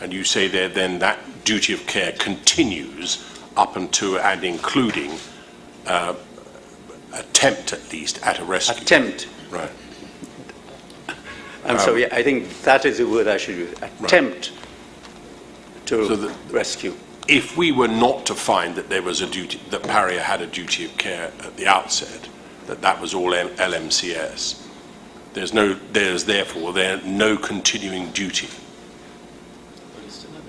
and you say there then that duty of care continues up until and including attempt at least at a rescue. Attempt. Right. I'm sorry, I think that is the word I should use. Attempt to So rescue. If we were not to find that there was a duty, that PARIA had a duty of care at the outset, that was all LMCS, there's therefore no continuing duty.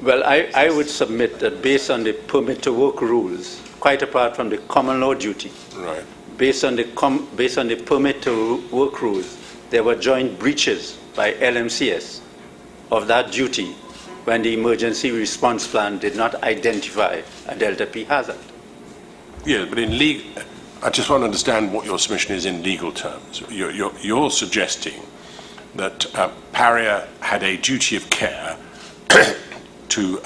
Well, I would submit that based on the permit to work rules, quite apart from the common law duty, Right. based on the permit to work rules, there were joint breaches by LMCS of that duty when the emergency response plan did not identify a delta P hazard. Yeah, but in legal, I just want to understand what your submission is in legal terms. You're suggesting that PARIA had a duty of care to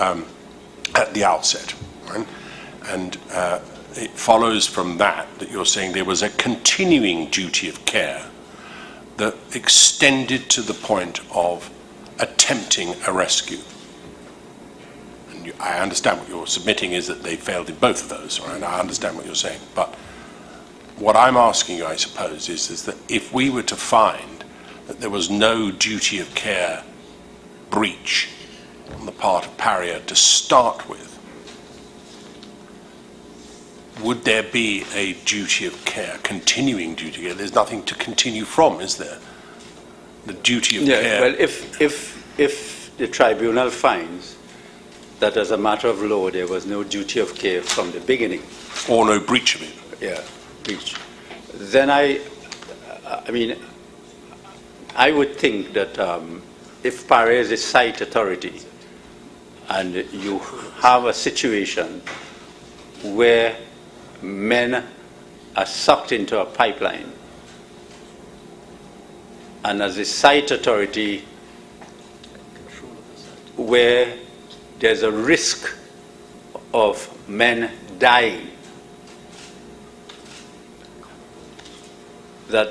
at the outset, right? And it follows from that you're saying there was a continuing duty of care that extended to the point of attempting a rescue. And I understand what you're submitting is that they failed in both of those, right? And I understand what you're saying. But what I'm asking you, I suppose, is that if we were to find that there was no duty of care breach on the part of PARIA to start with, would there be a duty of care, continuing duty of care? There's nothing to continue from, is there? The duty of care. Well, if the tribunal finds that as a matter of law there was no duty of care from the beginning, or no breach of it. yeah, breach, then I mean, I would think that if PARIA is a site authority and you have a situation where men are sucked into a pipeline, and as a site authority where there's a risk of men dying, that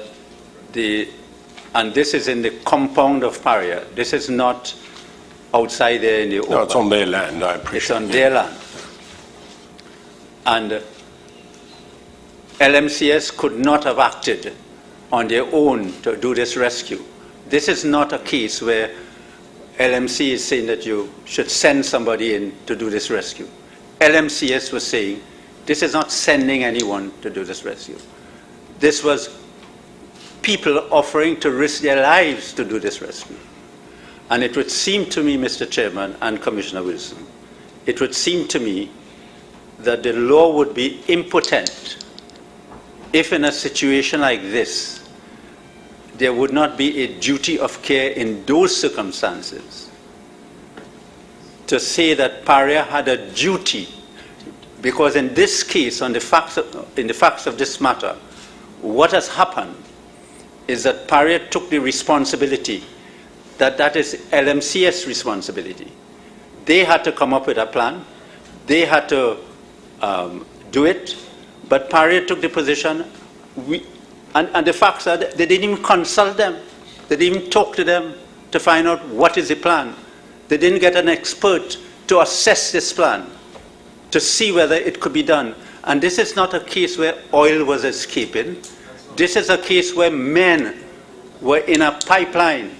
and this is in the compound of PARIA. This is not outside there in the open. No, it's on their land, I appreciate it. It's on their land. And LMCS could not have acted on their own to do this rescue. This is not a case where LMC is saying that you should send somebody in to do this rescue. LMCS was saying, this is not sending anyone to do this rescue. This was people offering to risk their lives to do this rescue. And it would seem to me, Mr. Chairman and Commissioner Wilson, it would seem to me that the law would be impotent if in a situation like this, there would not be a duty of care in those circumstances to say that PARIA had a duty, because in this case, in the facts of this matter, what has happened is that PARIA took the responsibility that is LMCS responsibility. They had to come up with a plan. They had to do it, but PARIA took the position. And the facts are that they didn't even consult them. They didn't even talk to them to find out what is the plan. They didn't get an expert to assess this plan, to see whether it could be done. And this is not a case where oil was escaping. This is a case where men were in a pipeline.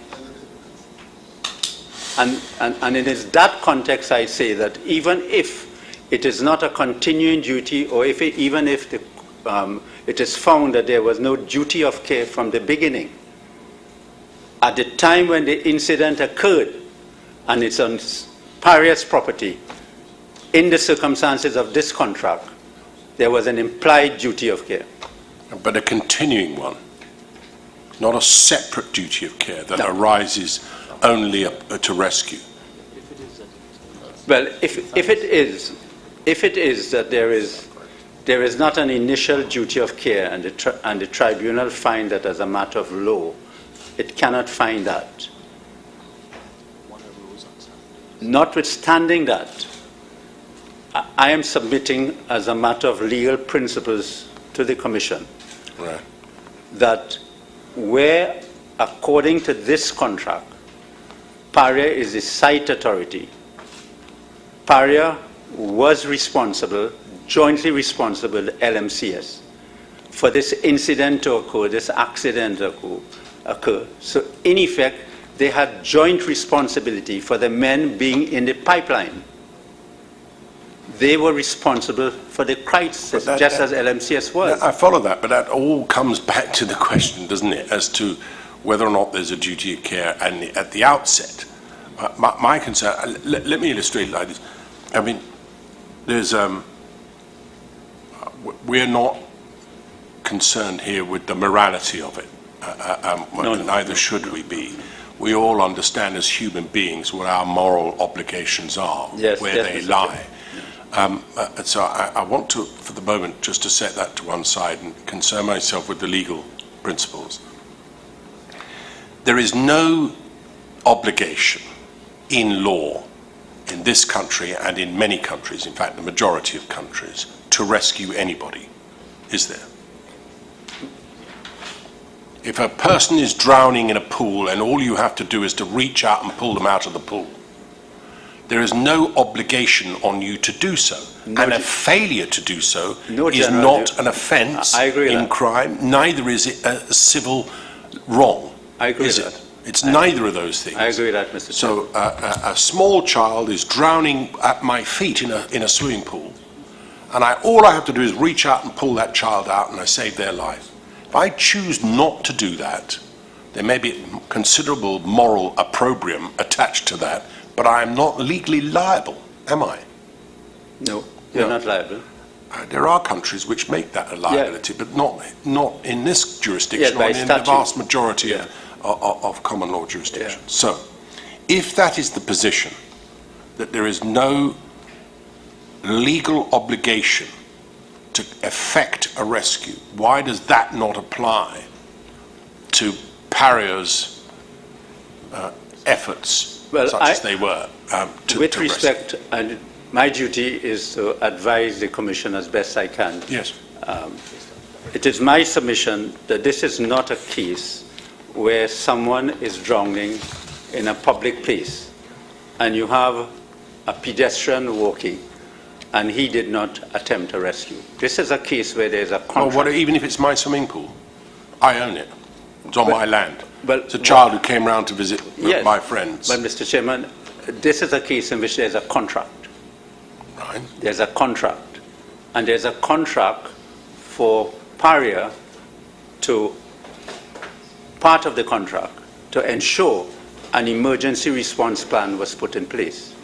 And it is that context I say that even if it is not a continuing duty, or even if it is found that there was no duty of care from the beginning, at the time when the incident occurred, and it's on PARIA's property, in the circumstances of this contract, there was an implied duty of care. But a continuing one, not a separate duty of care that arises only to rescue. Well, if it is that there is not an initial duty of care, and the tribunal find that as a matter of law, it cannot find that. Notwithstanding that, I am submitting as a matter of legal principles to the Commission that where, according to this contract, PARIA is the site authority, PARIA was responsible, jointly responsible with LMCS for this incident to occur, this accident to occur. So in effect, they had joint responsibility for the men being in the pipeline. They were responsible for the crisis, just as LMCS was. I follow that, but that all comes back to the question, doesn't it, as to whether or not there's a duty of care. And at the outset, my concern, let me illustrate it like this. I mean, there's, we're not concerned here with the morality of it. Neither should we be. We all understand as human beings what our moral obligations are, where they lie. So I want to, for the moment, just to set that to one side and concern myself with the legal principles. There is no obligation in law in this country and in many countries, in fact the majority of countries, to rescue anybody, is there? If a person is drowning in a pool and all you have to do is to reach out and pull them out of the pool, there is no obligation on you to do so. And a failure to do so is not an offence in crime, neither is it a civil wrong. I agree with that. It's neither of those things. I agree with that, Mr. So a small child is drowning at my feet in a swimming pool, and all I have to do is reach out and pull that child out, and I save their life. If I choose not to do that, there may be considerable moral opprobrium attached to that, but I am not legally liable, am I? No, you're not liable. There are countries which make that a liability, but not in this jurisdiction, or in the vast majority of common law jurisdictions. So, if that is the position, that there is no legal obligation to effect a rescue, why does that not apply to PARIA's efforts, such as they were, with respect, and my duty is to advise the Commission as best I can. Yes. It is my submission that this is not a case where someone is drowning in a public place and you have a pedestrian walking and he did not attempt a rescue. This is a case where there's a contract. Well, even if it's my swimming pool, I own it. It's on my land. Well, it's a child who came round to visit yes, my friends. But, Mr. Chairman, this is a case in which there's a contract. Right. There's a contract. And there's a contract for PARIA to, part of the contract, to ensure an emergency response plan was put in place.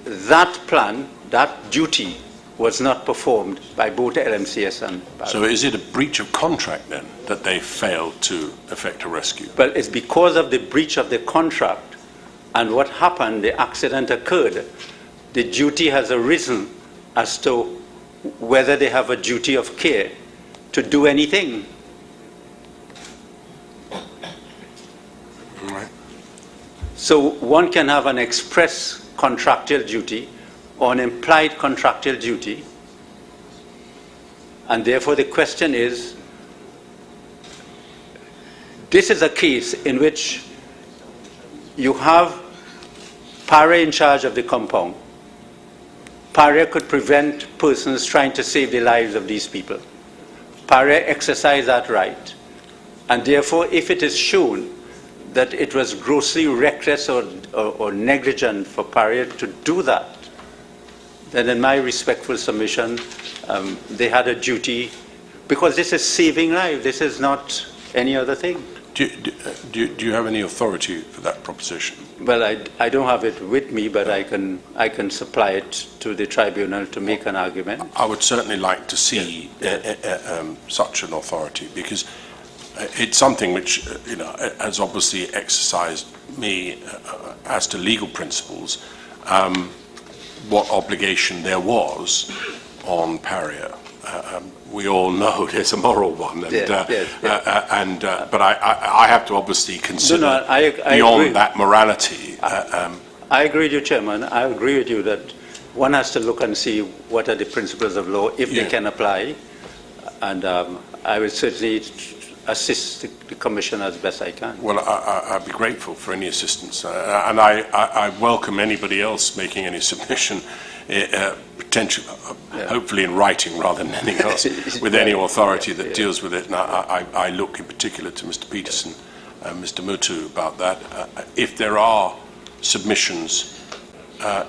That plan, that duty, was not performed by both LMCS and PARIA. So is it a breach of contract then that they failed to effect a rescue? Well, it's because of the breach of the contract and what happened, the accident occurred. The duty has arisen as to whether they have a duty of care to do anything. Right. So one can have an express contractual duty or an implied contractual duty, and therefore the question is, this is a case in which you have PARIA in charge of the compound. PARIA could prevent persons trying to save the lives of these people. PARIA exercised that right, and therefore if it is shown that it was grossly reckless or negligent for PARIA to do that, then in my respectful submission, they had a duty, because this is saving lives, this is not any other thing. Do you have any authority for that proposition? Well, I don't have it with me, but I can supply it to the tribunal to make an argument. I would certainly like to see such an authority, because it's something which has obviously exercised me as to legal principles, what obligation there was on PARIA. We all know there's a moral one, and, but I have to obviously consider beyond agree. that morality. I agree with you, Chairman. I agree with you that one has to look and see what are the principles of law, if they can apply, and I will certainly assist the Commission as best I can. Well, I'd be grateful for any assistance, and I welcome anybody else making any submission, hopefully in writing rather than anything else, with any authority that deals with it. And I look in particular to Mr. Peterson and Mr. Mutu about that. If there are submissions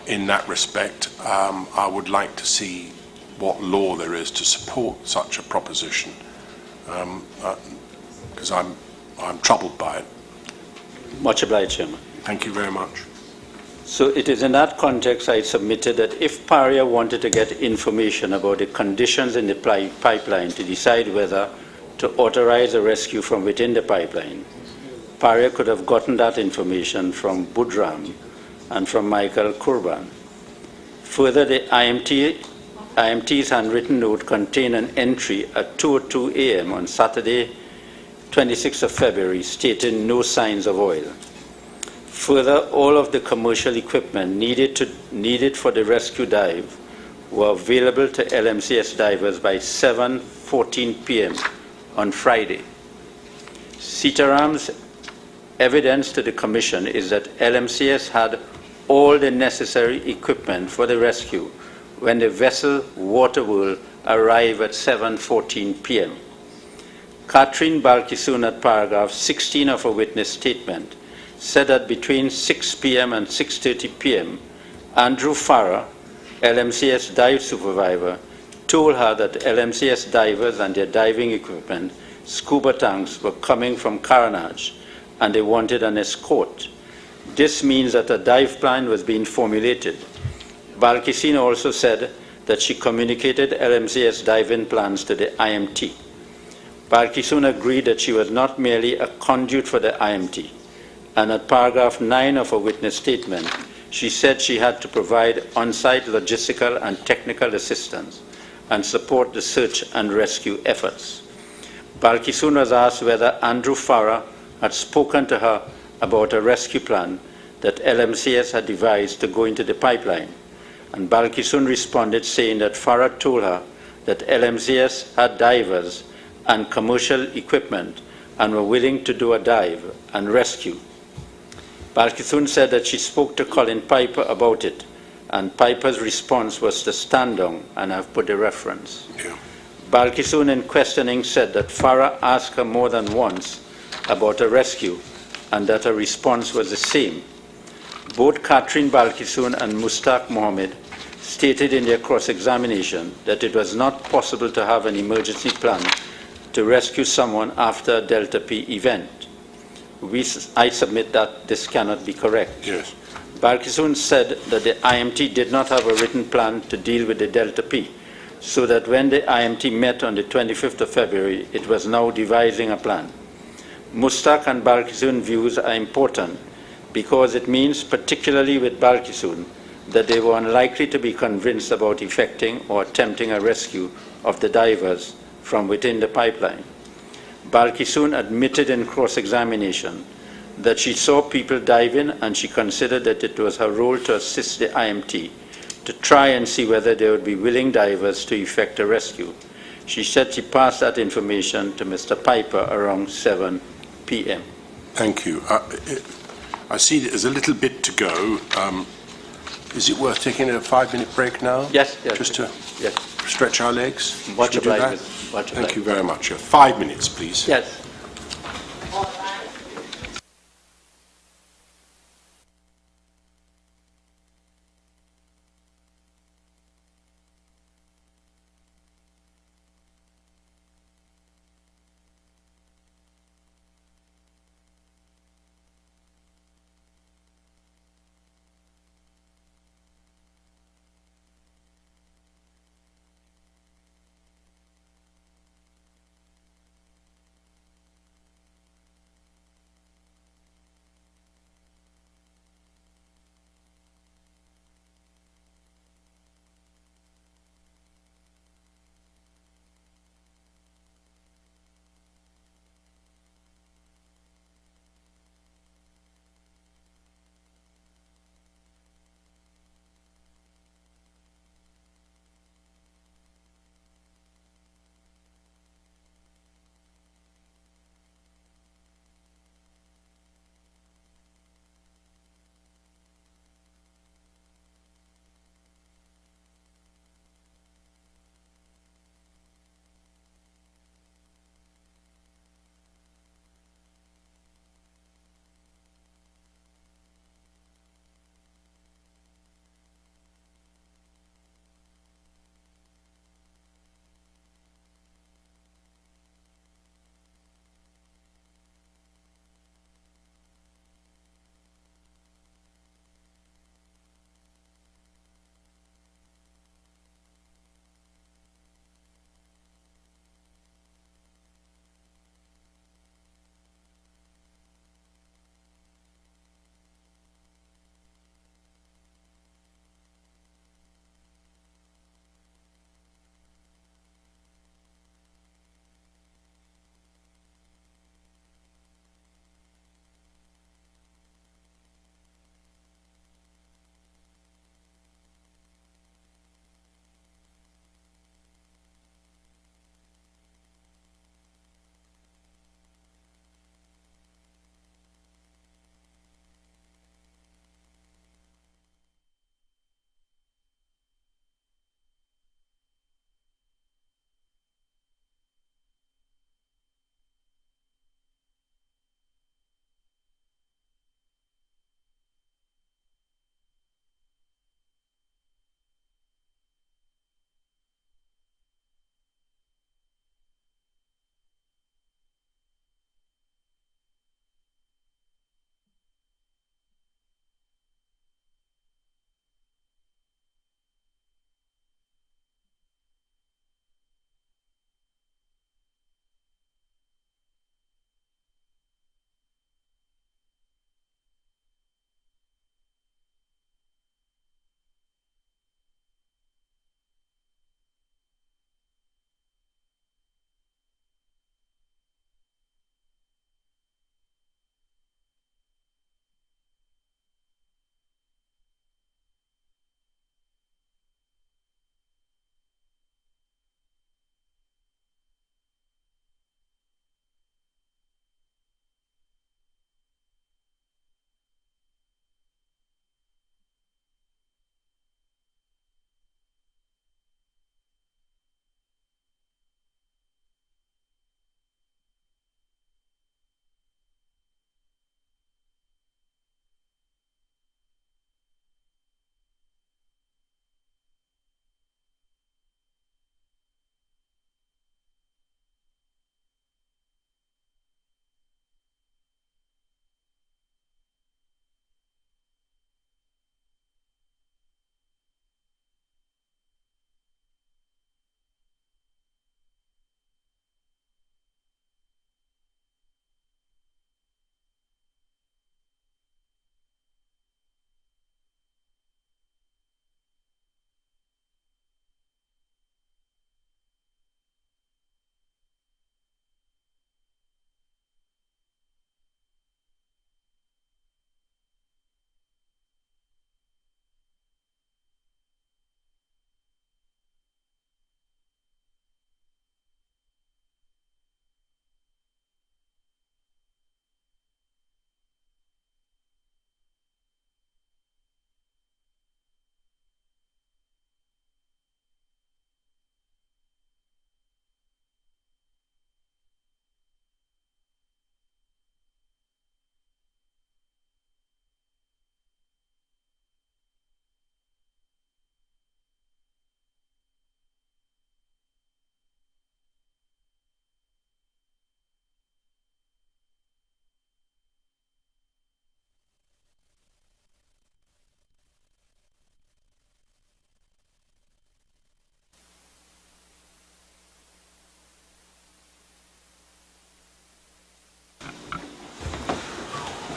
in that respect, I would like to see what law there is to support such a proposition, because I'm troubled by it. Much obliged, Chairman. Thank you very much. So it is in that context I submitted that if PARIA wanted to get information about the conditions in the pipeline to decide whether to authorize a rescue from within the pipeline, PARIA could have gotten that information from Budram and from Michael Kurban. Further, the IMT's handwritten note contained an entry at 2:02 a.m. on Saturday, 26th of February, stating no signs of oil. Further, all of the commercial equipment needed for the rescue dive were available to LMCS divers by 7:14 p.m. on Friday. Sitaram's evidence to the Commission is that LMCS had all the necessary equipment for the rescue when the vessel Waterworld arrived at 7:14 p.m. Catherine Balkisoon at paragraph 16 of her witness statement said that between 6 p.m. and 6:30 p.m., Andrew Farrer, LMCS dive supervisor, told her that LMCS divers and their diving equipment, scuba tanks, were coming from Carenage and they wanted an escort. This means that a dive plan was being formulated. Balkisoon also said that she communicated LMCS diving plans to the IMT. Balkisoon agreed that she was not merely a conduit for the IMT, and at paragraph 9 of her witness statement, she said she had to provide on-site logistical and technical assistance and support the search and rescue efforts. Balkisoon was asked whether Andrew Farrer had spoken to her about a rescue plan that LMCS had devised to go into the pipeline, and Balkisoon responded saying that Farrer told her that LMCS had divers and commercial equipment and were willing to do a dive and rescue. Balkithun said that she spoke to Colin Piper about it, and Piper's response was to stand down, and I've put a reference. Yeah. Balkithun in questioning said that Farah asked her more than once about a rescue and that her response was the same. Both Catherine Balkithun and Mustaq Mohammed stated in their cross-examination that it was not possible to have an emergency plan to rescue someone after a Delta P event. I submit that this cannot be correct. Yes. Balkithun said that the IMT did not have a written plan to deal with the Delta P, so that when the IMT met on the 25th of February, it was now devising a plan. Mustaq and Balkithun views are important because it means, particularly with Balkithun, that they were unlikely to be convinced about effecting or attempting a rescue of the divers from within the pipeline. Balkithun admitted in cross-examination that she saw people diving and she considered that it was her role to assist the IMT to try and see whether there would be willing divers to effect a rescue. She said she passed that information to Mr. Piper around 7 p.m. Thank you. I see there's a little bit to go. Is it worth taking a 5-minute break now? Yes, yes. Just to yes. stretch our legs? Much Should we do obliged. that? Much Thank you obliged. very much. 5 minutes, please. Yes.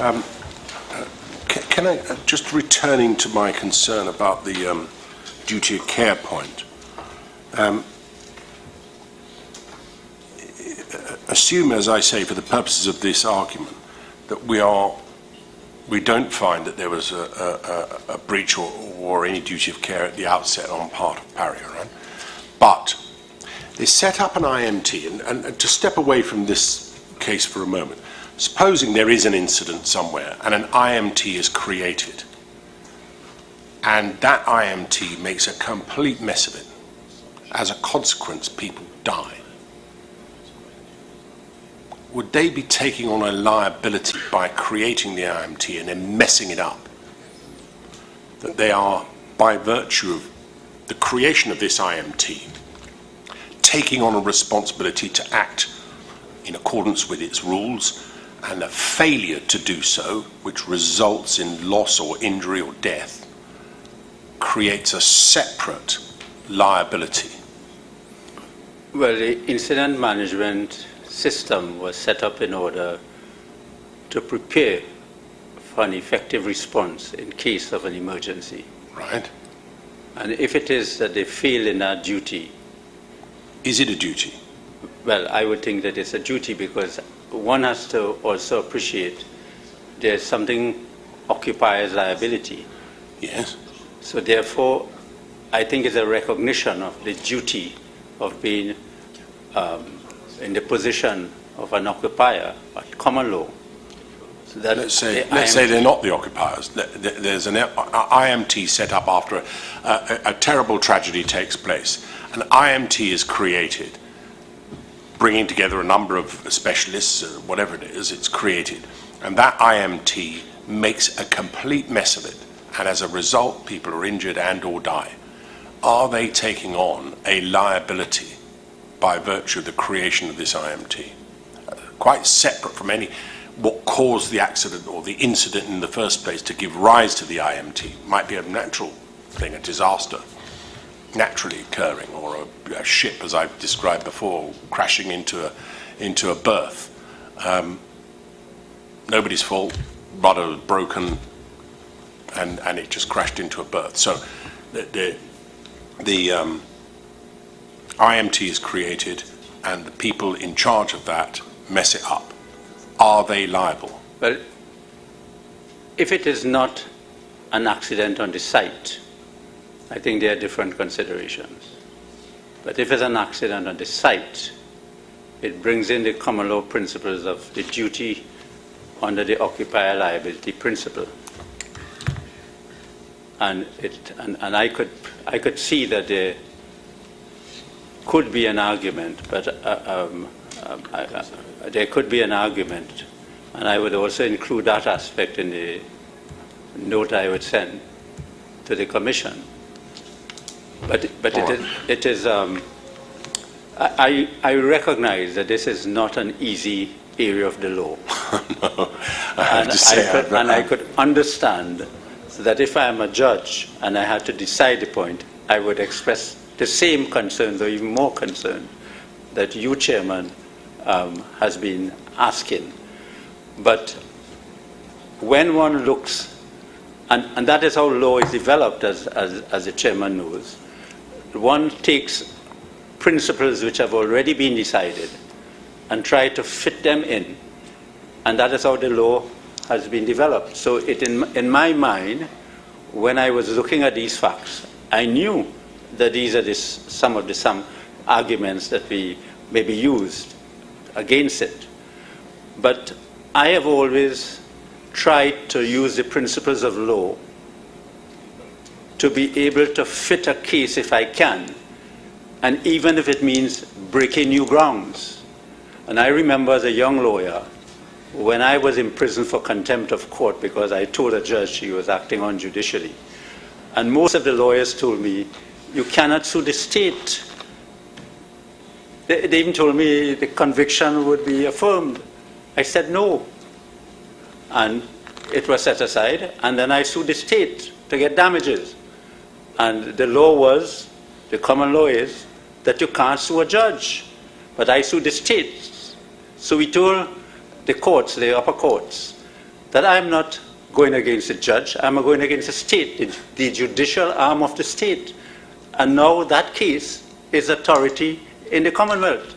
Can I, just returning to my concern about the duty of care point, assume, as I say, for the purposes of this argument, that we don't find that there was a breach or any duty of care at the outset on part of PARIA, right? But they set up an IMT, and to step away from this case for a moment, supposing there is an incident somewhere and an IMT is created, and that IMT makes a complete mess of it. As a consequence, people die. Would they be taking on a liability by creating the IMT and then messing it up? That they are, by virtue of the creation of this IMT, taking on a responsibility to act in accordance with its rules, and a failure to do so, which results in loss or injury or death, creates a separate liability? Well, the incident management system was set up in order to prepare for an effective response in case of an emergency. Right. And if it is that they fail in that duty... Is it a duty? Well, I would think that it's a duty, because one has to also appreciate there's something occupiers liability. Yes. So therefore, I think it's a recognition of the duty of being in the position of an occupier at common law. So that let's say they're not the occupiers. There's an IMT set up after a terrible tragedy takes place. An IMT is created, bringing together a number of specialists, whatever it is, it's created. And that IMT makes a complete mess of it. And as a result, people are injured and or die. Are they taking on a liability by virtue of the creation of this IMT? Quite separate from what caused the accident or the incident in the first place to give rise to the IMT. Might be a natural thing, a disaster, naturally occurring, or a ship, as I've described before, crashing into a berth. Nobody's fault, rudder was broken, and it just crashed into a berth. So the IMT is created, and the people in charge of that mess it up. Are they liable? Well, if it is not an accident on the site, I think there are different considerations. But if it's an accident on the site, it brings in the common law principles of the duty under the occupier liability principle. And I could see that there could be an argument, but there could be an argument, and I would also include that aspect in the note I would send to the Commission. But it is I recognize that this is not an easy area of the law. No, I could understand that if I am a judge and I had to decide the point, I would express the same concerns or even more concern that you, Chairman, has been asking. But when one looks, and that is how law is developed, as the Chairman knows, one takes principles which have already been decided and try to fit them in, and that is how the law has been developed. So in my mind, when I was looking at these facts, I knew that these are some arguments that we may be used against it. But I have always tried to use the principles of law to be able to fit a case if I can, and even if it means breaking new grounds. And I remember as a young lawyer, when I was in prison for contempt of court because I told a judge she was acting unjudicially, and most of the lawyers told me, you cannot sue the state. They even told me the conviction would be affirmed. I said no. And it was set aside, and then I sued the state to get damages. And the law was, the common law is, that you can't sue a judge. But I sued the state. So we told the courts, the upper courts, that I'm not going against the judge, I'm going against the state, the judicial arm of the state. And now that case is authority in the Commonwealth.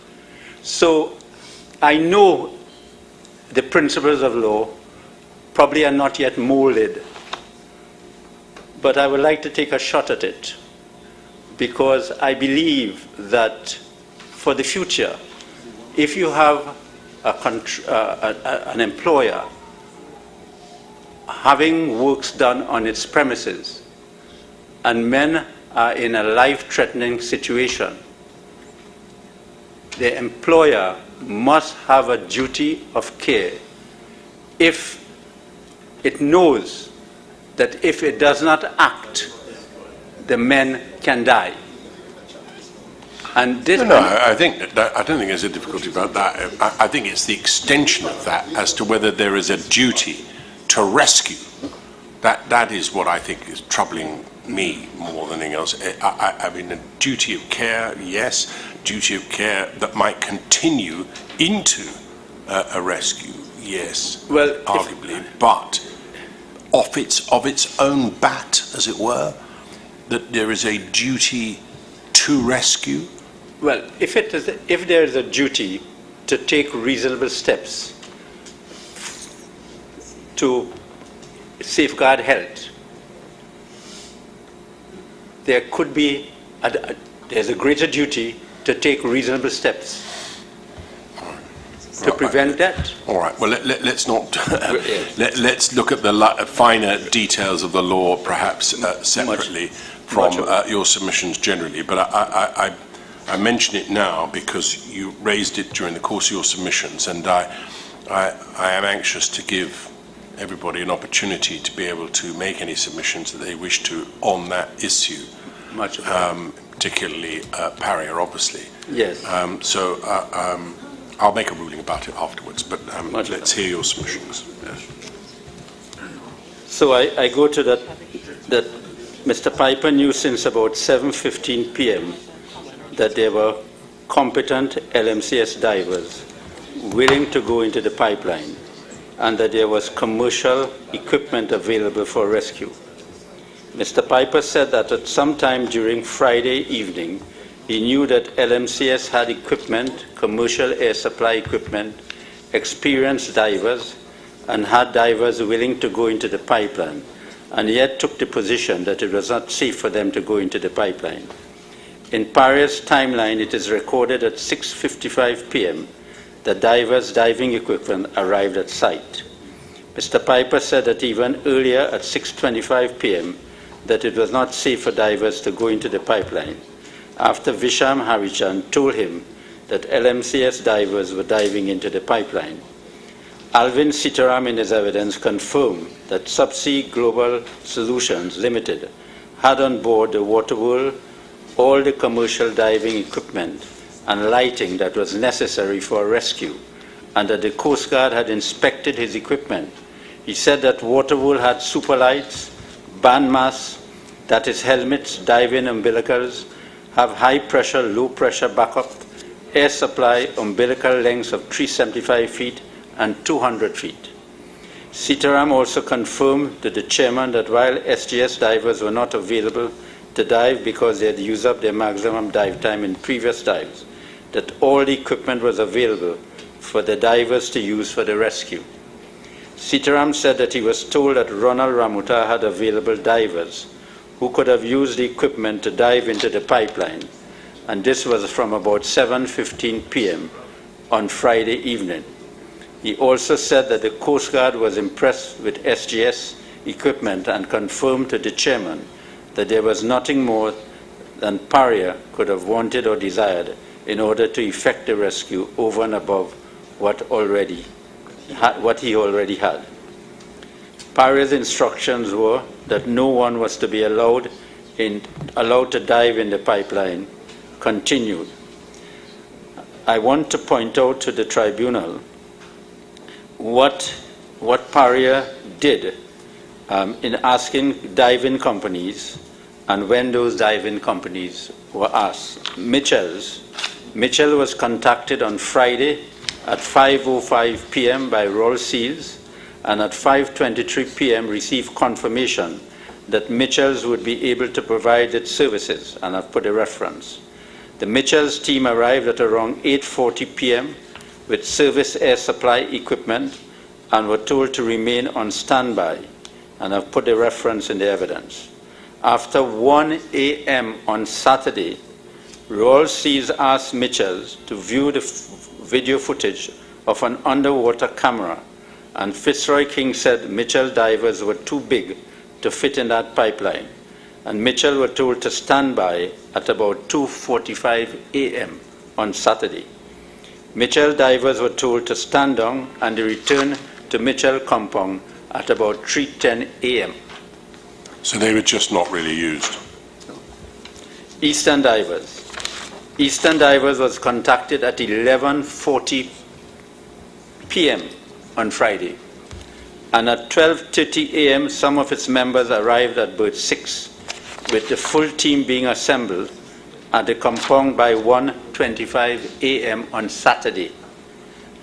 So I know the principles of law probably are not yet molded, but I would like to take a shot at it because I believe that for the future, if you have an employer having works done on its premises and men are in a life-threatening situation, the employer must have a duty of care if it knows that if it does not act, the men can die. And this I don't think there's a difficulty about that. I think it's the extension of that as to whether there is a duty to rescue. That is what I think is troubling me more than anything else. I mean, a duty of care, yes. Duty of care that might continue into a rescue, yes, well, arguably, but of its own bat, as it were, that there is a duty to rescue. Well, if there is a duty to take reasonable steps to safeguard health, there could be there's a greater duty to take reasonable steps to prevent that. All right. Well, let's not. Let's look at the finer details of the law, perhaps separately from your submissions generally. But I mention it now because you raised it during the course of your submissions, and I am anxious to give everybody an opportunity to be able to make any submissions that they wish to on that issue. Particularly PARIA, obviously. Yes. I'll make a ruling about it afterwards, but let's hear your submissions. Yes. So I go to that Mr. Piper knew since about 7:15 p.m. that there were competent LMCS divers willing to go into the pipeline and that there was commercial equipment available for rescue. Mr. Piper said that at some time during Friday evening, he knew that LMCS had equipment, commercial air supply equipment, experienced divers, and had divers willing to go into the pipeline, and yet took the position that it was not safe for them to go into the pipeline. In PARIA's timeline, it is recorded at 6:55 p.m. the divers' diving equipment arrived at site. Mr. Piper said that even earlier at 6:25 p.m. that it was not safe for divers to go into the pipeline, after Visham Harichan told him that LMCS divers were diving into the pipeline. Alvin Sitaram in his evidence confirmed that Subsea Global Solutions Limited had on board the Waterworld all the commercial diving equipment and lighting that was necessary for a rescue, and that the Coast Guard had inspected his equipment. He said that Waterworld had super lights, band masks, that is helmets, diving umbilicals, have high pressure, low pressure backup, air supply, umbilical lengths of 375 feet and 200 feet. Sitaram also confirmed to the chairman that while SGS divers were not available to dive because they had used up their maximum dive time in previous dives, that all the equipment was available for the divers to use for the rescue. Sitaram said that he was told that Ronald Ramuta had available divers who could have used the equipment to dive into the pipeline, and this was from about 7:15 p.m. on Friday evening. He also said that the Coast Guard was impressed with SGS equipment and confirmed to the chairman that there was nothing more than PARIA could have wanted or desired in order to effect the rescue over and above what he already had. PARIA's instructions were that no one was to be allowed to dive in the pipeline continued. I want to point out to the tribunal what PARIA did in asking diving companies, and when those diving companies were asked. Mitchell was contacted on Friday at 5:05 p.m. by Royal Seals and at 5:23 p.m. received confirmation that Mitchell's would be able to provide its services, and I've put a reference. The Mitchell's team arrived at around 8:40 p.m. with service air supply equipment and were told to remain on standby, and I've put a reference in the evidence. After 1 a.m. on Saturday, Royal Seas asked Mitchell's to view the video footage of an underwater camera, and Fitzroy King said Mitchell divers were too big to fit in that pipeline, and Mitchell were told to stand by at about 2:45 a.m. on Saturday. Mitchell divers were told to stand down, and they returned to Mitchell compound at about 3:10 a.m. So they were just not really used. Eastern divers. Eastern divers was contacted at 11:40 p.m. on Friday, and at 12:30 a.m. some of its members arrived at berth 6, with the full team being assembled at the compound by 1:25 a.m. on Saturday,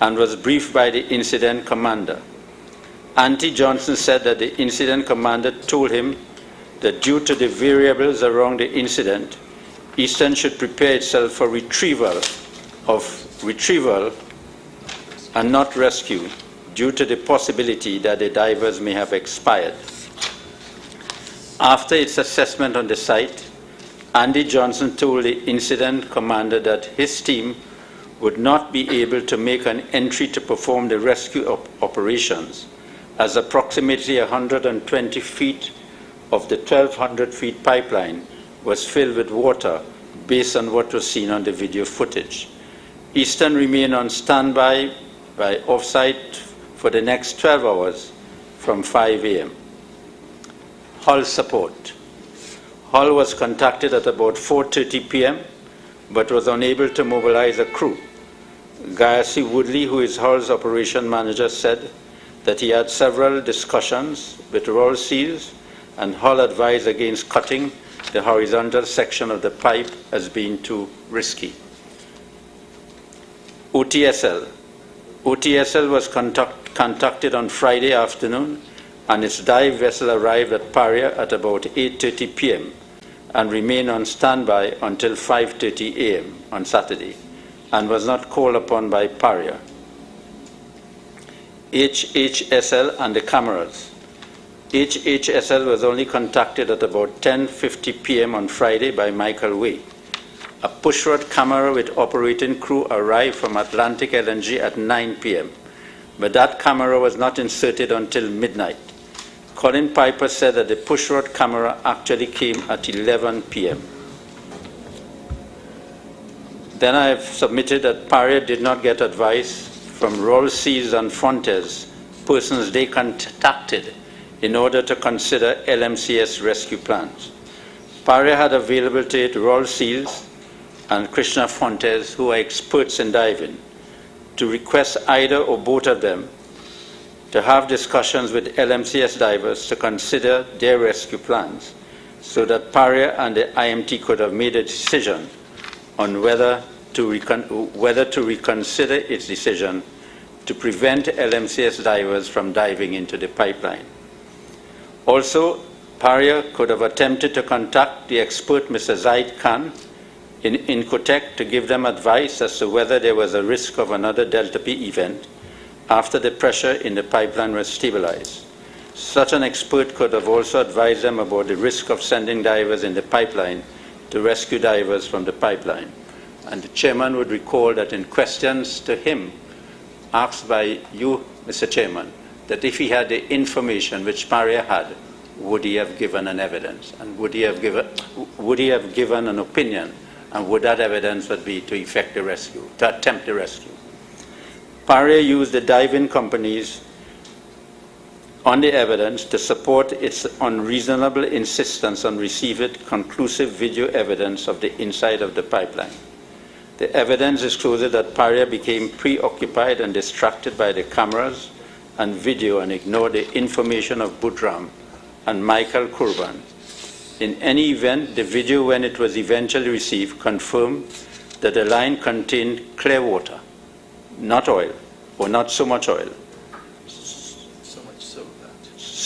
and was briefed by the incident commander. Auntie Johnson said that the incident commander told him that due to the variables around the incident, Eastern should prepare itself for retrieval and not rescue, due to the possibility that the divers may have expired. After its assessment on the site, Andy Johnson told the incident commander that his team would not be able to make an entry to perform the rescue operations, as approximately 120 feet of the 1,200 feet pipeline was filled with water based on what was seen on the video footage. Eastern remained on standby by offsite for the next 12 hours from 5 a.m. Hull support. Hull was contacted at about 4:30 p.m. but was unable to mobilize a crew. Gayasi Woodley, who is Hull's operation manager, said that he had several discussions with Royal Seals, and Hull advised against cutting the horizontal section of the pipe as being too risky. OTSL. OTSL was contacted on Friday afternoon, and its dive vessel arrived at PARIA at about 8:30 p.m. and remained on standby until 5:30 a.m. on Saturday, and was not called upon by PARIA. HHSL and the cameras. HHSL was only contacted at about 10:50 p.m. on Friday by Michael Way. A pushrod camera with operating crew arrived from Atlantic LNG at 9 p.m., but that camera was not inserted until midnight. Colin Piper said that the pushrod camera actually came at 11 p.m. Then I have submitted that PARIA did not get advice from Royal Seas and Fontes, persons they contacted in order to consider LMCS rescue plans. PARIA had available to it Royal Seals and Krishna Fontes, who are experts in diving, to request either or both of them to have discussions with LMCS divers to consider their rescue plans, so that PARIA and the IMT could have made a decision on whether to reconsider its decision to prevent LMCS divers from diving into the pipeline. Also, PARIA could have attempted to contact the expert Mr. Zaid Khan in Incotec to give them advice as to whether there was a risk of another Delta P event after the pressure in the pipeline was stabilized. Such an expert could have also advised them about the risk of sending divers in the pipeline to rescue divers from the pipeline. And the chairman would recall that in questions to him, asked by you, Mr. Chairman, that if he had the information which PARIA had, would he have given an evidence? And would he have given an opinion? And would that evidence would be to effect the rescue, to attempt the rescue? PARIA used the diving companies on the evidence to support its unreasonable insistence on receiving conclusive video evidence of the inside of the pipeline. The evidence discloses that PARIA became preoccupied and distracted by the cameras and video and ignored the information of Budram and Michael Kurban. In any event, the video, when it was eventually received, confirmed that the line contained clear water, not oil, or not so much oil.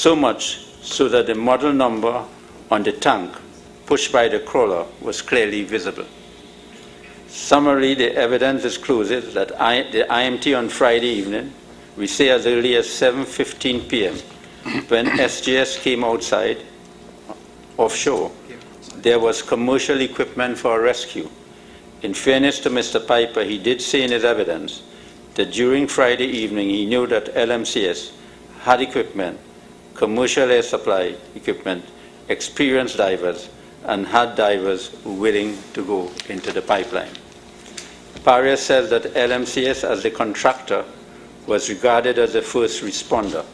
so much so that the model number on the tank pushed by the crawler was clearly visible. Summarily, the evidence discloses that the IMT on Friday evening, we say as early as 7:15 p.m., when SGS came outside offshore, there was commercial equipment for rescue. In fairness to Mr. Piper, he did say in his evidence that during Friday evening he knew that LMCS had equipment, commercial air supply equipment, experienced divers, and had divers willing to go into the pipeline. PARIA says that LMCS as the contractor was regarded as a first responder,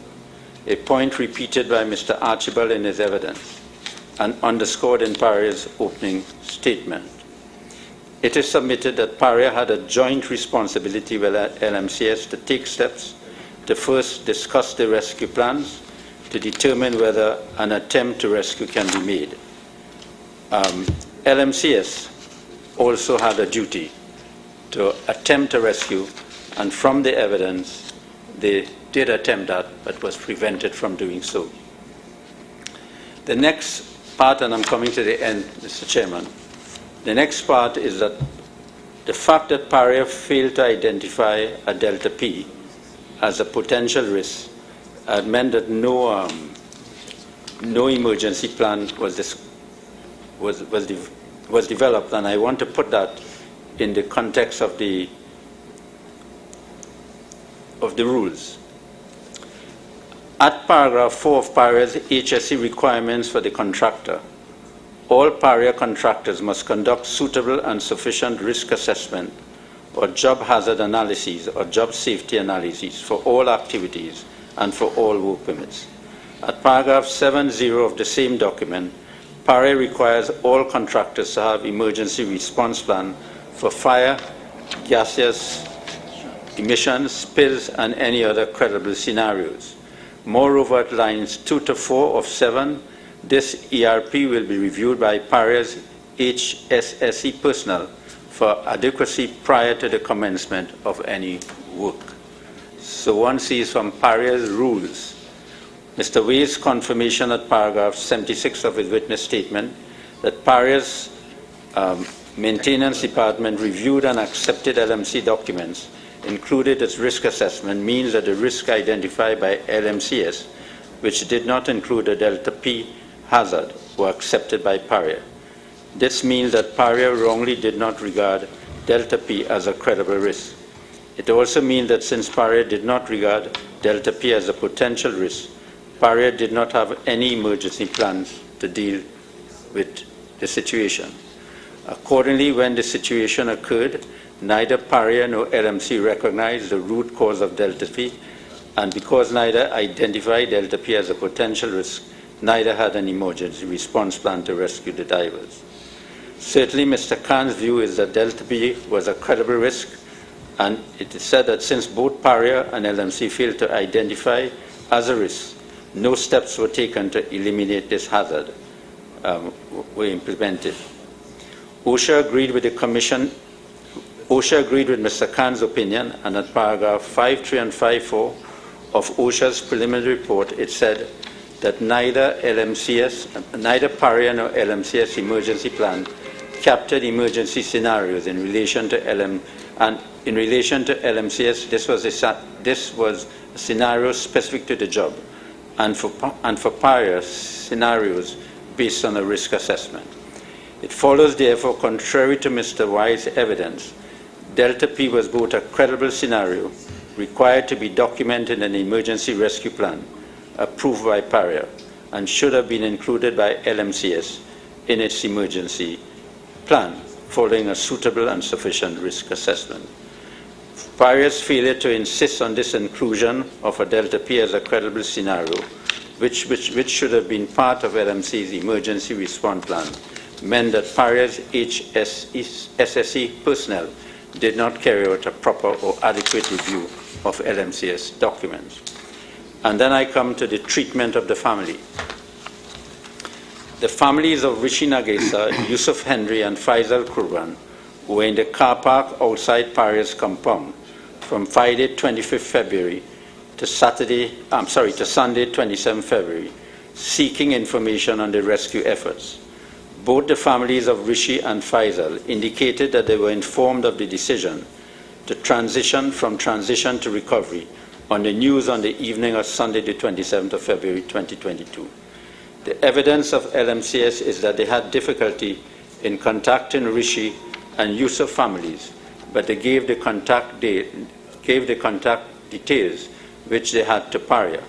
a point repeated by Mr. Archibald in his evidence and underscored in PARIA's opening statement. It is submitted that PARIA had a joint responsibility with LMCS to take steps to first discuss the rescue plans to determine whether an attempt to rescue can be made. LMCS also had a duty to attempt a rescue, and from the evidence, they did attempt that, but was prevented from doing so. The next part, and I'm coming to the end, Mr. Chairman, the next part is that the fact that PARIA failed to identify a Delta P as a potential risk meant that no emergency plan was developed, and I want to put that in the context of the rules. At paragraph 4 of PARIA's HSE requirements for the contractor, all PARIA contractors must conduct suitable and sufficient risk assessment or job hazard analyses or job safety analyses for all activities and for all work permits. At paragraph 7.0 of the same document, PARIA requires all contractors to have emergency response plan for fire, gaseous emissions, spills, and any other credible scenarios. Moreover, at lines 2 to 4 of 7, this ERP will be reviewed by PARIA's HSSE personnel for adequacy prior to the commencement of any work. So one sees from PARIA's rules, Mr. Way's confirmation at paragraph 76 of his witness statement that PARIA's maintenance department reviewed and accepted LMC documents, included its risk assessment, means that the risk identified by LMCS, which did not include a Delta P hazard, were accepted by PARIA. This means that PARIA wrongly did not regard Delta P as a credible risk. It also means that since PARIA did not regard Delta P as a potential risk, PARIA did not have any emergency plans to deal with the situation. Accordingly, when the situation occurred, neither PARIA nor LMC recognized the root cause of Delta P, and because neither identified Delta P as a potential risk, neither had an emergency response plan to rescue the divers. Certainly, Mr. Khan's view is that Delta P was a credible risk, and it is said that since both PARIA and LMC failed to identify as a risk, no steps were taken to eliminate this hazard were implemented. OSHA agreed with the Commission. OSHA agreed with Mr. Khan's opinion, and at paragraph 5.3 and 5.4 of OSHA's preliminary report, it said that neither PARIA nor LMCS emergency plan captured emergency scenarios in relation to LMCS. This was a scenario specific to the job, and for PARIA, scenarios based on a risk assessment. It follows, therefore, contrary to Mr. White's evidence, Delta P was both a credible scenario required to be documented in an emergency rescue plan approved by PARIA and should have been included by LMCS in its emergency plan following a suitable and sufficient risk assessment. PARIA's failure to insist on this inclusion of a Delta P as a credible scenario, which should have been part of LMC's emergency response plan, meant that PARIA's HSSE personnel did not carry out a proper or adequate review of LMCS documents. And then I come to the treatment of the family. The families of Rishi Nagesa, Yusuf Henry, and Faisal Kurban were in the car park outside PARIA's compound from Friday, 25th February to Sunday, 27 February, seeking information on the rescue efforts. Both the families of Rishi and Faisal indicated that they were informed of the decision to transition to recovery on the news on the evening of Sunday, the 27th of February 2022. The evidence of LMCS is that they had difficulty in contacting Rishi and Yusuf families, but they gave the contact details which they had to PARIA.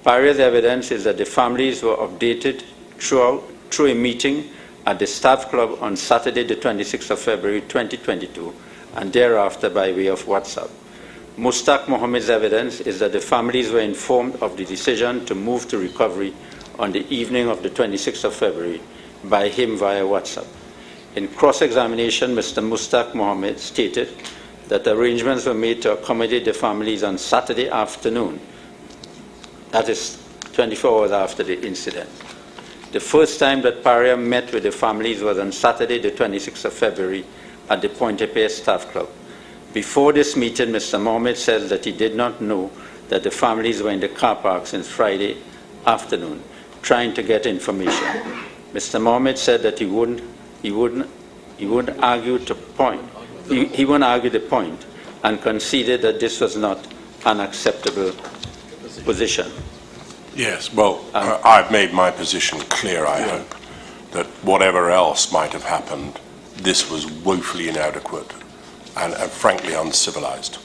PARIA's evidence is that the families were updated through a meeting at the Staff Club on Saturday, the 26th of February 2022, and thereafter by way of WhatsApp. Mustaq Mohammed's evidence is that the families were informed of the decision to move to recovery on the evening of the 26th of February by him via WhatsApp. In cross-examination, Mr. Mustaq Mohammed stated that arrangements were made to accommodate the families on Saturday afternoon, that is 24 hours after the incident. The first time that PARIA met with the families was on Saturday, the 26th of February at the Pointe-a-Pierre Staff Club. Before this meeting, Mr. Mohammed says that he did not know that the families were in the car park since Friday afternoon, trying to get information. Mr. Mohammed said that he wouldn't argue the point, and conceded that this was not an acceptable position. Yes, well, I've made my position clear, I hope, that whatever else might have happened, this was woefully inadequate and frankly uncivilized.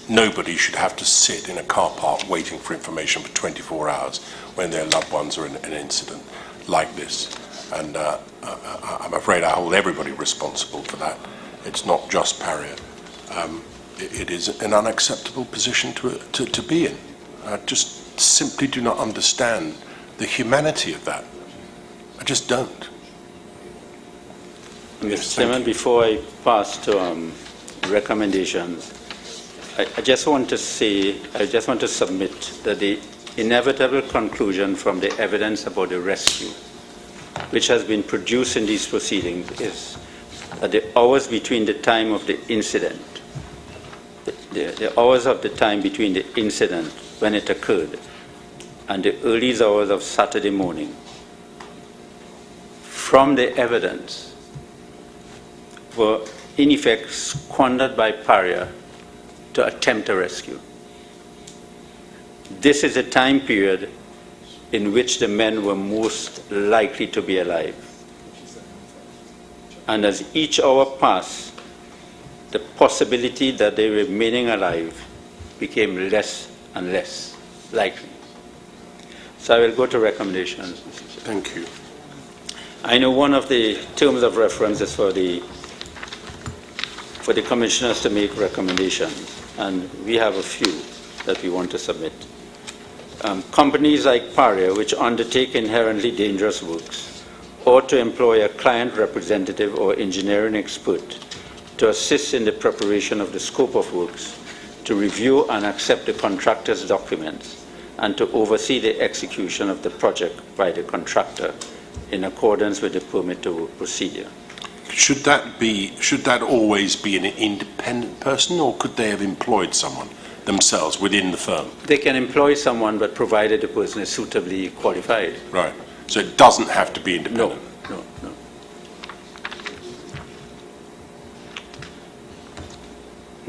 Nobody should have to sit in a car park waiting for information for 24 hours when their loved ones are in an incident like this. And I'm afraid I hold everybody responsible for that. It's not just PARIA. It is an unacceptable position to be in. I just simply do not understand the humanity of that. I just don't. Mr. Chairman, before I pass to recommendations, I just want to submit that the inevitable conclusion from the evidence about the rescue, which has been produced in these proceedings, is that the hours between the time of the incident, the hours of the time between the incident when it occurred and the early hours of Saturday morning, from the evidence, were in effect squandered by PARIA to attempt a rescue. This is a time period in which the men were most likely to be alive. And as each hour passed, the possibility that they were remaining alive became less and less likely. So I will go to recommendations. Thank you. I know one of the terms of reference is for the commissioners to make recommendations, and we have a few that we want to submit. Companies like PARIA, which undertake inherently dangerous works, ought to employ a client representative or engineering expert to assist in the preparation of the scope of works, to review and accept the contractor's documents, and to oversee the execution of the project by the contractor in accordance with the permit to work procedure. Should that always be an independent person, or could they have employed someone themselves within the firm? They can employ someone, but provided the person is suitably qualified. Right. So it doesn't have to be independent? No.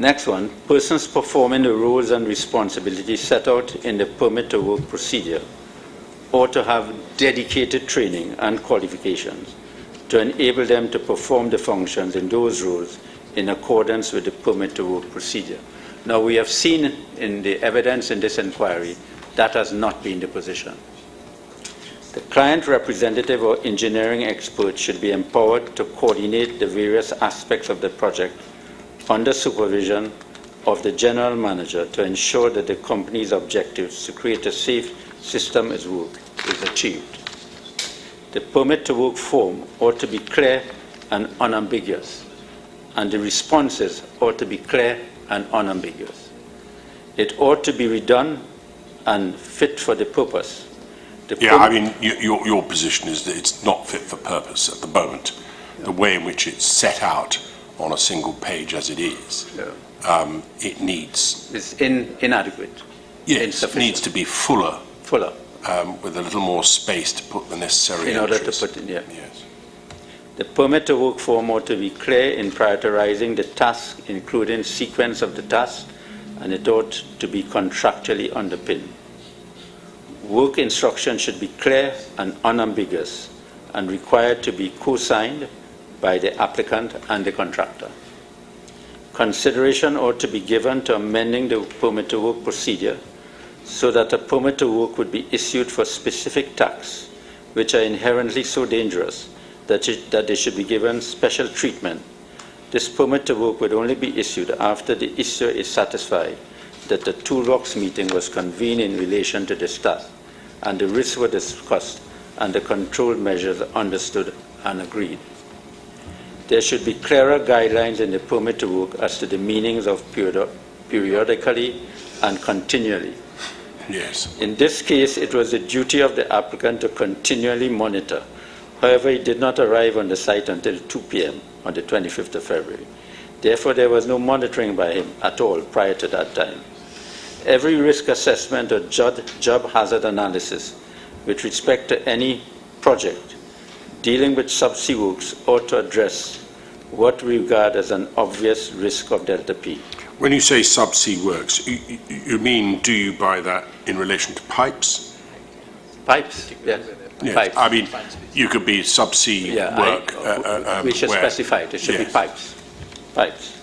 Next one, persons performing the roles and responsibilities set out in the permit to work procedure ought to have dedicated training and qualifications to enable them to perform the functions in those roles in accordance with the permit to work procedure. Now, we have seen in the evidence in this inquiry that has not been the position. The client representative or engineering expert should be empowered to coordinate the various aspects of the project under supervision of the general manager to ensure that the company's objectives to create a safe system at work is achieved. The permit to work form ought to be clear and unambiguous, and the responses ought to be clear and unambiguous. It ought to be redone and fit for the purpose. I mean, your position is that it's not fit for purpose at the moment. Yeah. The way in which it's set out on a single page as it is, it needs... It's inadequate. Yes, it insufficient. needs to be fuller, Fuller. with a little more space to put the necessary In order to entries. put in, yeah. Yes. The permit to work form ought to be clear in prioritizing the task, including sequence of the task, and it ought to be contractually underpinned. Work instruction should be clear and unambiguous and required to be co-signed by the applicant and the contractor. Consideration ought to be given to amending the permit to work procedure so that a permit to work would be issued for specific tasks which are inherently so dangerous that they should be given special treatment. This permit to work would only be issued after the issuer is satisfied that the toolbox meeting was convened in relation to this task and the risks were discussed and the control measures understood and agreed. There should be clearer guidelines in the permit to work as to the meanings of periodically and continually. Yes. In this case, it was the duty of the applicant to continually monitor. However, he did not arrive on the site until 2 p.m. on the 25th of February. Therefore, there was no monitoring by him at all prior to that time. Every risk assessment or job hazard analysis with respect to any project dealing with subsea works ought to address what we regard as an obvious risk of delta P. When you say subsea works, you mean, do you buy that in relation to pipes? Pipes, yes. Yes. Pipes. I mean, you could be subsea work. We should where- specify it. It should be Yes. pipes. Pipes.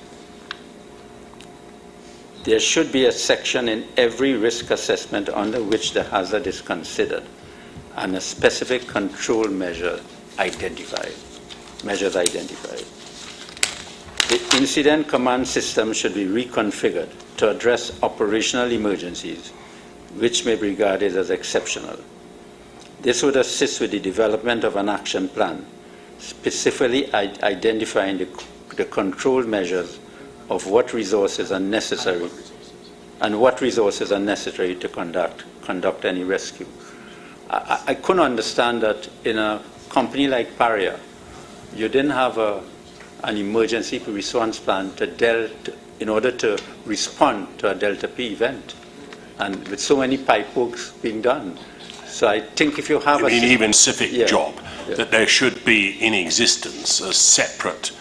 There should be a section in every risk assessment under which the hazard is considered and a specific control measure identified. Measures identified. The incident command system should be reconfigured to address operational emergencies which may be regarded as exceptional. This would assist with the development of an action plan, specifically identifying the control measures of what resources are necessary and what resources are necessary to conduct any rescue. I couldn't understand that in a company like PARIA, you didn't have an emergency response plan in order to respond to a Delta P event, and with so many pipe works being done. So I think if you have I mean, system, even civic yeah, job, yeah. that there should be in existence a separate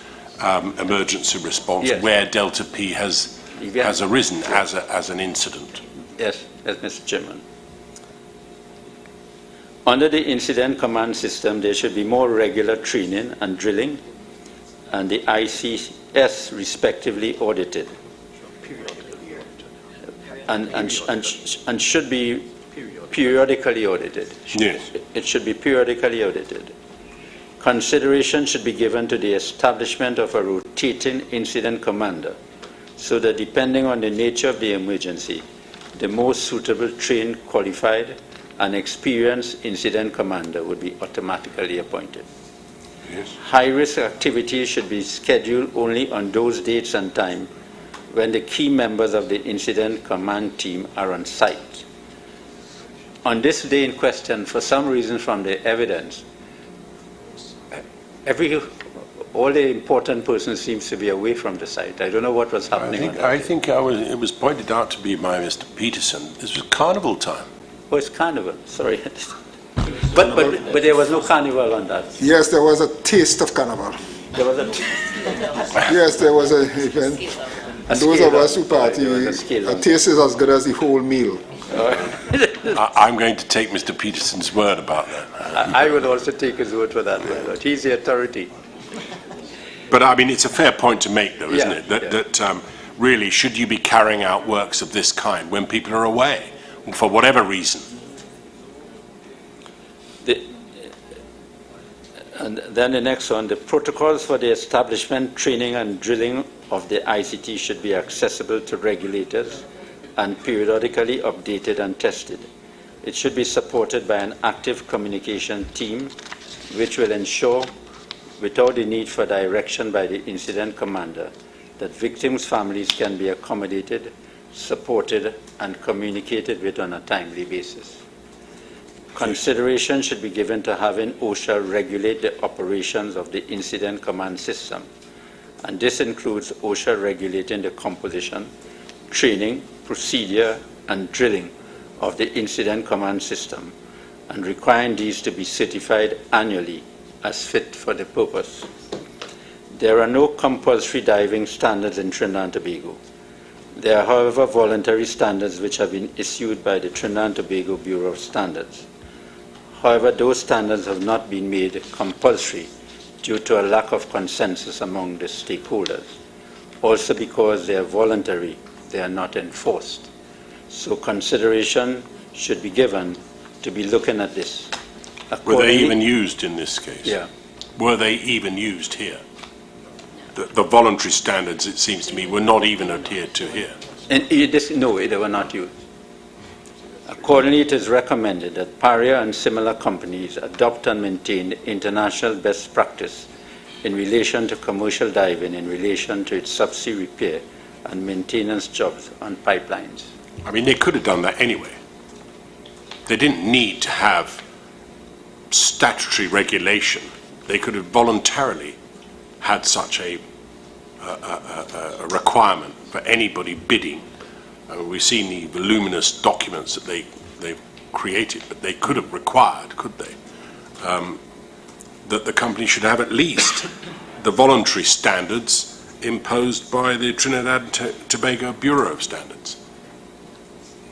emergency response Yes. where Delta P has arisen as an incident. Yes, Mr. Chairman. Under the incident command system, there should be more regular training and drilling, and the ICS respectively audited, and should be periodically audited. Yes. It should be periodically audited. Consideration should be given to the establishment of a rotating incident commander, so that depending on the nature of the emergency, the most suitable, trained, qualified, and experienced incident commander would be automatically appointed. Yes. High-risk activities should be scheduled only on those dates and time when the key members of the incident command team are on site. On this day in question, for some reason from the evidence, all the important persons seems to be away from the site. I don't know what was happening. I think it was pointed out to me by Mr. Peterson. This was carnival time. Oh, it's carnival. Sorry. But there was no carnival on that. Yes, there was a taste of carnival. There was a Yes, there was an event. a Those scale of us on- who party, there was a scale a on- taste is as good as the whole meal. I'm going to take Mr. Peterson's word about that. I would also take his word for that. But he's the authority. But I mean, it's a fair point to make, though, isn't Yeah, it? That, yeah. that really, should you be carrying out works of this kind when people are away, for whatever reason? And then the next one, the protocols for the establishment, training, and drilling of the ICT should be accessible to regulators and periodically updated and tested. It should be supported by an active communication team, which will ensure, without the need for direction by the incident commander, that victims' families can be accommodated, supported, and communicated with on a timely basis. Consideration should be given to having OSHA regulate the operations of the incident command system, and this includes OSHA regulating the composition, training, procedure, and drilling of the incident command system, and requiring these to be certified annually as fit for the purpose. There are no compulsory diving standards in Trinidad and Tobago. There are, however, voluntary standards which have been issued by the Trinidad and Tobago Bureau of Standards. However, those standards have not been made compulsory due to a lack of consensus among the stakeholders. Also because they are voluntary, they are not enforced. So consideration should be given to be looking at this. Were they even used in this case? Yeah. Were they even used here? The voluntary standards, it seems to me, were not even adhered to here. No, they were not used. Accordingly, it is recommended that PARIA and similar companies adopt and maintain international best practice in relation to commercial diving in relation to its subsea repair and maintenance jobs on pipelines. I mean, they could have done that anyway. They didn't need to have statutory regulation. They could have voluntarily had such a requirement for anybody bidding. We've seen the voluminous documents that they've created, but they could have required, could they, that the company should have at least the voluntary standards imposed by the Trinidad and Tobago Bureau of Standards.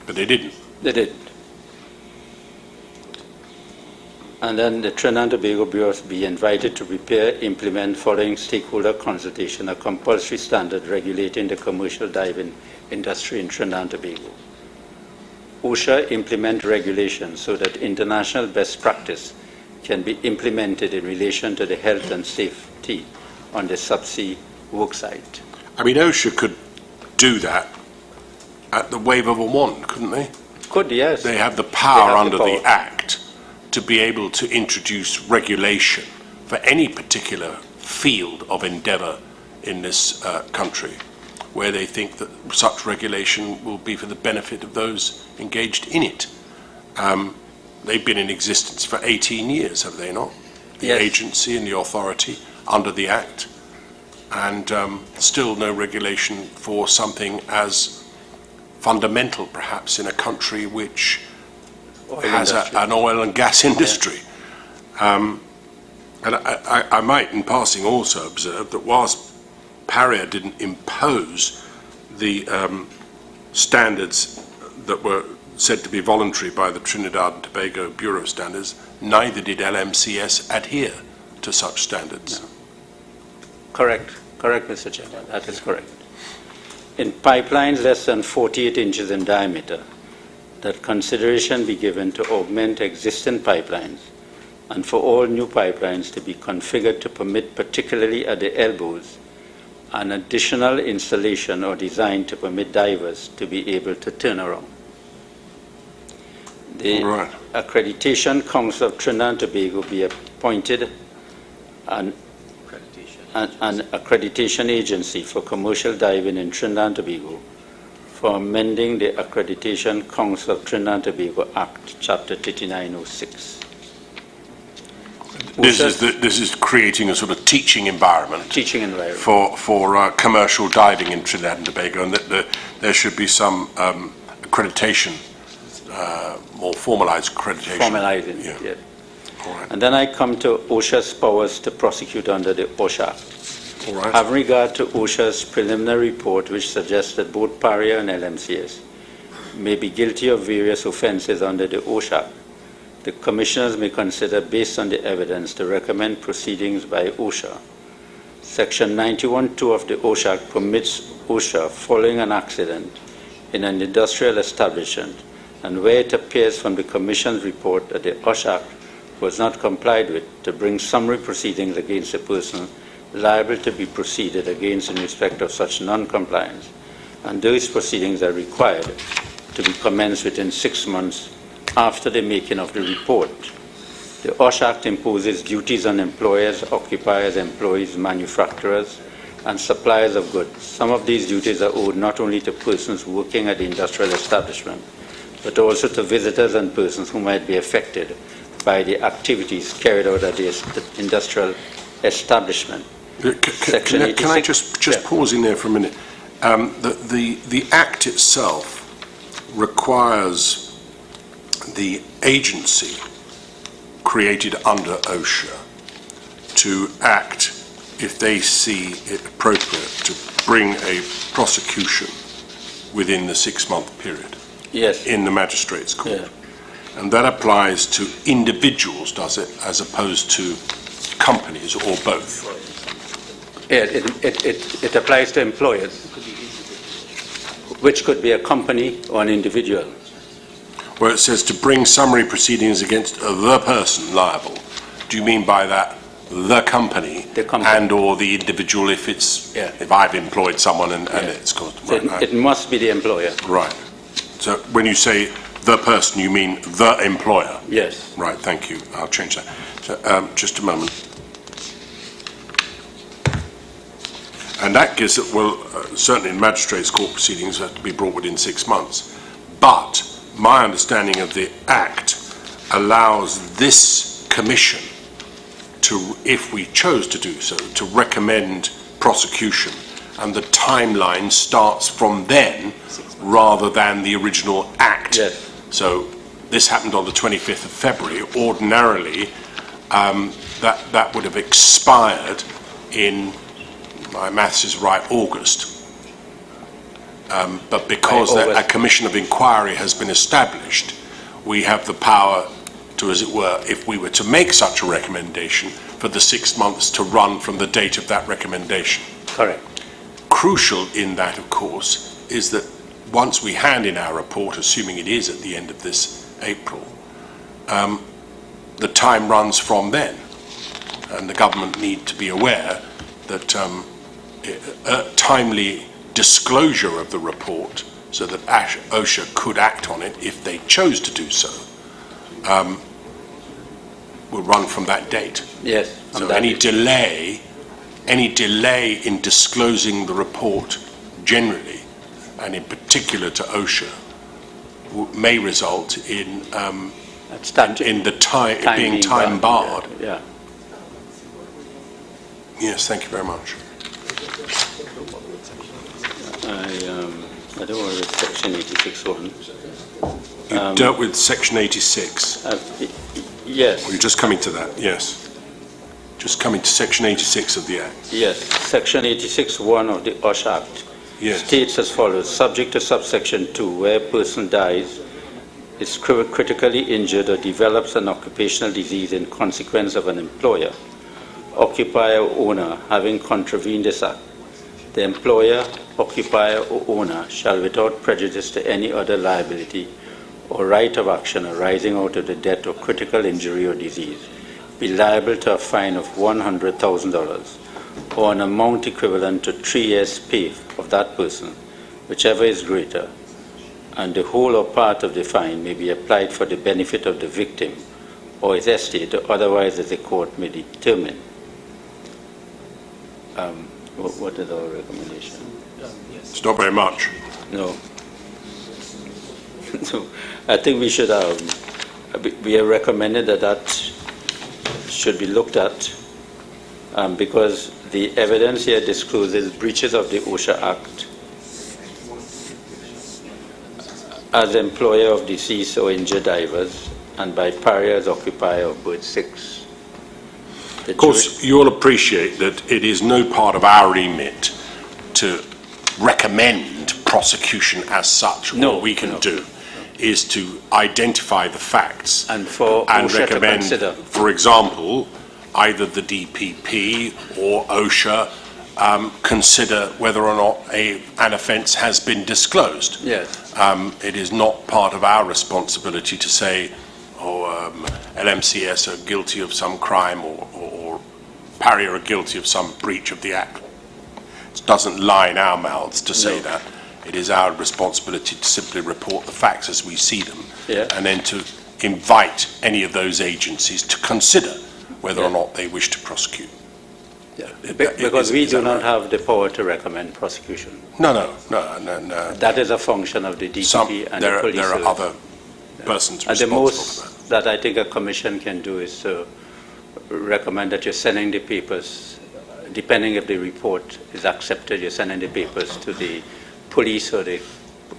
But they didn't. They didn't. And then the Trinidad and Tobago Bureau be invited to prepare, implement, following stakeholder consultation, a compulsory standard regulating the commercial diving industry in Trinidad and Tobago. OSHA implement regulations so that international best practice can be implemented in relation to the health and safety on the subsea worksite. I mean, OSHA could do that at the wave of a wand, couldn't they? Could, yes. They have the power under the Act to be able to introduce regulation for any particular field of endeavour in this country where they think that such regulation will be for the benefit of those engaged in it. They've been in existence for 18 years, have they not? The Yes. agency and the authority under the Act, and still no regulation for something as fundamental perhaps in a country which has an oil and gas industry. And I might in passing also observe that whilst PARIA didn't impose the standards that were said to be voluntary by the Trinidad and Tobago Bureau of Standards, neither did LMCS adhere to such standards. No. Correct, Mr. Chairman, that is correct. In pipelines less than 48 inches in diameter, that consideration be given to augment existing pipelines and for all new pipelines to be configured to permit, particularly at the elbows, an additional installation or design to permit divers to be able to turn around. The Accreditation Council of Trinidad and Tobago be appointed an accreditation agency for commercial diving in Trinidad and Tobago for amending the Accreditation Council of Trinidad and Tobago Act, Chapter 3906. This is creating a sort of teaching environment. For commercial diving in Trinidad and Tobago, and that there should be some accreditation, more formalised accreditation. Formalising, yeah. All right. And then I come to OSHA's powers to prosecute under the OSHA Act. All right. Having regard to OSHA's preliminary report, which suggests that both PARIA and LMCS may be guilty of various offences under the OSHA Act, the Commissioners may consider, based on the evidence, to recommend proceedings by OSHA. Section 91(2) of the OSHA Act permits OSHA, following an accident in an industrial establishment, and where it appears from the Commission's report that the OSHA Act was not complied with, to bring summary proceedings against a person liable to be proceeded against in respect of such non-compliance, and those proceedings are required to be commenced within 6 months after the making of the report. The OSHA Act imposes duties on employers, occupiers, employees, manufacturers, and suppliers of goods. Some of these duties are owed not only to persons working at the industrial establishment, but also to visitors and persons who might be affected by the activities carried out at the industrial establishment. Can I just pause in there for a minute? The Act itself requires the agency created under OSHA to act if they see it appropriate to bring a prosecution within the 6-month period. Yes. In the magistrate's court. Yeah. And that applies to individuals, does it, as opposed to companies, or both? Yeah, it applies to employers, which could be a company or an individual. Where it says to bring summary proceedings against the person liable. Do you mean by that the company, and or the individual if it's, if I've employed someone and it's caused? So it must be the employer. Right. So when you say the person, you mean the employer? Yes. Right, thank you. I'll change that. So, just a moment. And that gives it, well, certainly in magistrates' court proceedings have to be brought within 6 months. But my understanding of the Act allows this commission to, if we chose to do so, to recommend prosecution, and the timeline starts from then rather than the original Act. Yes. So this happened on the 25th of February. Ordinarily, that would have expired in, my maths is right, August. But because a commission of inquiry has been established, we have the power to, as it were, if we were to make such a recommendation, for the 6 months to run from the date of that recommendation. Correct. Crucial in that, of course, is that once we hand in our report, assuming it is at the end of this April, the time runs from then. And the government need to be aware that timely disclosure of the report, so that OSHA could act on it if they chose to do so, will run from that date. Yes. So any delay in disclosing the report generally, and in particular to OSHA, may result in the time being time barred. Yeah. Yes, thank you very much. I don't know with section 86.1. You dealt with section 86. Yes. Well, you're just coming to that, yes. Just coming to section 86 of the Act. Yes, section 86.1 of the OSHA Act states as follows: subject to subsection 2, where a person dies, is critically injured, or develops an occupational disease in consequence of an employer, occupier, or owner having contravened this Act, the employer, occupier, or owner shall, without prejudice to any other liability or right of action arising out of the death or critical injury or disease, be liable to a fine of $100,000 or an amount equivalent to 3 years' pay of that person, whichever is greater, and the whole or part of the fine may be applied for the benefit of the victim or his estate, or otherwise as the court may determine. What is our recommendation? It's not very much. No. So I think we should we have recommended that should be looked at because the evidence here discloses breaches of the OSHA Act as employer of deceased or injured divers, and by PARIA as occupier of berth 6. Of course, you'll appreciate that it is no part of our remit to recommend prosecution as such. No, what we can do is to identify the facts and recommend, to consider. For example, either the DPP or OSHA consider whether or not an offence has been disclosed. Yes. It is not part of our responsibility to say, LMCS are guilty of some crime or PARIA are guilty of some breach of the Act. It doesn't lie in our mouths to say that. It is our responsibility to simply report the facts as we see them, and then to invite any of those agencies to consider whether or not they wish to prosecute. Because we do not have the power to recommend prosecution. No. That is a function of the DPP and the police. There are other persons responsible for that. That I think a commission can do is to recommend that you're sending the papers, depending if the report is accepted, you're sending the papers to the police or the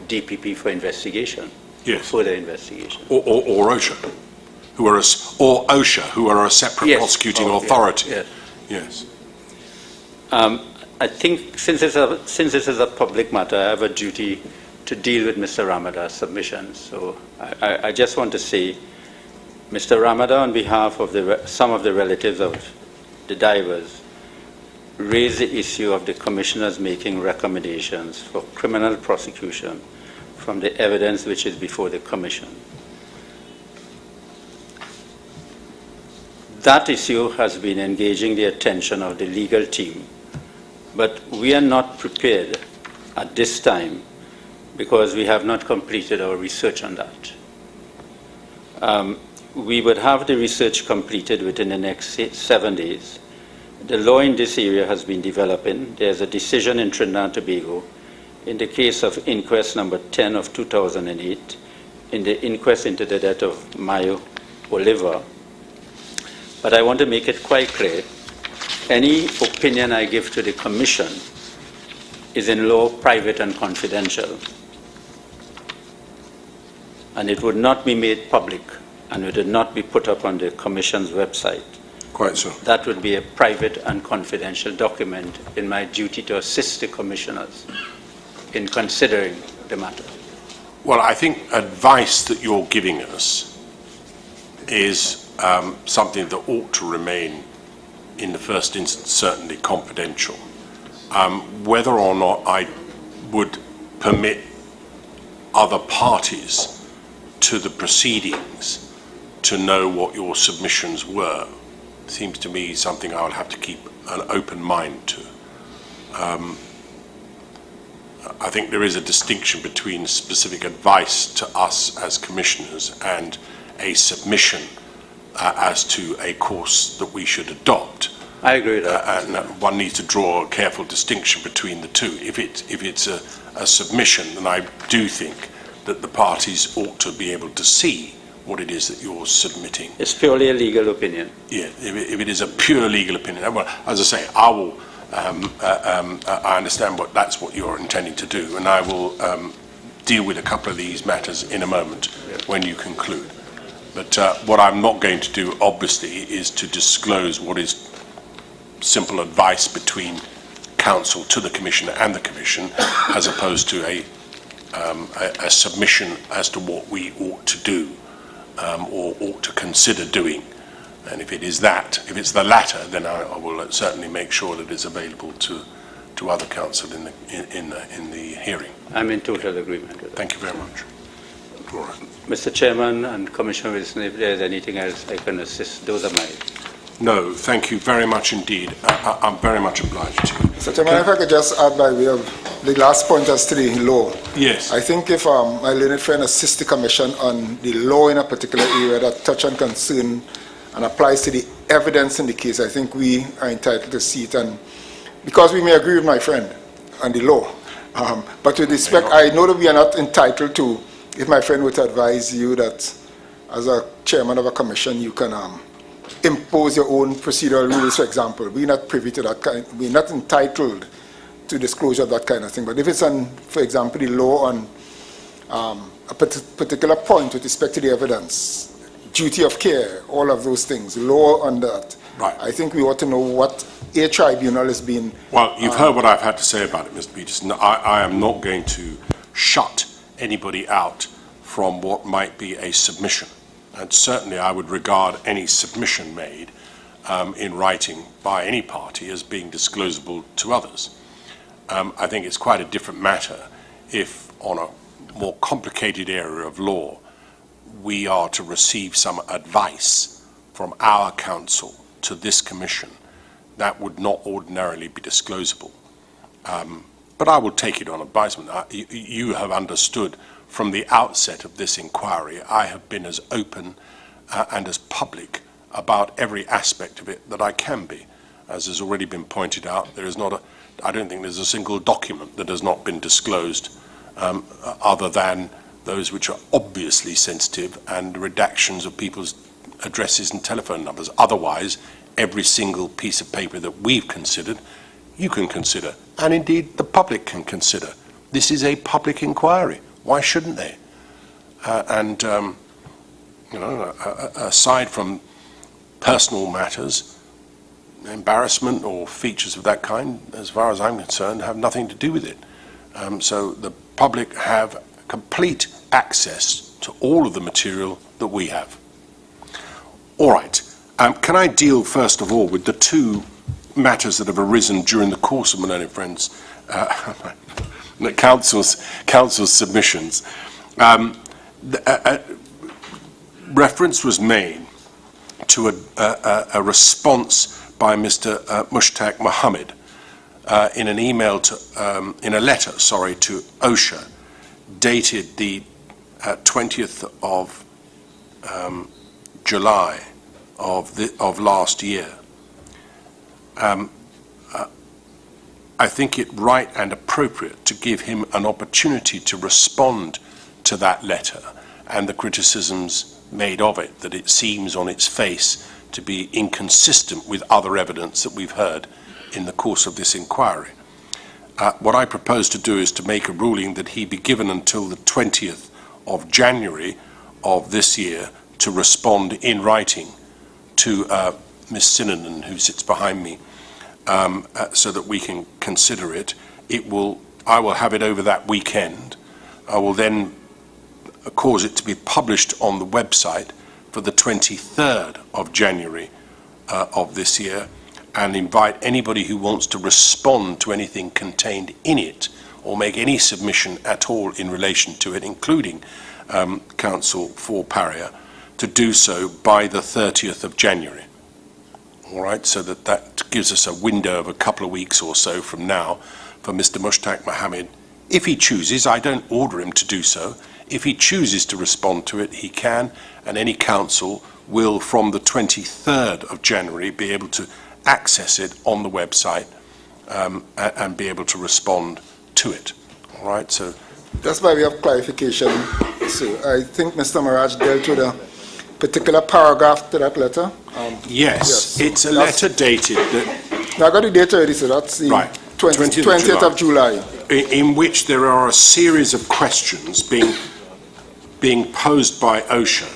DPP for investigation, Yes. further investigation. Or OSHA, or OSHA, who are a separate Yes. prosecuting Oh, authority. yes. Yes. I think since this is a public matter, I have a duty to deal with Mr. Ramada's submission. So I just want to say, Mr. Ramada, on behalf of some of the relatives of the divers, raised the issue of the commissioners making recommendations for criminal prosecution from the evidence which is before the commission. That issue has been engaging the attention of the legal team, but we are not prepared at this time because we have not completed our research on that. We would have the research completed within the next 7 days. The law in this area has been developing. There's a decision in Trinidad and Tobago in the case of inquest number 10 of 2008, in the inquest into the death of Mayo Oliver. But I want to make it quite clear, any opinion I give to the Commission is in law private and confidential. And it would not be made public, and it would not be put up on the Commission's website. Quite so. That would be a private and confidential document in my duty to assist the Commissioners in considering the matter. Well, I think advice that you're giving us is something that ought to remain, in the first instance, certainly confidential. Whether or not I would permit other parties to the proceedings to know what your submissions were seems to me something I will have to keep an open mind to. I think there is a distinction between specific advice to us as commissioners and a submission as to a course that we should adopt. I agree with that. And one needs to draw a careful distinction between the two. If it's a submission, then I do think that the parties ought to be able to see what it is that you're submitting. It's purely a legal opinion. Yeah, if it is a pure legal opinion, well, as I say, I will. I understand that's what you're intending to do, and I will deal with a couple of these matters in a moment when you conclude. But what I'm not going to do, obviously, is to disclose what is simple advice between counsel to the Commissioner and the Commission, as opposed to a submission as to what we ought to do or ought to consider doing. And if it is that, if it's the latter, then I will certainly make sure that it's available to other counsel in the hearing. I'm in total agreement with that. Thank you very much. All right. Mr. Chairman and Commissioner Wilson, if there's anything else I can assist, those are mine. No, thank you very much indeed. I'm very much obliged to you. Mr. Chairman, if I could just add by way of the last point as to the law. Yes. I think if my learned friend assists the Commission on the law in a particular area that touch on concern and applies to the evidence in the case, I think we are entitled to see it. And because we may agree with my friend on the law, but with respect, I know that we are not entitled to, if my friend would advise you that as a chairman of a commission, you can impose your own procedural rules, for example. We're not privy to that kind, we're not entitled to disclosure of that kind of thing. But if it's on, for example, the law on a particular point with respect to the evidence, duty of care, all of those things, law on that, right. I think we ought to know what a tribunal is being... Well, you've heard what I've had to say about it, Mr. Peterson. I am not going to shut anybody out from what might be a submission. And certainly I would regard any submission made in writing by any party as being disclosable to others. I think it's quite a different matter if, on a more complicated area of law, we are to receive some advice from our counsel to this commission. That would not ordinarily be disclosable. But I will take it on advisement. You have understood from the outset of this inquiry, I have been as open and as public about every aspect of it that I can be. As has already been pointed out, there is not I don't think there's a single document that has not been disclosed other than those which are obviously sensitive and redactions of people's addresses and telephone numbers. Otherwise, every single piece of paper that we've considered, you can consider, and indeed the public can consider. this is a public inquiry. Why shouldn't they? Aside from personal matters, embarrassment or features of that kind, as far as I'm concerned, have nothing to do with it. So the public have complete access to all of the material that we have. All right. Can I deal, first of all, with the two matters that have arisen during the course of my learned friends, the council's submissions? Reference was made to a response by Mr. Mushtaq Mohammed in an email to, in a letter, sorry, to OSHA, dated the 20th of July of last year. I think it right and appropriate to give him an opportunity to respond to that letter and the criticisms made of it, that it seems on its face to be inconsistent with other evidence that we've heard in the course of this inquiry. What I propose to do is to make a ruling that he be given until the 20th of January of this year to respond in writing to Ms. Sinanan, who sits behind me, so that we can consider it. I will have it over that weekend. I will then cause it to be published on the website for the 23rd of January of this year, and invite anybody who wants to respond to anything contained in it or make any submission at all in relation to it, including counsel for PARIA, to do so by the 30th of January. All right, so that gives us a window of a couple of weeks or so from now for Mr. Mushtaq Mohammed, if he chooses. I don't order him to do so. If he chooses to respond to it, he can, and any counsel will, from the 23rd of January, be able to access it on the website and be able to respond to it. All right, so Just by way of clarification, so I think Mr. Maraj dealt with a particular paragraph to that letter. yes, it's a letter dated that, Now I got the date already, so that's the right, 20th of July. In which there are a series of questions being posed by OSHA,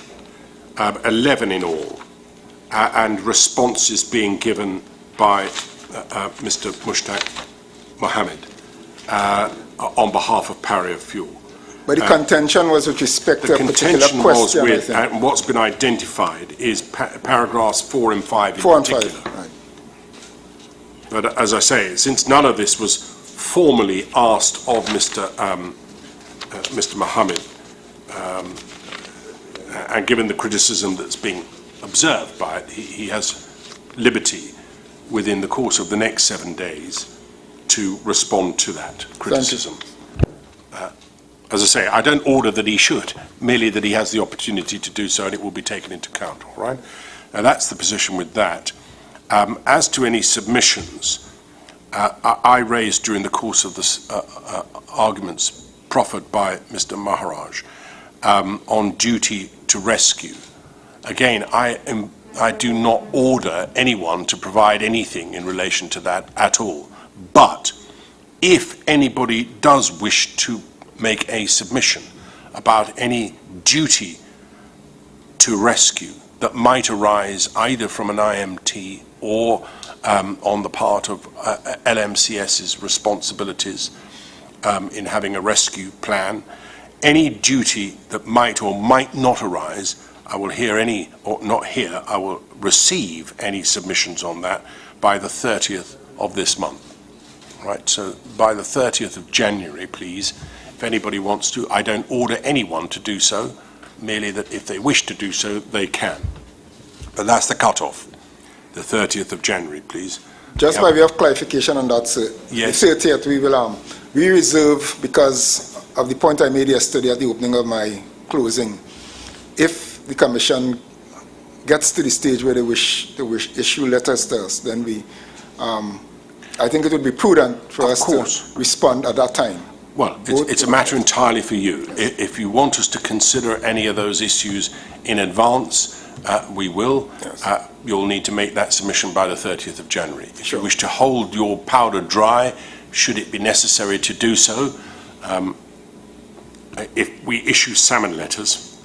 11 in all, and responses being given by Mr. Mushtaq Mohammed on behalf of PARIA Fuel. But the contention was with respect to a particular contention was question, with, and what's been identified is paragraphs 4 and 5 in 4 and particular. 5, right. But as I say, since none of this was formally asked of Mr. Mohammed, and given the criticism that's being observed by it, he has liberty within the course of the next 7 days to respond to that criticism. As I say, I don't order that he should, merely that he has the opportunity to do so, and it will be taken into account, all right? Now, that's the position with that. As to any submissions, I raised during the course of the arguments proffered by Mr. Maharaj on duty to rescue. Again, I do not order anyone to provide anything in relation to that at all. But if anybody does wish to make a submission about any duty to rescue that might arise either from an IMT or on the part of LMCS's responsibilities in having a rescue plan, any duty that might or might not arise, I will hear any, or not hear, I will receive any submissions on that by the 30th of this month. Right, so by the 30th of January, please, if anybody wants to. I don't order anyone to do so, merely that if they wish to do so, they can. But that's the cut-off, the 30th of January, please. Just by way of clarification on that, sir. Yes. The 30th, we reserve, because of the point I made yesterday at the opening of my closing, if the Commission gets to the stage where they wish issue letters to us, then we, I think it would be prudent for us to respond at that time. Well, it's a matter entirely for you. If you want us to consider any of those issues in advance, we will. Yes. You'll need to make that submission by the 30th of January. If you wish to hold your powder dry, should it be necessary to do so, if we issue salmon letters,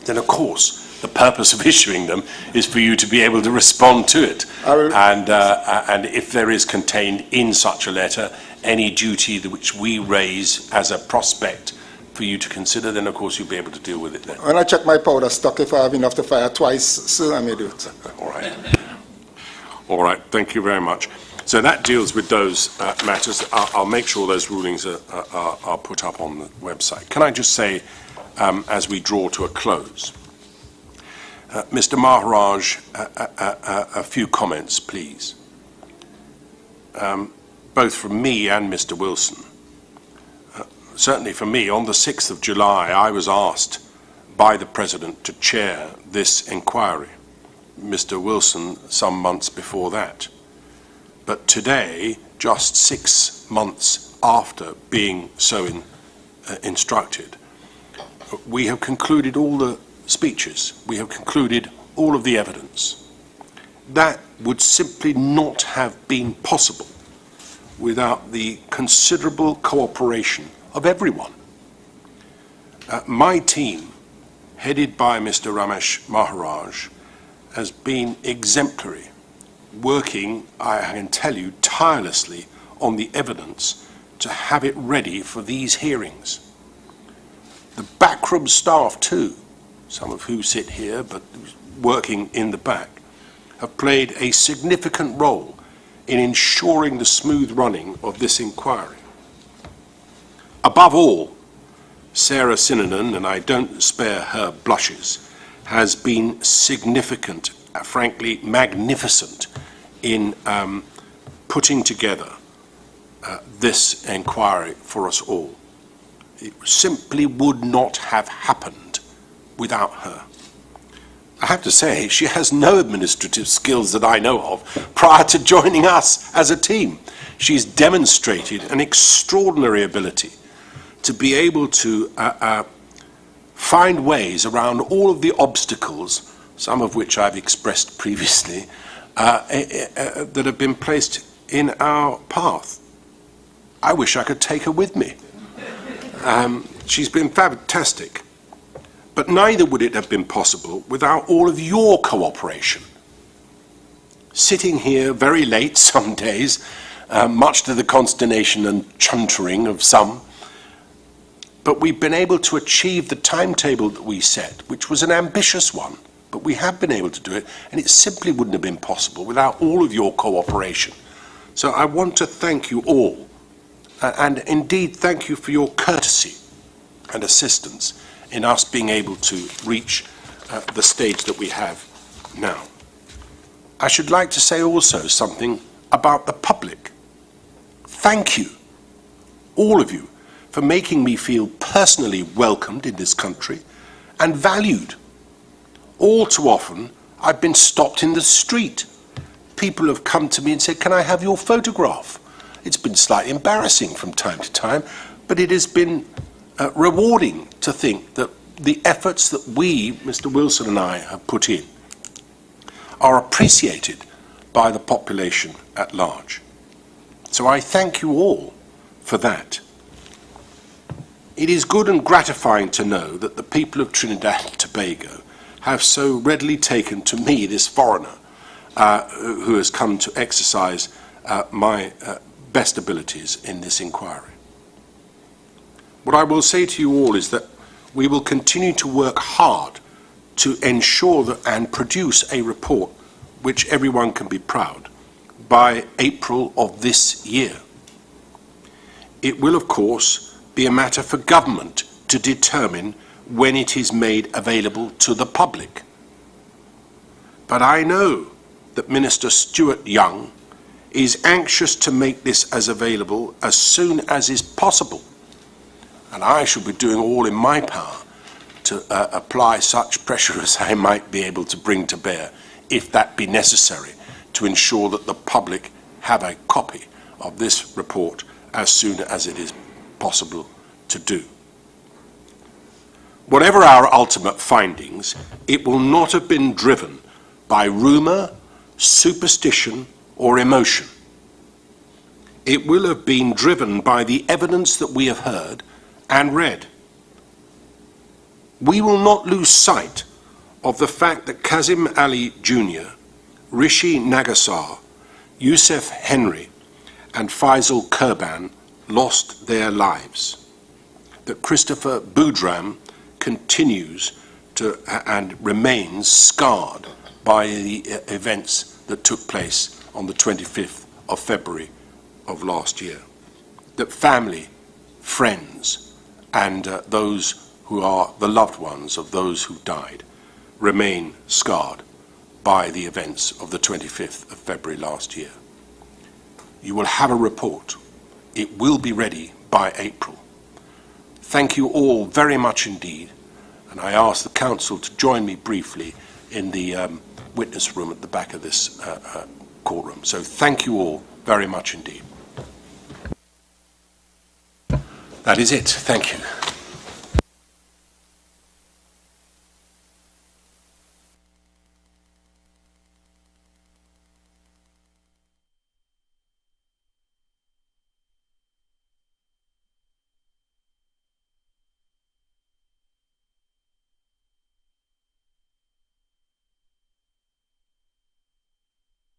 then of course the purpose of issuing them is for you to be able to respond to it. And if there is contained in such a letter any duty which we raise as a prospect for you to consider, then of course you'll be able to deal with it then. When I check my powder stock, if I have enough to fire twice, sir, I may do it. All right. All right, thank you very much. So that deals with those matters. I'll make sure those rulings are put up on the website. Can I just say, as we draw to a close, Mr. Maharaj, a few comments, please. Both from me and Mr. Wilson. Certainly for me, on the 6th of July, I was asked by the President to chair this inquiry. Mr. Wilson some months before that. But today, just 6 months after being so instructed, we have concluded all the speeches. We have concluded all of the evidence. That would simply not have been possible without the considerable cooperation of everyone. My team, headed by Mr. Ramesh Maharaj, has been exemplary, working, I can tell you, tirelessly on the evidence to have it ready for these hearings. The backroom staff too, some of who sit here but working in the back, have played a significant role in ensuring the smooth running of this inquiry. Above all, Sarah Sinanan, and I don't spare her blushes, has been significant, frankly magnificent, in putting together this inquiry for us all. It simply would not have happened without her. I have to say, she has no administrative skills that I know of prior to joining us as a team. She's demonstrated an extraordinary ability to be able to find ways around all of the obstacles, some of which I've expressed previously, that have been placed in our path. I wish I could take her with me. She's been fantastic. But neither would it have been possible without all of your cooperation. Sitting here very late some days, much to the consternation and chuntering of some, but we've been able to achieve the timetable that we set, which was an ambitious one, but we have been able to do it, and it simply wouldn't have been possible without all of your cooperation. So I want to thank you all, and indeed thank you for your courtesy and assistance in us being able to reach the stage that we have now. I should like to say also something about the public. Thank you, all of you, for making me feel personally welcomed in this country and valued. All too often, I've been stopped in the street. People have come to me and said, "Can I have your photograph?" It's been slightly embarrassing from time to time, but it has been rewarding to think that the efforts that we, Mr. Wilson and I, have put in are appreciated by the population at large. So I thank you all for that. It is good and gratifying to know that the people of Trinidad and Tobago have so readily taken to me, this foreigner, who has come to exercise my best abilities in this inquiry. What I will say to you all is that we will continue to work hard to ensure that and produce a report which everyone can be proud by April of this year. It will, of course, be a matter for government to determine when it is made available to the public. But I know that Minister Stuart Young is anxious to make this as available as soon as is possible. And I shall be doing all in my power to apply such pressure as I might be able to bring to bear, if that be necessary, to ensure that the public have a copy of this report as soon as it is possible to do. Whatever our ultimate findings, it will not have been driven by rumour, superstition, or emotion. it will have been driven by the evidence that we have heard and read. We will not lose sight of the fact that Kazim Ali Jr., Rishi Nagasar, Youssef Henry and Faisal Kurban lost their lives, that Christopher Boudram continues to and remains scarred by the events that took place on the 25th of February of last year, that family, friends and those who are the loved ones of those who died remain scarred by the events of the 25th of February last year. You will have a report. It will be ready by April. Thank you all very much indeed, and I ask the Council to join me briefly in the witness room at the back of this courtroom. So thank you all very much indeed. That is it. Thank you.